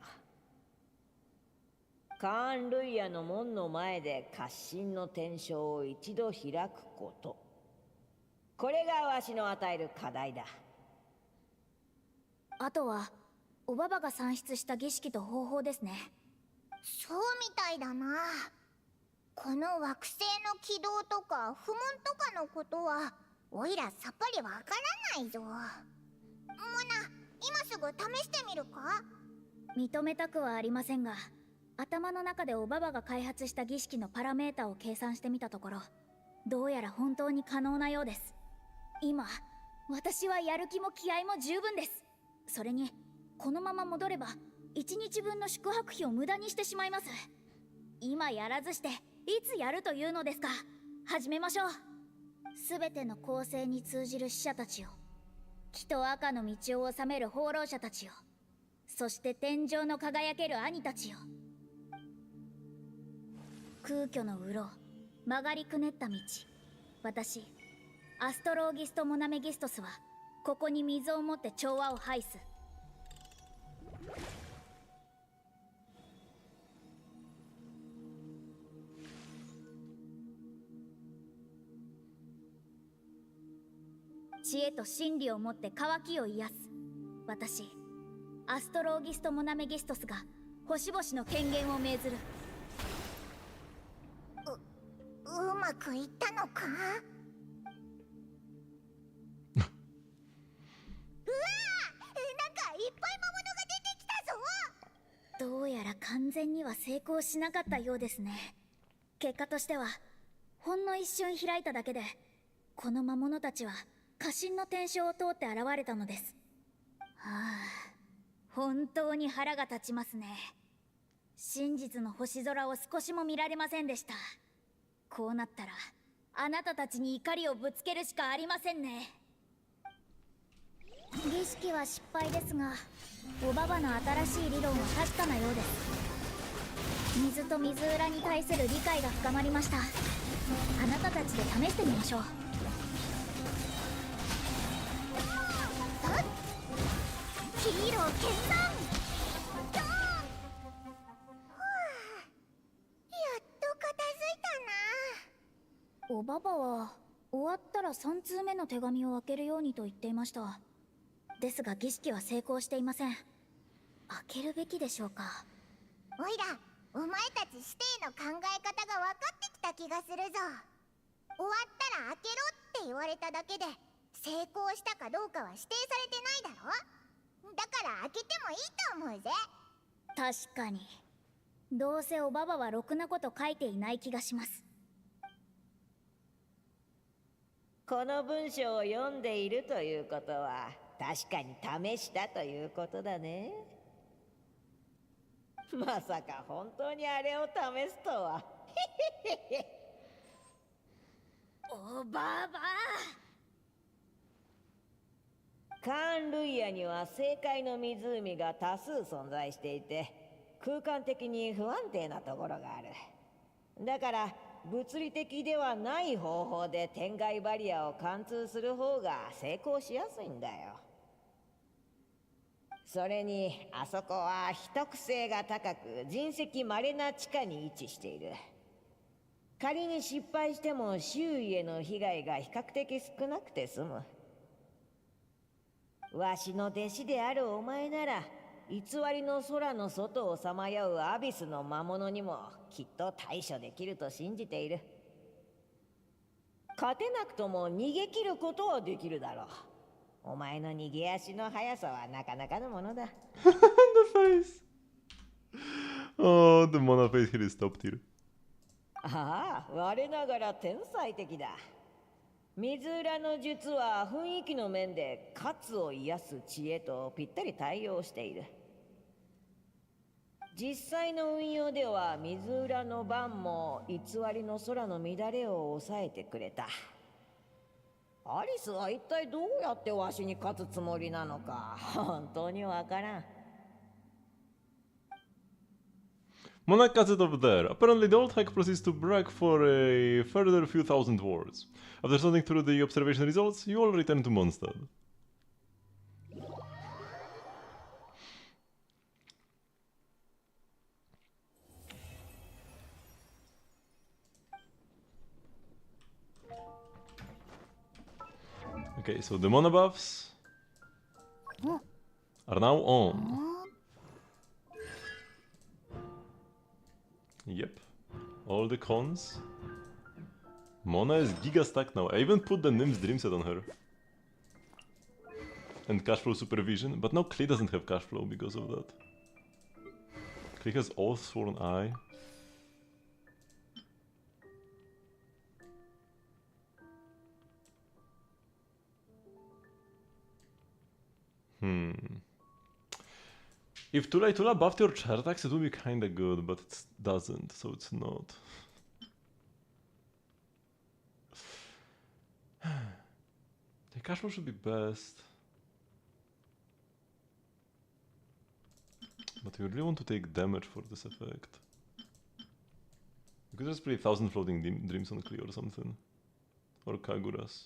カーン・ルイヤの門の前で活心の天正を一度開くこと、これがわしの与える課題だ。あとはおばばが算出した儀式と方法ですね。そうみたいだな。この惑星の軌道とか不問とかのことはおいらさっぱりわからないぞ。モナ、今すぐ試してみるか？認めたくはありませんが、頭の中でおばばが開発した儀式のパラメータを計算してみたところ、どうやら本当に可能なようです。今私はやる気も気合も十分です。それにこのまま戻れば1日分の宿泊費を無駄にしてしまいます。今やらずしていつやるというのですか。始めましょう。すべての構成に通じる使者たちよ、木と赤の道を治める放浪者たちよ、そして天井の輝ける兄たちよ。空虚のうろ、曲がりくねった道、私アストローギスト・モナメギストスはここに水を持って調和を排す。知恵と真理をもって渇きを癒す。私アストローギスト・モナメギストスが星々の権限を命ずる。うまくいったのか？うわ、なんかいっぱい魔物が出てきたぞ。どうやら完全には成功しなかったようですね。結果としてはほんの一瞬開いただけでこの魔物たちは過信の天正を通って現れたのです。はあ、本当に腹が立ちますね。真実の星空を少しも見られませんでした。こうなったらあなたたちに怒りをぶつけるしかありませんね。儀式は失敗ですが、おばばの新しい理論は確かなようです。水と水裏に対する理解が深まりました。あなたたちで試してみましょう。ヒーロー決断！ドーン！やっと片付いたな。おばばは終わったら3通目の手紙を開けるようにと言っていました。ですが儀式は成功していません。開けるべきでしょうか。おいら、お前たち師弟の考え方が分かってきた気がするぞ。終わったら開けろって言われただけで成功したかどうかは指定されてないだろ。だから開けてもいいと思うぜ。確かに。どうせおばばはろくなこと書いていない気がします。この文章を読んでいるということは確かに試したということだね。まさか本当にあれを試すとは。おばば、カーン・ルイヤには正解の湖が多数存在していて、空間的に不安定なところがある。だから物理的ではない方法で天外バリアを貫通する方が成功しやすいんだよ。それにあそこは秘匿性が高く人跡稀な地下に位置している。仮に失敗しても周囲への被害が比較的少なくて済む。わしの弟子であるお前なら偽りの空の外をさまようアビスの魔物にもきっと対処できると信じている。勝てなくとも逃げ切ることはできるだろう。お前の逃げ足の速さはなかなかのものだ。The face. Oh, the Mona face here is top tier. ああ、我ながら天才的だ。水浦の術は雰囲気の面で喝を癒す知恵とぴったり対応している。実際の運用では水浦の番も偽りの空の乱れを抑えてくれた。アリスは一体どうやってわしに勝つつもりなのか本当にわからん。Mona cuts it over there. Apparently the old hack proceeds to brag for a further few thousand words. After sorting through the observation results, you all return to Mondstadt. Okay, so the Mona buffs are now on. Yep, all the cons. Mona is giga stacked now. I even put the Nymph's Dream set on her. And Cashflow Supervision, but now Klee doesn't have Cashflow because of that. Klee has Oathsworn Eye. If Tula buffed your chart attacks, it would be kinda good, but it doesn't, so it's not. The Cashflow should be best. But we really want to take damage for this effect. We could just play 1000 Floating Dreams on Klee or something. Or Kaguras.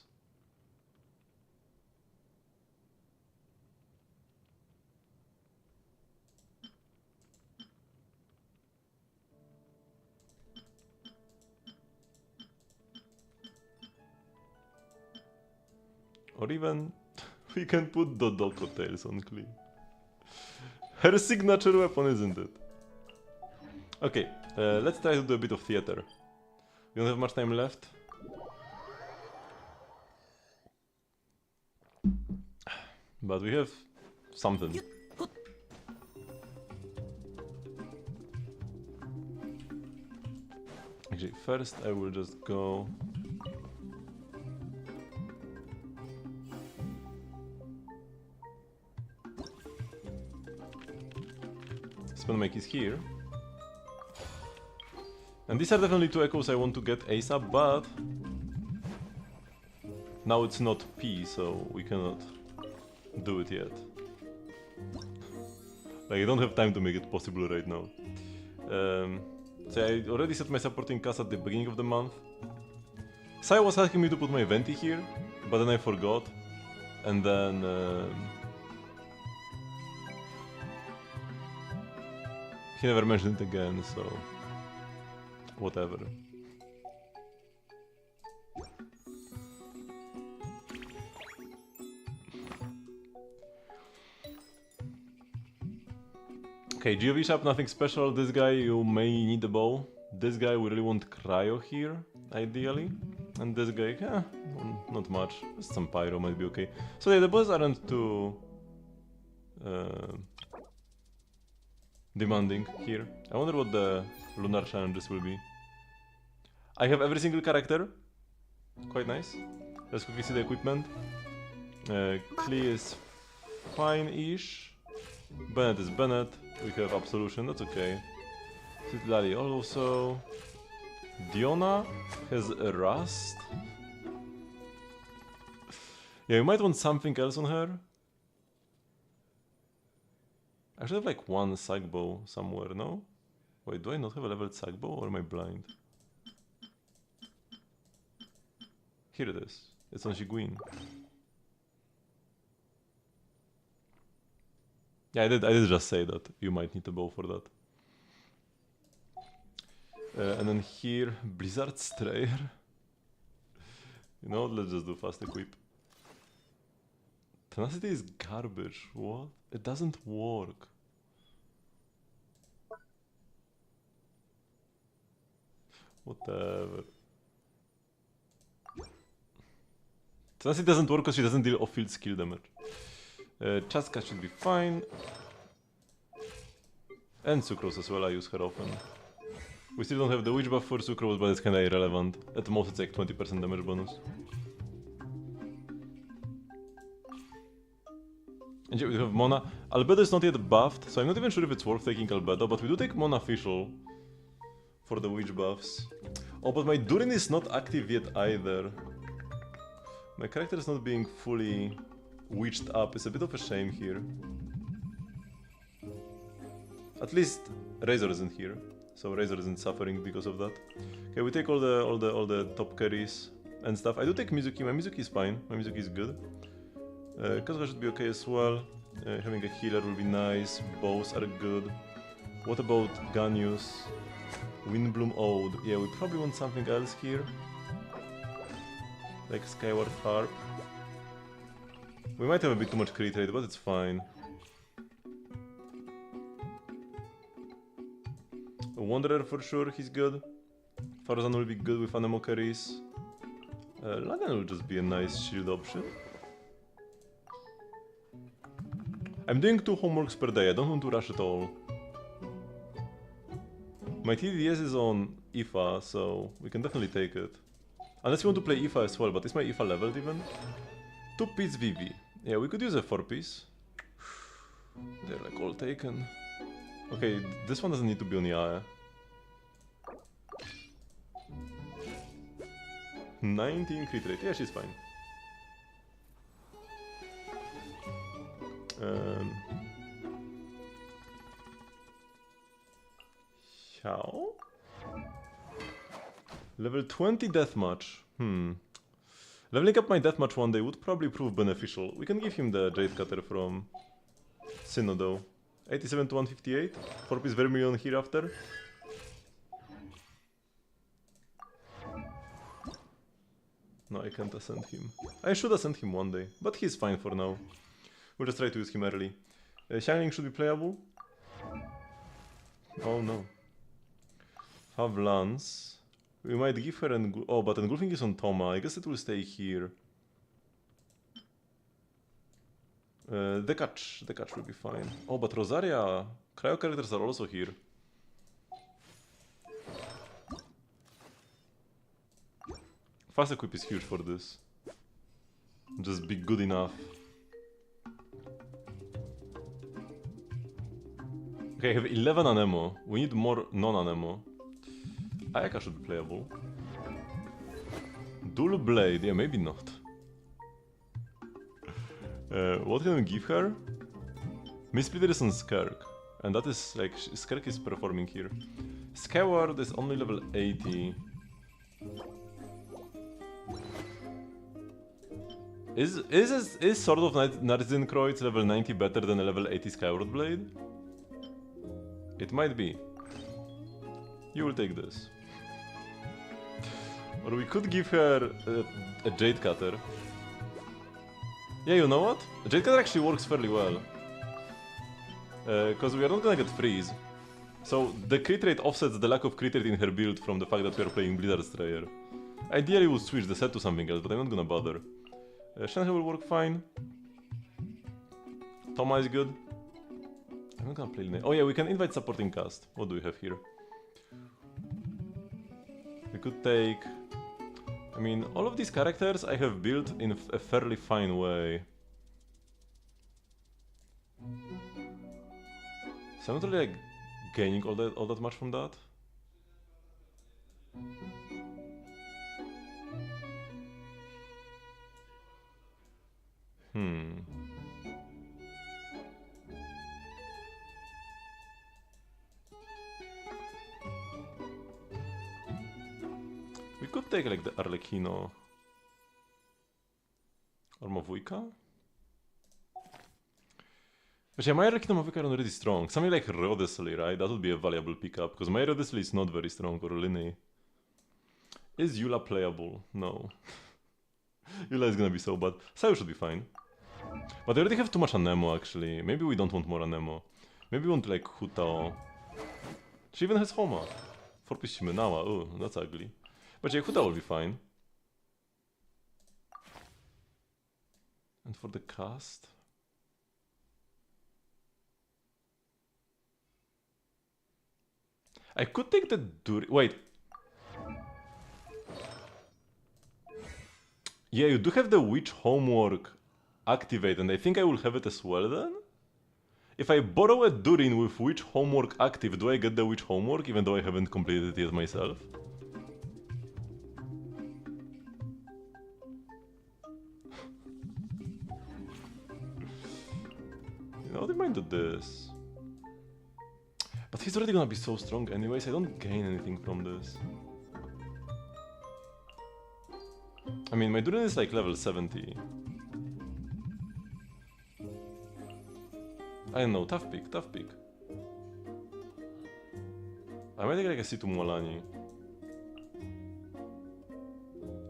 Or even, we can put Dodoko Tails on Klee. Her signature weapon, isn't it? Okay, let's try to do a bit of theater. We don't have much time left. But we have something. Actually, first I will just go... Spend my keys here. And these are definitely two echoes I want to get ASAP, but... Now it's not P, so we cannot do it yet. Like, I don't have time to make it possible right now. So I already set my supporting cast at the beginning of the month. Sai was asking me to put my Venti here, but then I forgot. And then... he never mentioned it again, so... whatever. Okay, GOV shop, nothing special. This guy, you may need a bow. This guy, we really want cryo here, ideally. And this guy, not much. Just some pyro might be okay. So yeah, the bosses aren't too... demanding here. I wonder what the lunar challenges will be. I have every single character. Quite nice. Let's quickly see the equipment. Klee is fine-ish. Bennett is Bennett. We have Absolution, that's okay. Citlali also. Diona has a Rust. Yeah, you might want something else on her. I should have like one Sagbo somewhere, no? Wait, do I not have a leveled Sagbo or am I blind? Here it is. It's on Shiguin. Yeah, I did just say that. You might need a bow for that. And then here, Blizzard Strayer. You know, let's just do fast equip. Tenacity is garbage. What? It doesn't work. Whatever. Tenacity doesn't work because she doesn't deal off-field skill damage. Chaska should be fine. And Sucrose as well, I use her often. We still don't have the witch buff for Sucrose, but it's kinda irrelevant. At most it's like 20% damage bonus. And yeah, we have Mona. Albedo is not yet buffed, so I'm not even sure if it's worth taking Albedo, but we do take Mona Official for the witch buffs. Oh, but my Durin is not active yet either. My character is not being fully witched up. It's a bit of a shame here. At least Razor isn't here, so Razor isn't suffering because of that. Okay, we take all the top carries and stuff. I do take Mizuki. My Mizuki is fine. My Mizuki is good. Kazuha should be okay as well. Having a healer will be nice. Bows are good. What about Ganius? Windbloom Ode. Yeah, we probably want something else here. Like Skyward Harp. We might have a bit too much crit rate, but it's fine. A Wanderer for sure, he's good. Farzan will be good with Anemo carries. Lagan will just be a nice shield option. I'm doing 2 homeworks per day, I don't want to rush at all. My TDS is on Ifa, so we can definitely take it. Unless you want to play Ifa as well, but is my Ifa leveled even? 2 piece VV. Yeah, we could use a 4 piece. They're like all taken. Okay, this one doesn't need to be on Yae. 19 crit rate. Yeah, she's fine. Xiao? Level 20 deathmatch. Leveling up my deathmatch one day would probably prove beneficial. We can give him the Jade Cutter from Sinnoh though. 87 to 158. 4 piece Vermilion hereafter. No, I can't ascend him. I should ascend him one day, but he's fine for now. We'll just try to use him early. Xiangling should be playable. Oh no. Have Lance. We might give her an... Oh, but Engulfing is on Toma. I guess it will stay here. The catch will be fine. Oh, but Rosaria... Cryo characters are also here. Fast equip is huge for this. Just be good enough. Okay, I have 11 Anemo. We need more non-Anemo. Ayaka should be playable. Dual Blade, yeah, maybe not. What can we give her? Mistreater is on Skirk. And that is like, Skirk is performing here. Skyward is only level 80. Is Sword of Narzinkreuz level 90 better than a level 80 Skyward Blade? It might be. You will take this. Or we could give her a Jade Cutter. Yeah, you know what? A Jade Cutter actually works fairly well. Because we are not gonna get freeze. So the crit rate offsets the lack of crit rate in her build from the fact that we are playing Blizzard Strayer. Ideally we'll switch the set to something else, but I'm not gonna bother. Shenhe will work fine. Toma is good. I'm not gonna play Linnea. Oh yeah, we can invite supporting cast. What do we have here? We could take... I mean, all of these characters I have built in a fairly fine way. So I'm not really like gaining all that much from that. We could take like the Arlecchino or Mavujka. But yeah, my Arlecchino and Mavujka are already strong. Something like Rodesli, right? That would be a valuable pickup, because my Rodesli is not very strong, or Linne. Is Eula playable? No. Eula is gonna be so bad. Sayu should be fine. But I already have too much Anemo actually. Maybe we don't want more Anemo. Maybe we want like Hutao. She even has Homa. 4-piece Shimenawa, oh, that's ugly. But Jakuta will be fine. And for the cast? I could take the wait. Yeah, you do have the witch homework activate, and I think I will have it as well then? If I borrow a Durin with witch homework active, do I get the witch homework even though I haven't completed it yet myself? You know, they might do this. But he's already gonna be so strong anyways, I don't gain anything from this. I mean, my Durin is like level 70. I don't know, tough pick, tough pick. I might take like a Situ Molani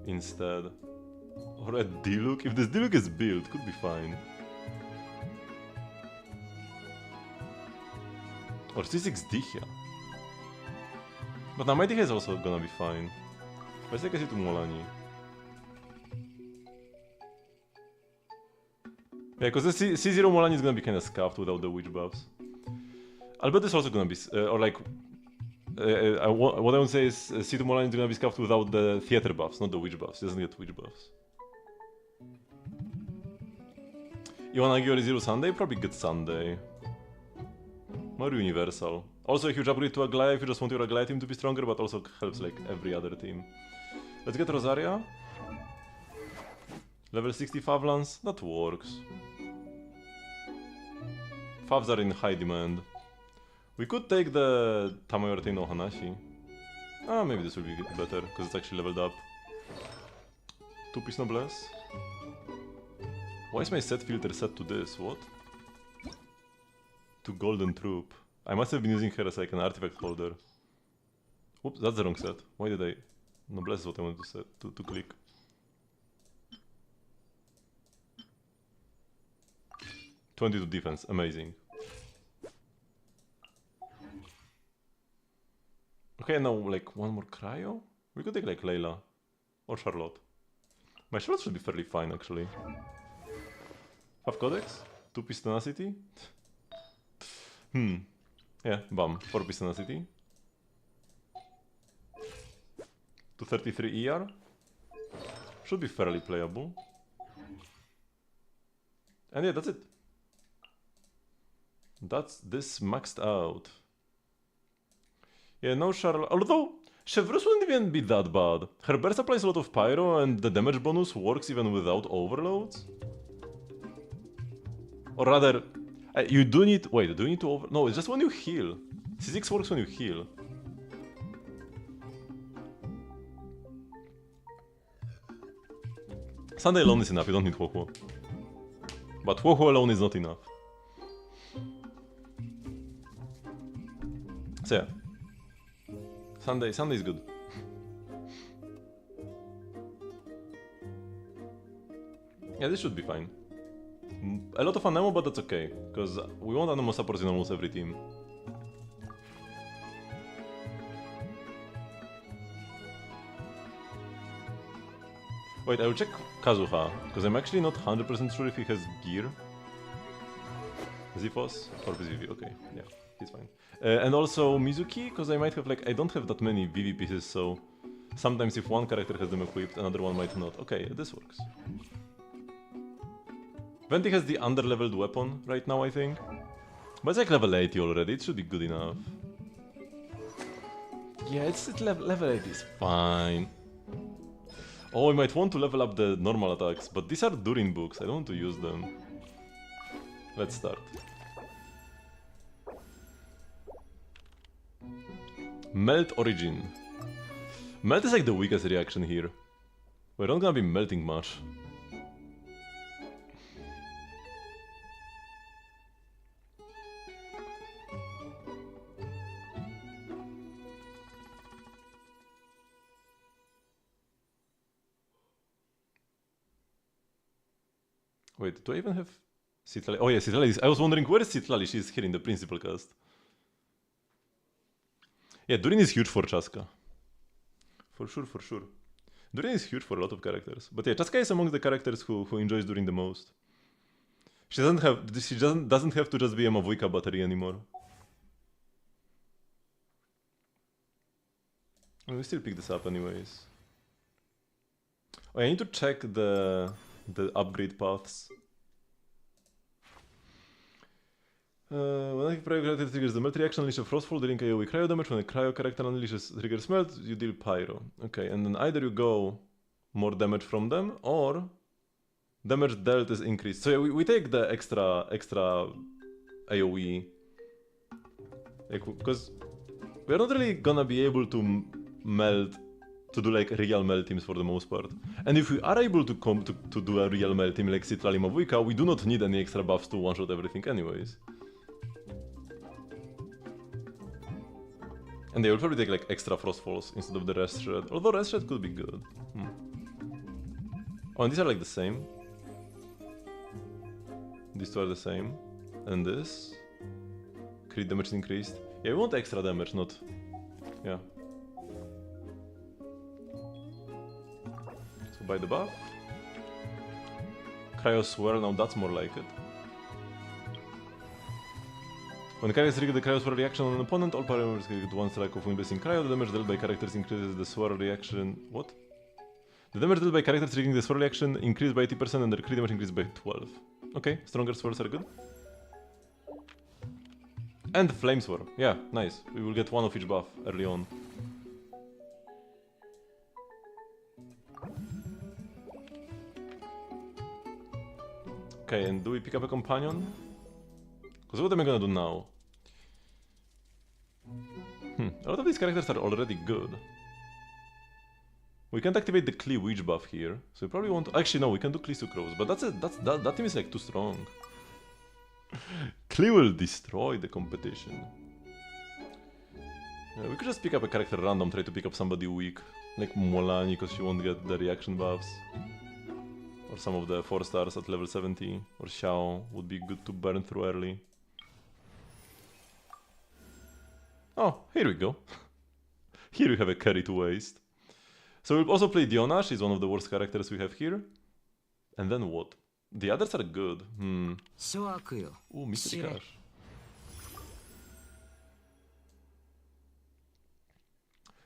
instead. Or a Diluc. If this Diluc is built, could be fine. Or C6 Dihya. But now my Dihya is also gonna be fine. Let's take a Situ Molani. Yeah, because the C0 Molani is gonna be kinda scuffed without the witch buffs. I'll bet this also gonna be, or like, what I would say is C2 Molani is gonna be scuffed without the theater buffs, not the witch buffs. He doesn't get witch buffs. Iwanagiori Zero Sunday? Probably get Sunday. More universal. Also a huge upgrade to Aglaya if you just want your Aglaya team to be stronger, but also helps like every other team. Let's get Rosaria. Level 60 Favlans, that works. Favs are in high demand. We could take the Tamayorte no Hanashi. Ah, maybe this will be better, because it's actually leveled up. 2-piece Noblesse. Why is my set filter set to this? What? To Golden Troop. I must have been using her as like an artifact holder. Oops, that's the wrong set. Why did I... Noblesse is what I wanted to set, to click. .22 defense, amazing. Okay, now like one more cryo? We could take like Layla. Or Charlotte. My Charlotte should be fairly fine actually. 5 Codex? 2-piece Tenacity? Yeah, bam. 4-piece Tenacity. 233 ER? Should be fairly playable. And yeah, that's it. That's this maxed out. Yeah, no Charlotte. Although, Chevreuse wouldn't even be that bad. Her burst applies a lot of pyro and the damage bonus works even without overloads. Or rather, you do need... Wait, do you need to over... No, it's just when you heal. C6 works when you heal. Sunday alone is enough, you don't need Huohuo. But Huohuo alone is not enough. So yeah. Sunday is good. Yeah, this should be fine. A lot of Anemo, but that's okay, because we want Anemo supports in almost every team. Wait, I will check Kazuha, because I'm actually not 100% sure if he has gear. Zifos? Or VV, okay, yeah, he's fine. And also Mizuki, because I might have like, I don't have that many VV pieces, so sometimes if one character has them equipped, another one might not. Okay, this works. Venti has the under-leveled weapon right now, I think. But it's like level 80 already, it should be good enough. Yeah, it's level 80 is fine. Oh, I might want to level up the normal attacks, but these are Durin books, I don't want to use them. Let's start. Melt Origin. Melt is like the weakest reaction here. We're not gonna be melting much. Wait, do I even have Citlali? Oh yeah, Citlali. I was wondering where is Citlali? She's here in the principal cast. Yeah, Durin is huge for Chaska. For sure, for sure. Durin is huge for a lot of characters. But yeah, Chaska is among the characters who enjoys Durin the most. She doesn't have to just be a Mavuika battery anymore. We still pick this up anyways. Oh, I need to check the upgrade paths. When a cryo character triggers the melt reaction, unleash a frostfall, dealing AoE cryo damage. When a cryo character triggers melt, you deal pyro. Okay, and then either you go more damage from them, or damage dealt is increased. So yeah, we take the extra AoE. Like, because we're not really gonna be able to melt, to do like real melt teams for the most part. And if we are able to come to do a real melt team like Citrali Mavuika, we do not need any extra buffs to one-shot everything anyways. And they will probably take like extra frostfalls instead of the rest shred. Although rest shred could be good. Oh, and these are like the same. These two are the same. And this. Crit damage is increased. Yeah, we want extra damage, not... Yeah. So buy the buff. Cryo Swirl, now that's more like it. When the characters trigger the Cryo Swirl reaction on an opponent, all power members get one strike of Wind-Blessing Cryo. The damage dealt by characters increases the Swirl reaction... What? The damage dealt by characters triggering the Swirl reaction increased by 80% and the crit damage increased by 12. Okay, stronger swirls are good. And Flame Swirl. Yeah, nice. We will get one of each buff early on. Okay, and do we pick up a companion? Because what am I gonna do now? A lot of these characters are already good. We can't activate the Klee Witch buff here, so we probably want to... Actually, no, we can do Klee Sucrose, but that team is like too strong. Klee will destroy the competition. Yeah, we could just pick up a character random, try to pick up somebody weak, like Molani, because she won't get the reaction buffs. Or some of the 4 stars at level 70, or Xiao would be good to burn through early. Oh, here we go. Here we have a carry to waste. So we'll also play Diona, she's one of the worst characters we have here. And then what? The others are good. Ooh, Mystery Cash.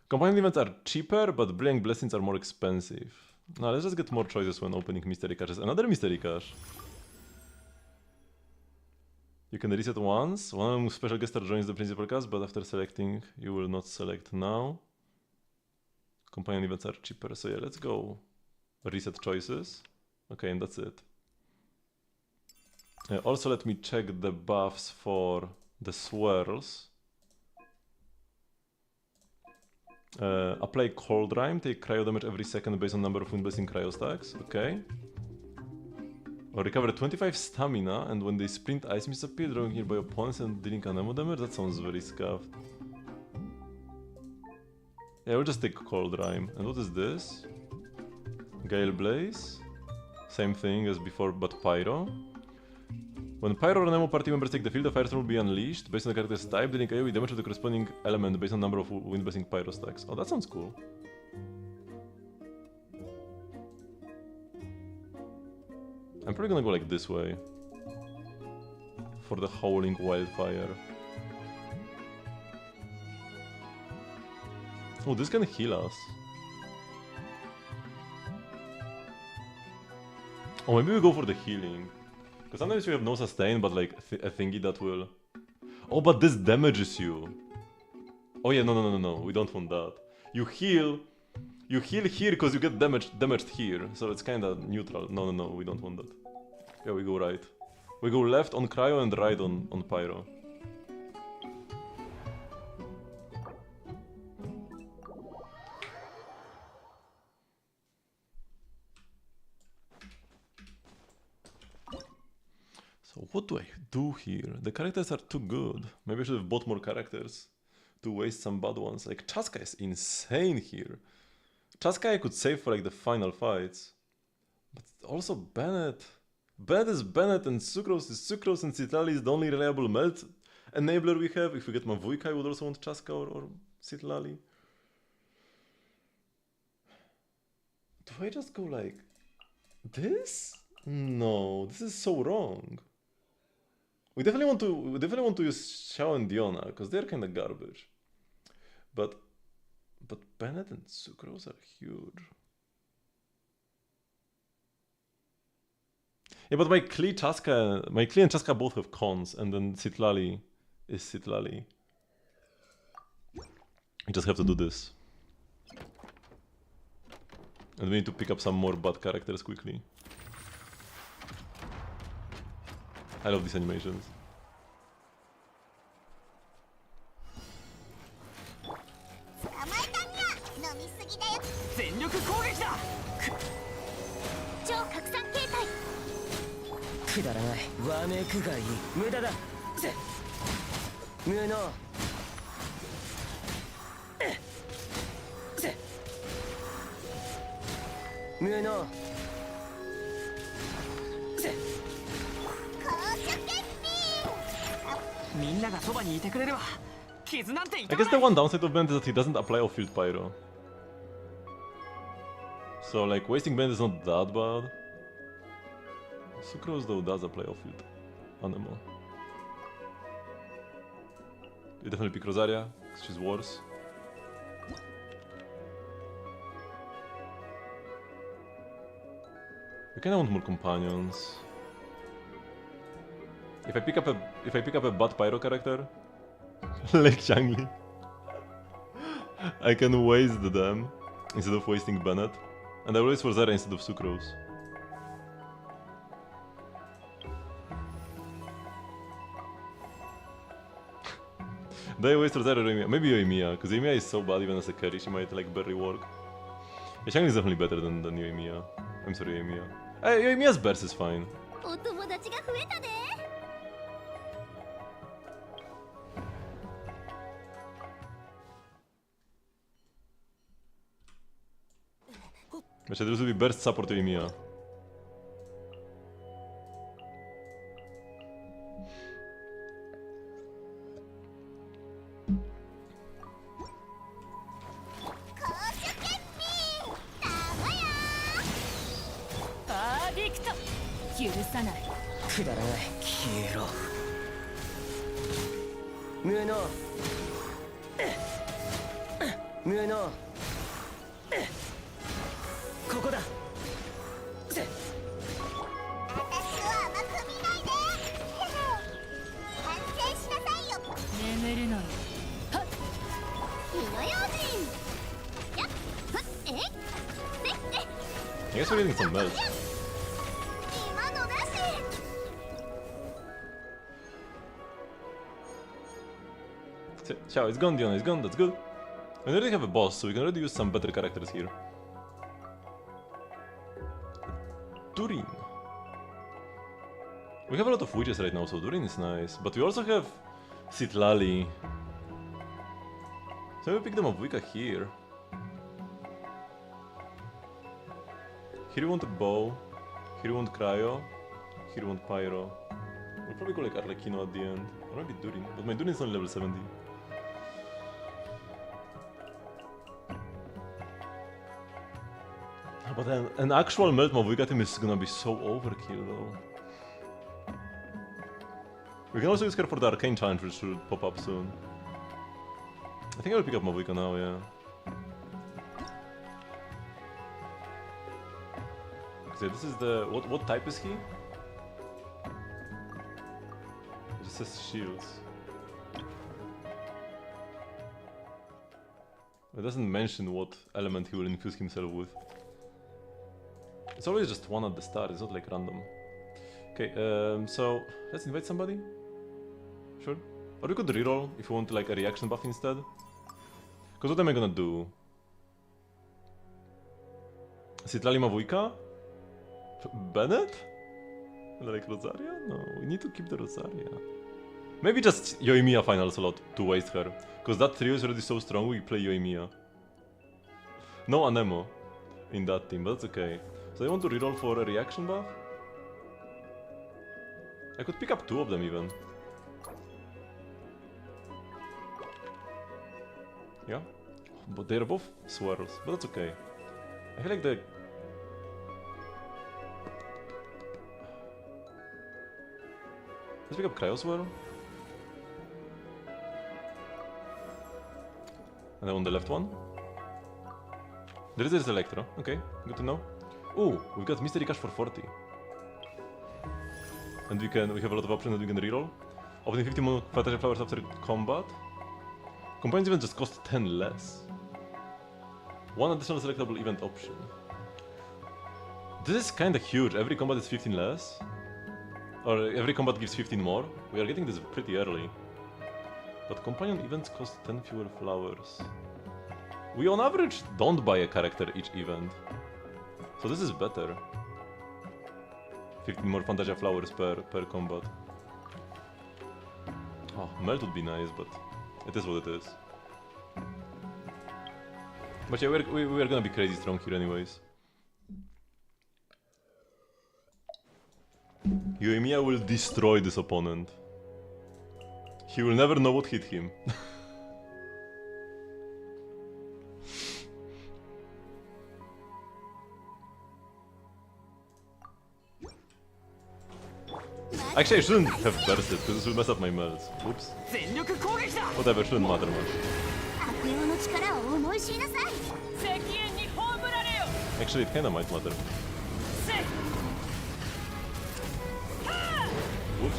Companion events are cheaper, but Brilliant Blessings are more expensive. Now let's just get more choices when opening Mystery Caches. Another Mystery Cache. You can reset once. One special guest star joins the principal cast, but after selecting, you will not select now. Companion events are cheaper, so yeah, let's go. Reset choices. Okay, and that's it. Also, let me check the buffs for the swirls. Apply Cold Rime, take cryo damage every second based on number of Wind Blessing cryo stacks. Okay. Or recover 25 stamina, and when they sprint, ice mists appear, drawing nearby opponents and dealing ammo damage. That sounds very scuffed. Yeah, we'll just take Cold Rime. And what is this? Gale Blaze. Same thing as before, but Pyro. When Pyro or Nemo party members take the field, the firestorm will be unleashed based on the character's type, dealing AoE damage to the corresponding element based on number of Wind Blessing Pyro stacks. Oh, that sounds cool. I'm probably gonna go like this way. For the Howling Wildfire. Oh, this can heal us. Oh, maybe we go for the healing. Because sometimes we have no sustain, but like a thingy that will... Oh, but this damages you. Oh yeah, no, we don't want that. You heal here because you get damaged here, so it's kinda neutral. No, we don't want that. Yeah, we go right. We go left on Cryo and right on Pyro. So what do I do here? The characters are too good. Maybe I should have bought more characters to waste some bad ones. Like Chaska is insane here. Chaska I could save for like the final fights. But also Bennett. Bennett is Bennett and Sucrose is Sucrose, and Citrali is the only reliable melt enabler we have. If we get Mavuika I would also want Chaska or Citlali. Do I just go like this? No, this is so wrong. We definitely want to use Xiao and Diona because they're kind of garbage. But Bennett and Sucrose are huge. Yeah, but my Klee and Chaska both have cons, and then Citlali is Citlali. We just have to do this. And we need to pick up some more bad characters quickly. I love these animations. I guess the one downside of Bennett is that he doesn't apply off-field pyro. So like wasting Bennett is not that bad. Sucrose though does apply off-field animal. You definitely pick Rosaria, because she's worse. I kinda want more companions. If I pick up a bad pyro character, like Changli, I can waste them instead of wasting Bennett, and I will waste Rosaria instead of Sucrose. Do I waste Rosaria or Yoimiya? Maybe Yoimiya, because Yoimiya is so bad even as a carry, she might like barely work. Yeah, Changli is definitely better than Yoimiya. I'm sorry, Yoimiya. Yoimiya's burst is fine. Actually, there will be burst support to Yoimiya. I guess we're getting some melt. Ciao, it's gone, Diona, it's gone, that's good. We already have a boss, so we can already use some better characters here. Durin. We have a lot of witches right now, so Durin is nice. But we also have Citlali. So we pick them up Wicca here. Here we want a bow, here we want cryo, here we want pyro. We'll probably go like Arlecchino at the end, or maybe Durin, but my Durin is only level 70. But an actual melt mob Wigatim is gonna be so overkill though. We can also use her for the arcane challenge, which should pop up soon. I think I will pick up Mavuika now, yeah. So this is the... What type is he? It just says shields. It doesn't mention what element he will infuse himself with. It's always just one at the start, it's not like random. Okay, so let's invite somebody. Sure. Or we could reroll if we want like a reaction buff instead. Because what am I gonna do? Citlali Mavuika? Bennett? Like Rosaria? No, we need to keep the Rosaria. Maybe just Yoimiya final slot to waste her. Because that trio is already so strong, we play Yoimiya. No Anemo in that team, but that's okay. So I want to reroll for a reaction buff? I could pick up two of them even. Yeah? But they're both swirls, but that's okay. I feel like the... Let's pick up Cryo Swirl. And then on the left one. There is this Electro. Okay, good to know. Ooh, we've got Mystery Cash for 40. And we have a lot of options that we can reroll. Opening 50 more Fantasy Flowers after combat. Companions event just cost 10 less. One additional selectable event option. This is kinda huge. Every combat is 15 less. Or every combat gives 15 more. We are getting this pretty early. But companion events cost 10 fewer flowers. We on average don't buy a character each event. So this is better. 15 more Fantasia flowers per combat. Oh, Melt would be nice, but it is what it is. But yeah, we're gonna be crazy strong here anyways. Yoimiya will destroy this opponent. He will never know what hit him. Actually, I shouldn't have bursted, because this will mess up my melts. Oops. Whatever, shouldn't matter much. Actually, it kinda might matter. Oops.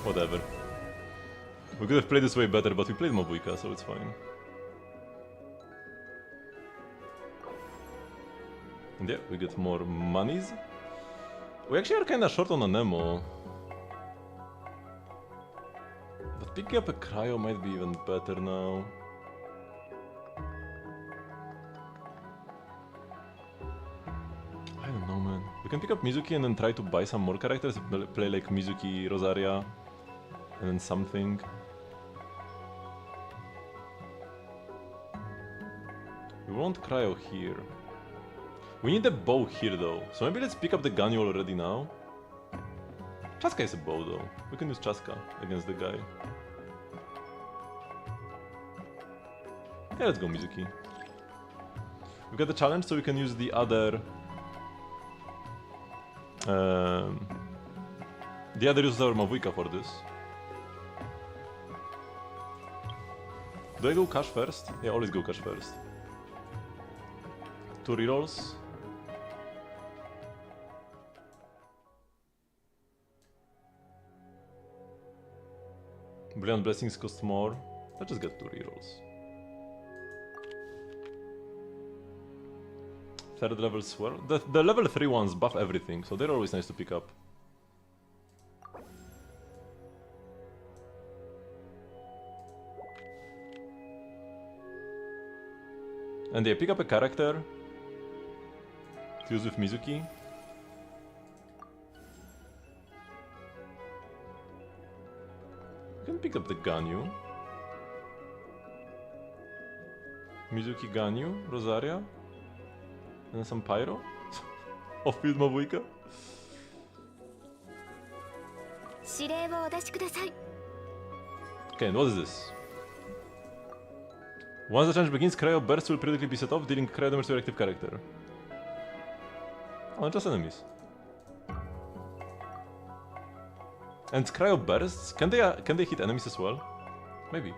Whatever. We could have played this way better, but we played Mabuika, so it's fine. And yeah, we get more monies. We actually are kinda short on Anemo. But picking up a Cryo might be even better now. I don't know, man. We can pick up Mizuki and then try to buy some more characters, play like Mizuki, Rosaria, and then something. We want Cryo here. We need a bow here though, so maybe let's pick up the Ganyu already now. Chaska is a bow though. We can use Chaska against the guy. Yeah, let's go Mizuki. We got the challenge, so we can use the other... the other uses our Mavuika for this. Do I go cash first? Yeah, always go cash first. 2 rerolls. Brilliant Blessings cost more. Let's just get 2 rerolls. 3rd level Swirl. The level 3 ones buff everything, so they're always nice to pick up. And they pick up a character to use with Mizuki. You can pick up the Ganyu. Mizuki, Ganyu, Rosaria, and some Pyro. Off-field Mavuika. Okay, and what is this? Once the challenge begins, Cryo Burst will periodically be set off, dealing Cryo damage to your active character. Oh, just enemies. And Cryo Bursts? Can they hit enemies as well? Maybe.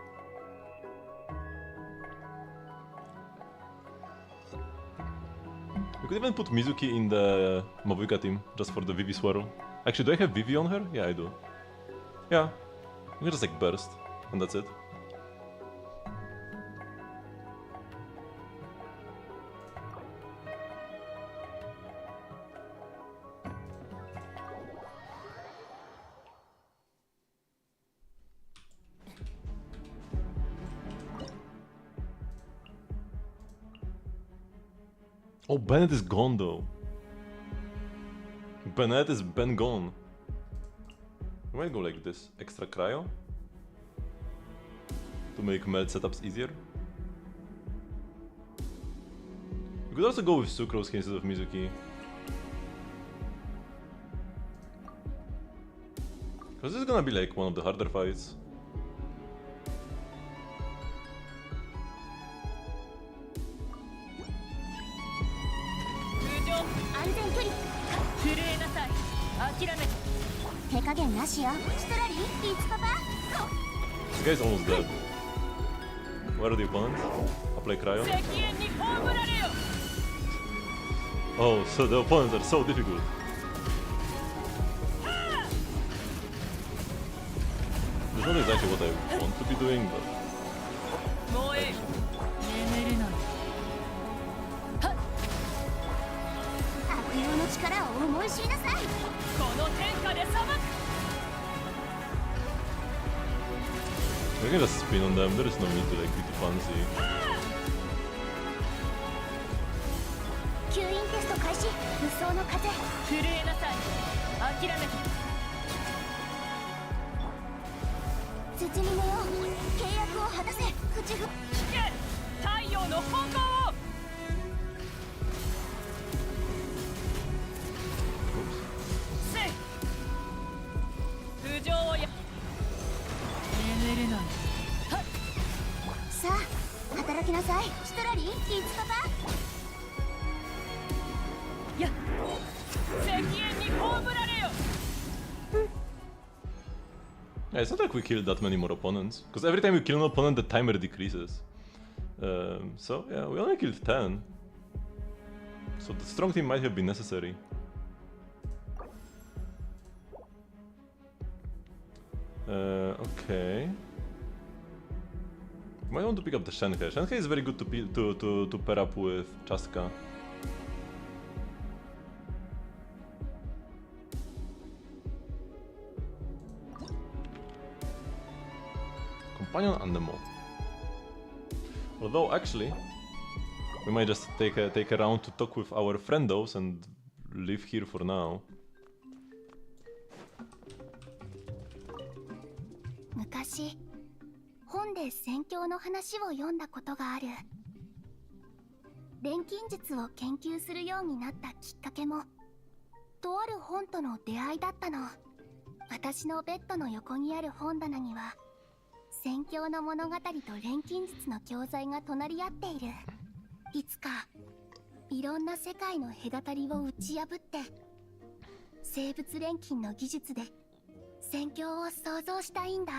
We could even put Mizuki in the Mavuika team, just for the Vivi Swirl. Actually, do I have Vivi on her? Yeah, I do. Yeah. You can just like burst, and that's it. Oh, Bennett is gone though. Bennett is gone. We might go like this. Extra cryo. To make melt setups easier. We could also go with Sucrose instead of Mizuki. Because this is gonna be like one of the harder fights. This guy's almost dead. Where are the opponents? Apply cryo. Oh, so the opponents are so difficult. It's not exactly what I want to be doing, but... We can just spin on them, there is no need to like be too fancy. 吸引テスト開始。無双の風。震えなさい。諦めて。絶に寝よう。契約を果たせ。口ぐ。聞け。太陽の本能を。せい。浮上をや。眠るのに。さあ、働きなさい。シトラリン、キーツパパ。 Yeah, it's not like we killed that many more opponents, because every time you kill an opponent the timer decreases. So yeah, we only killed 10. So the strong team might have been necessary. Okay. Might want to pick up the Shenhe. Shenhe is very good to pair up with Chaska. Companion Anemo. Although actually, we might just take a round to talk with our friendos and live here for now. 昔、本で戦況の話を読んだことがある。錬金術を研究するようになったきっかけも、とある本との出会いだったの。私のベッドの横にある本棚には、 戦況の物語と錬金術の教材が隣り合っている。いつかいろんな世界の隔たりを打ち破って生物錬金の技術で戦況を創造したいんだ。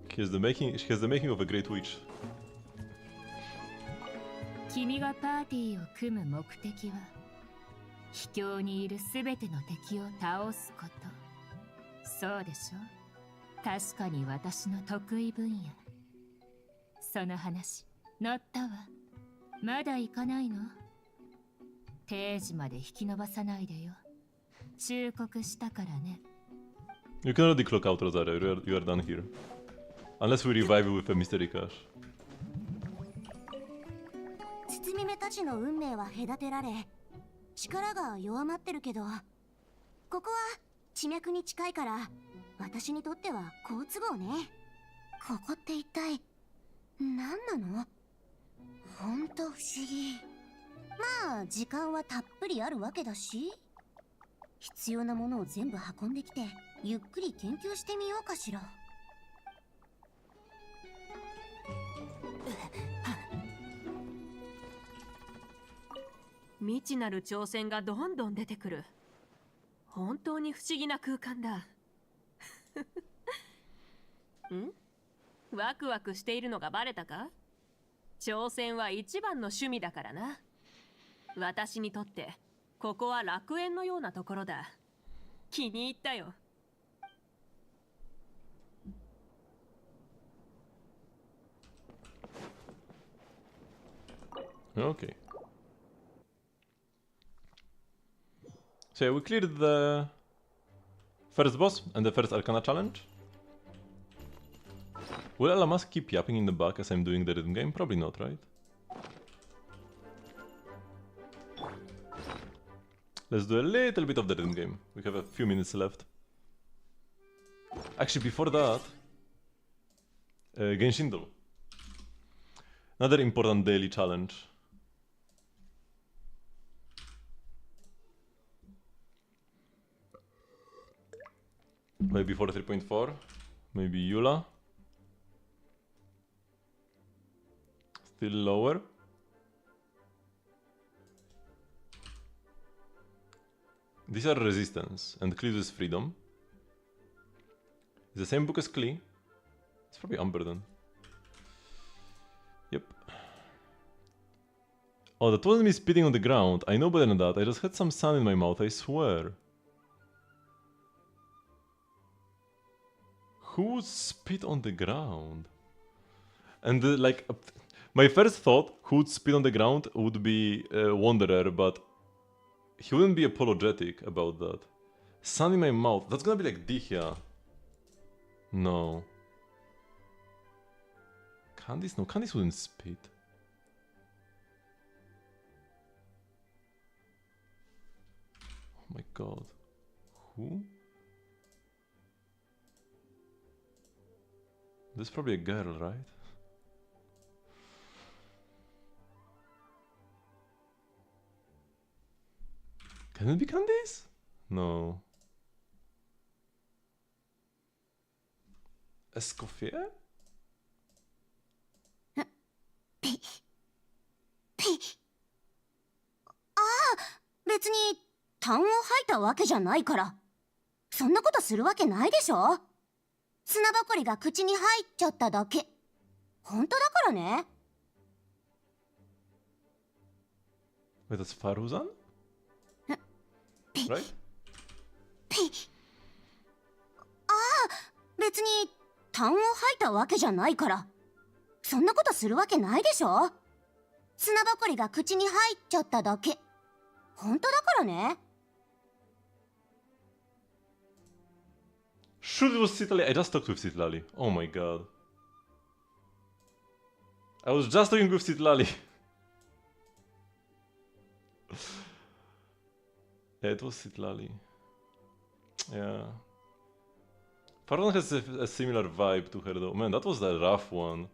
She has the making of a great witch. 君がパーティーを組む目的は秘境にいるすべての敵を倒すこと。そうでしょ？ 確かに私の得意分野。その話乗ったわ。まだ行かないの？定時まで引き延ばさないでよ。忠告したからね。You can already clock out, Rosario. You are done here. Unless we revive you with a mystery cache. 包み目たちの運命は隔てられ、力が弱まってるけど、ここは地脈に近いから。 私にとっては好都合ね。ここって一体何なの？ほんと不思議。まあ時間はたっぷりあるわけだし、必要なものを全部運んできてゆっくり研究してみようかしら。未知なる挑戦がどんどん出てくる。本当に不思議な空間だ。ん？ワクワクしているのがバレたか？挑戦は一番の趣味だからな。私にとってここは楽園のようなところだ。気に入ったよ。Okay. So yeah, we cleared the first boss and the first Arcana challenge. Will Alamas keep yapping in the back as I'm doing the rhythm game? Probably not, right? Let's do a little bit of the rhythm game. We have a few minutes left. Actually, before that, Genshin. Another important daily challenge. Maybe 43.4. Maybe Yula. Still lower. These are Resistance, and Klee is Freedom. It's the same book as Klee. It's probably Amber then. Yep. Oh, that wasn't me spitting on the ground. I know better than that. I just had some sand in my mouth, I swear. Who would spit on the ground? And like, my first thought, who would spit on the ground would be Wanderer, but he wouldn't be apologetic about that. Sand in my mouth. That's gonna be like Dihya. No. Candice? No, Candice wouldn't spit. Oh my god. Who? This is probably a girl, right? Can it be Candice? No. Escoffier? 別に痰を吐いたわけじゃないから。そんなことするわけないでしょ。砂ばかりが口に入っちゃっただけ。本当だからね。Wait, that's Faruzan? Right? ああ、別に痰を吐いたわけじゃないから。そんなことするわけないでしょ。砂ばかりが口に入っちゃっただけ。本当だからね。Shoot, it was Citlali. I just talked with Citlali. Oh my god. I was just talking with Citlali. Yeah, it was Citlali. Yeah. Farron has a similar vibe to her though. Man, that was the rough one.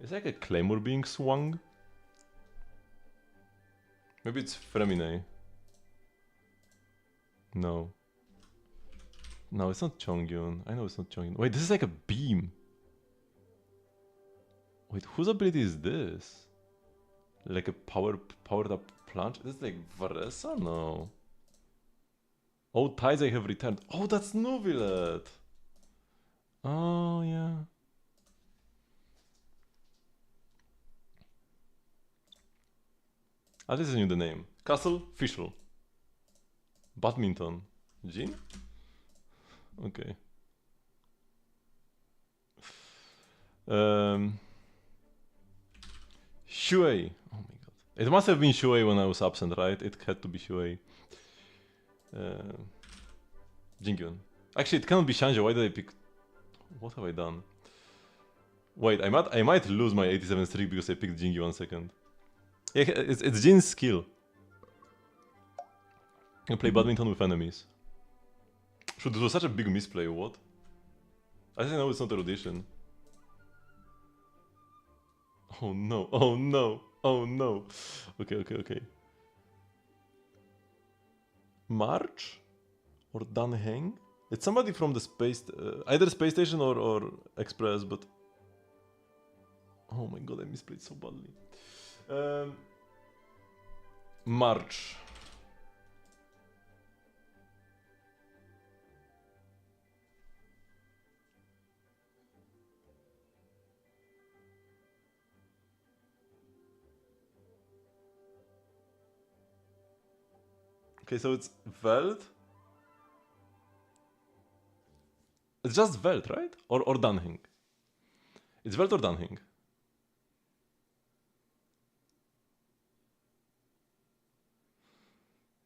Is like a claymore being swung? Maybe it's Fremine. No. No, it's not Chongyun. I know it's not Chongyun. Wait, this is like a beam. Wait, whose ability is this? Like a powered up plunge? This is like Varesa? No. Oh, tides I have returned. Oh, that's Nuvilet. Oh, yeah. At least I knew the name. Castle Fischl. Badminton. Jean? Okay. Shuei. Oh my god. It must have been Shuei when I was absent, right? It had to be Shuei. Jingyun. Actually, it cannot be Shanja. Why did I pick... What have I done? Wait, I might lose my 87 streak because I picked Jingyu 1 second. Yeah, it's Jin's skill. You can play badminton with enemies. Shoot, this was such a big misplay, what? I think now it's not erudition. Oh no, oh no, oh no. Okay. March? Or Dan Heng? It's somebody from the space... either space station or express, but... Oh my god, I misplayed so badly. March. Okay, so it's Veld. It's just Veld, right? Or Danhing. It's Veld or Danhing.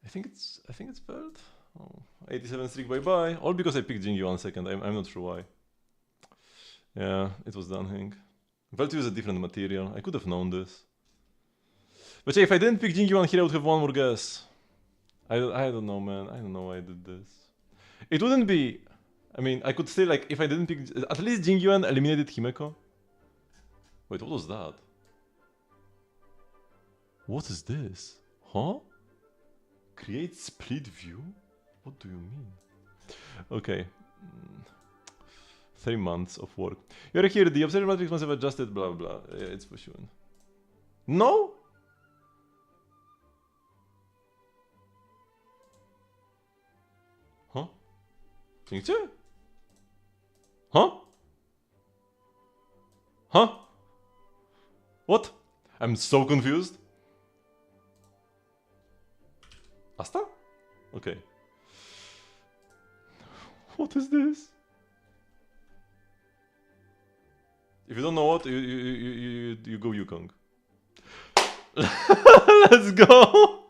I think it's Veld. Oh, 87 streak, bye bye. All because I picked Jingyu 1 second. I'm not sure why. Yeah, it was Danhing. Veld used a different material. I could have known this. But yeah, if I didn't pick Jingyu 1 here, I would have one more guess. I don't know, man. I don't know why I did this. It wouldn't be... I mean, I could say, like, if I didn't pick... At least Jingyuan eliminated Himeko. Wait, what was that? What is this? Huh? Create split view? What do you mean? Okay. 3 months of work. You're here, the observer matrix must have adjusted, blah blah. It's for sure. No? Huh? 진짜? Huh? Huh? What? I'm so confused. Asta? Okay. What is this? If you don't know what, you go Yukong. Let's go!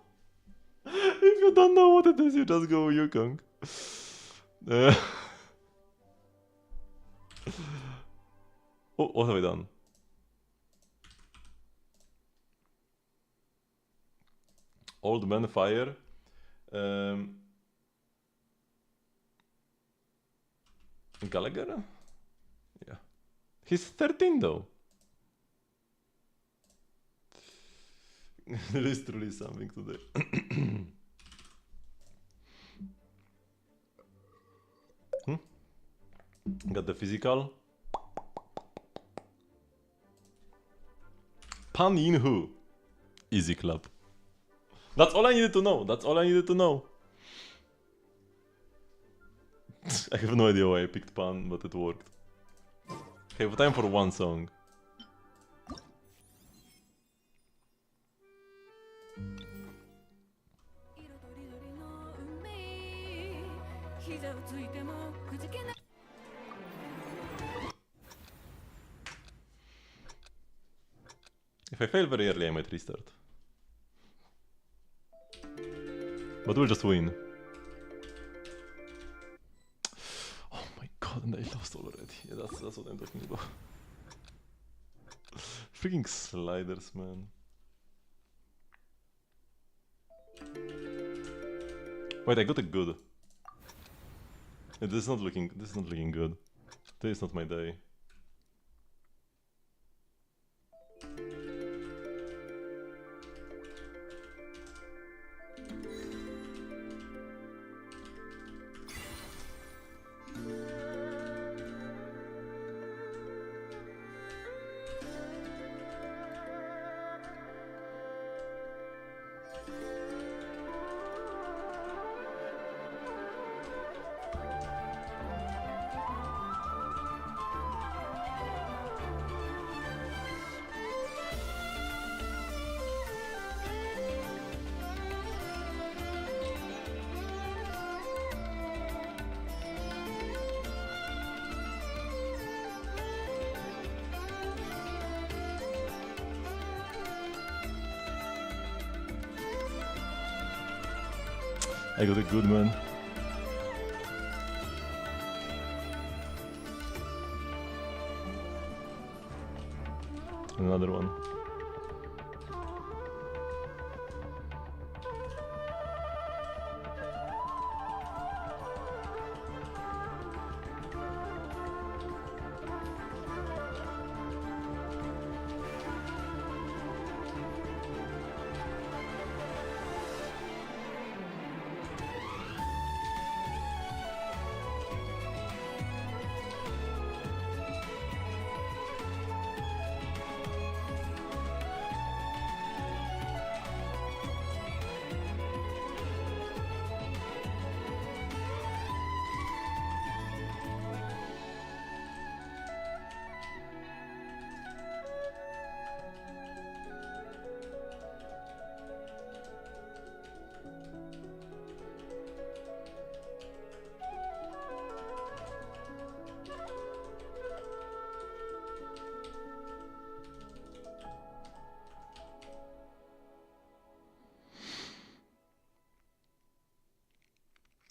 If you don't know what it is, you just go Yukong. Oh, what have I done? Old man fire. Gallagher? Yeah. He's 13 though. There is truly something today. Got the physical. Pan Yin Hu. Easy clap. That's all I needed to know. That's all I needed to know. I have no idea why I picked Pan, but it worked. Okay, but time for one song. If I fail very early, I might restart. But we'll just win. Oh my god, and I lost already. Yeah, that's what I'm talking about. Freaking sliders, man. Wait, I got a good. Yeah, this is not looking good. Today is not my day. I got a good man. Another one.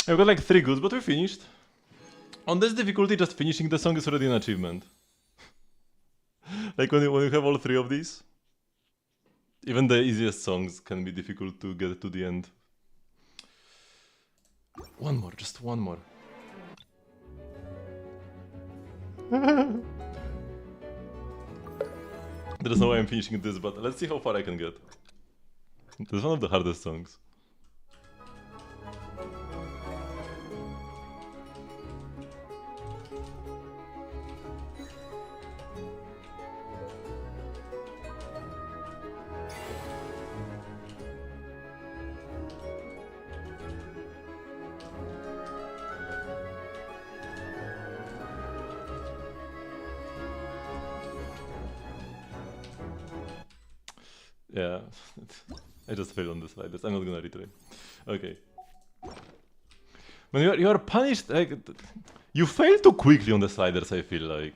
I've got like 3 goods, but we finished. On this difficulty, just finishing the song is already an achievement. Like when you have all 3 of these, even the easiest songs can be difficult to get to the end. One more, just one more. There's no way I'm finishing this, but let's see how far I can get. This is one of the hardest songs. Yeah, I just failed on the sliders. I'm not gonna retry. Okay. When you are punished, like you fail too quickly on the sliders. I feel like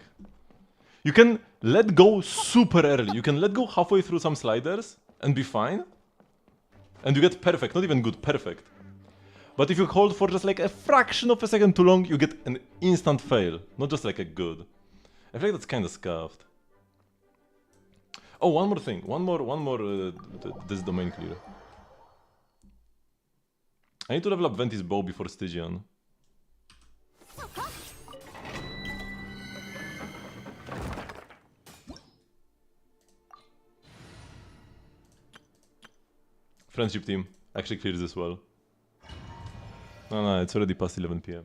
you can let go super early. You can let go halfway through some sliders and be fine, and you get perfect. Not even good, perfect. But if you hold for just like a fraction of a second too long, you get an instant fail, not just like a good. I feel like that's kind of scuffed. Oh, one more thing. One more. This domain clear. I need to level up Venti's bow before Stygian. Friendship team actually clears this well. No, it's already past 11 PM.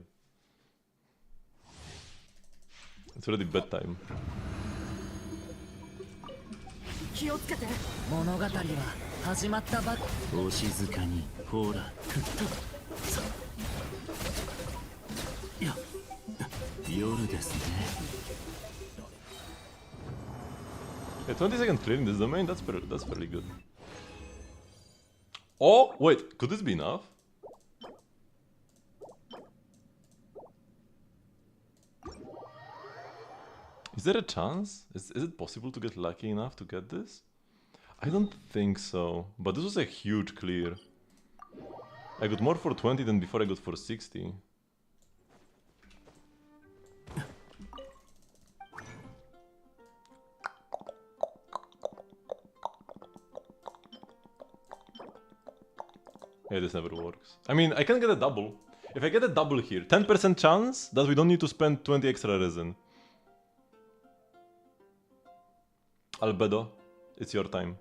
It's already bedtime. 気をつけて。物語は始まったばっ。お静かに、ほら。いや、夜ですね。Yeah, 20 seconds clearing this domain, that's fairly good. Oh, wait, could this be enough? Is there a chance? Is it possible to get lucky enough to get this? I don't think so, but this was a huge clear. I got more for 20 than before I got for 60. Yeah, this never works. I mean, I can get a double. If I get a double here, 10% chance that we don't need to spend 20 extra resin. Albedo, it's your time.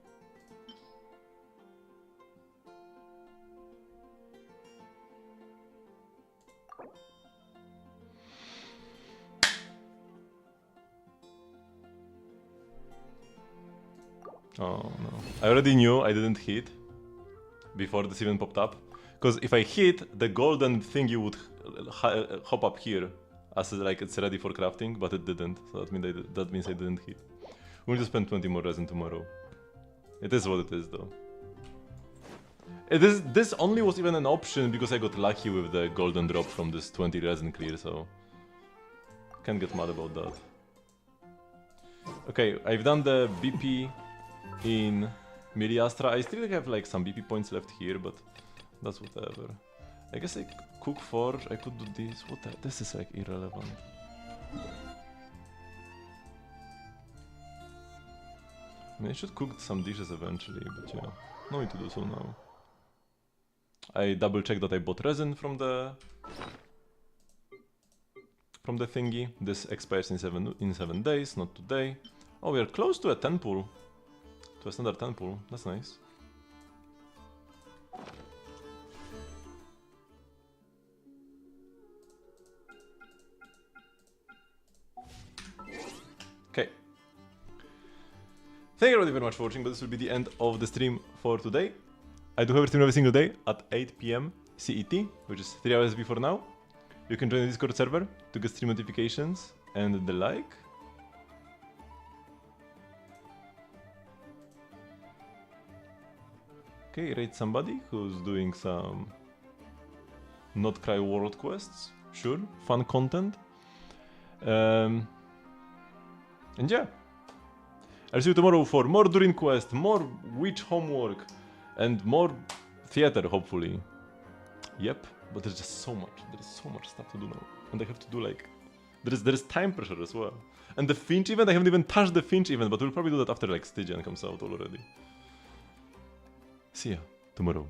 Oh no. I already knew I didn't hit before this even popped up. Because if I hit, the golden thingy would hop up here as like it's ready for crafting, but it didn't. So that means I didn't hit. We'll just spend 20 more resin tomorrow. It is what it is though. This only was even an option because I got lucky with the golden drop from this 20 resin clear, so can't get mad about that. Okay, I've done the BP in Miriastra. I still have like some BP points left here, but that's whatever. I guess I cook forge, I could do this. What this is like irrelevant. I mean, I should cook some dishes eventually, but yeah, no need to do so now. I double checked that I bought resin from the thingy. This expires in 7 days, not today. Oh, we are close to a 10 pull. To a standard 10 pull. That's nice. Okay. Thank you everybody very much for watching, but this will be the end of the stream for today. I do have a stream every single day at 8 PM CET, which is 3 hours before now. You can join the Discord server to get stream notifications and the like. Okay, rate somebody who's doing some Not Cry World quests. Sure, fun content. And yeah. I'll see you tomorrow for more Durin quest, more witch homework, and more theater, hopefully. Yep, but there's just so much. There's so much stuff to do now. And I have to do like... There is time pressure as well. And the Finch event, I haven't even touched the Finch event, but we'll probably do that after like Stygian comes out already. See ya tomorrow.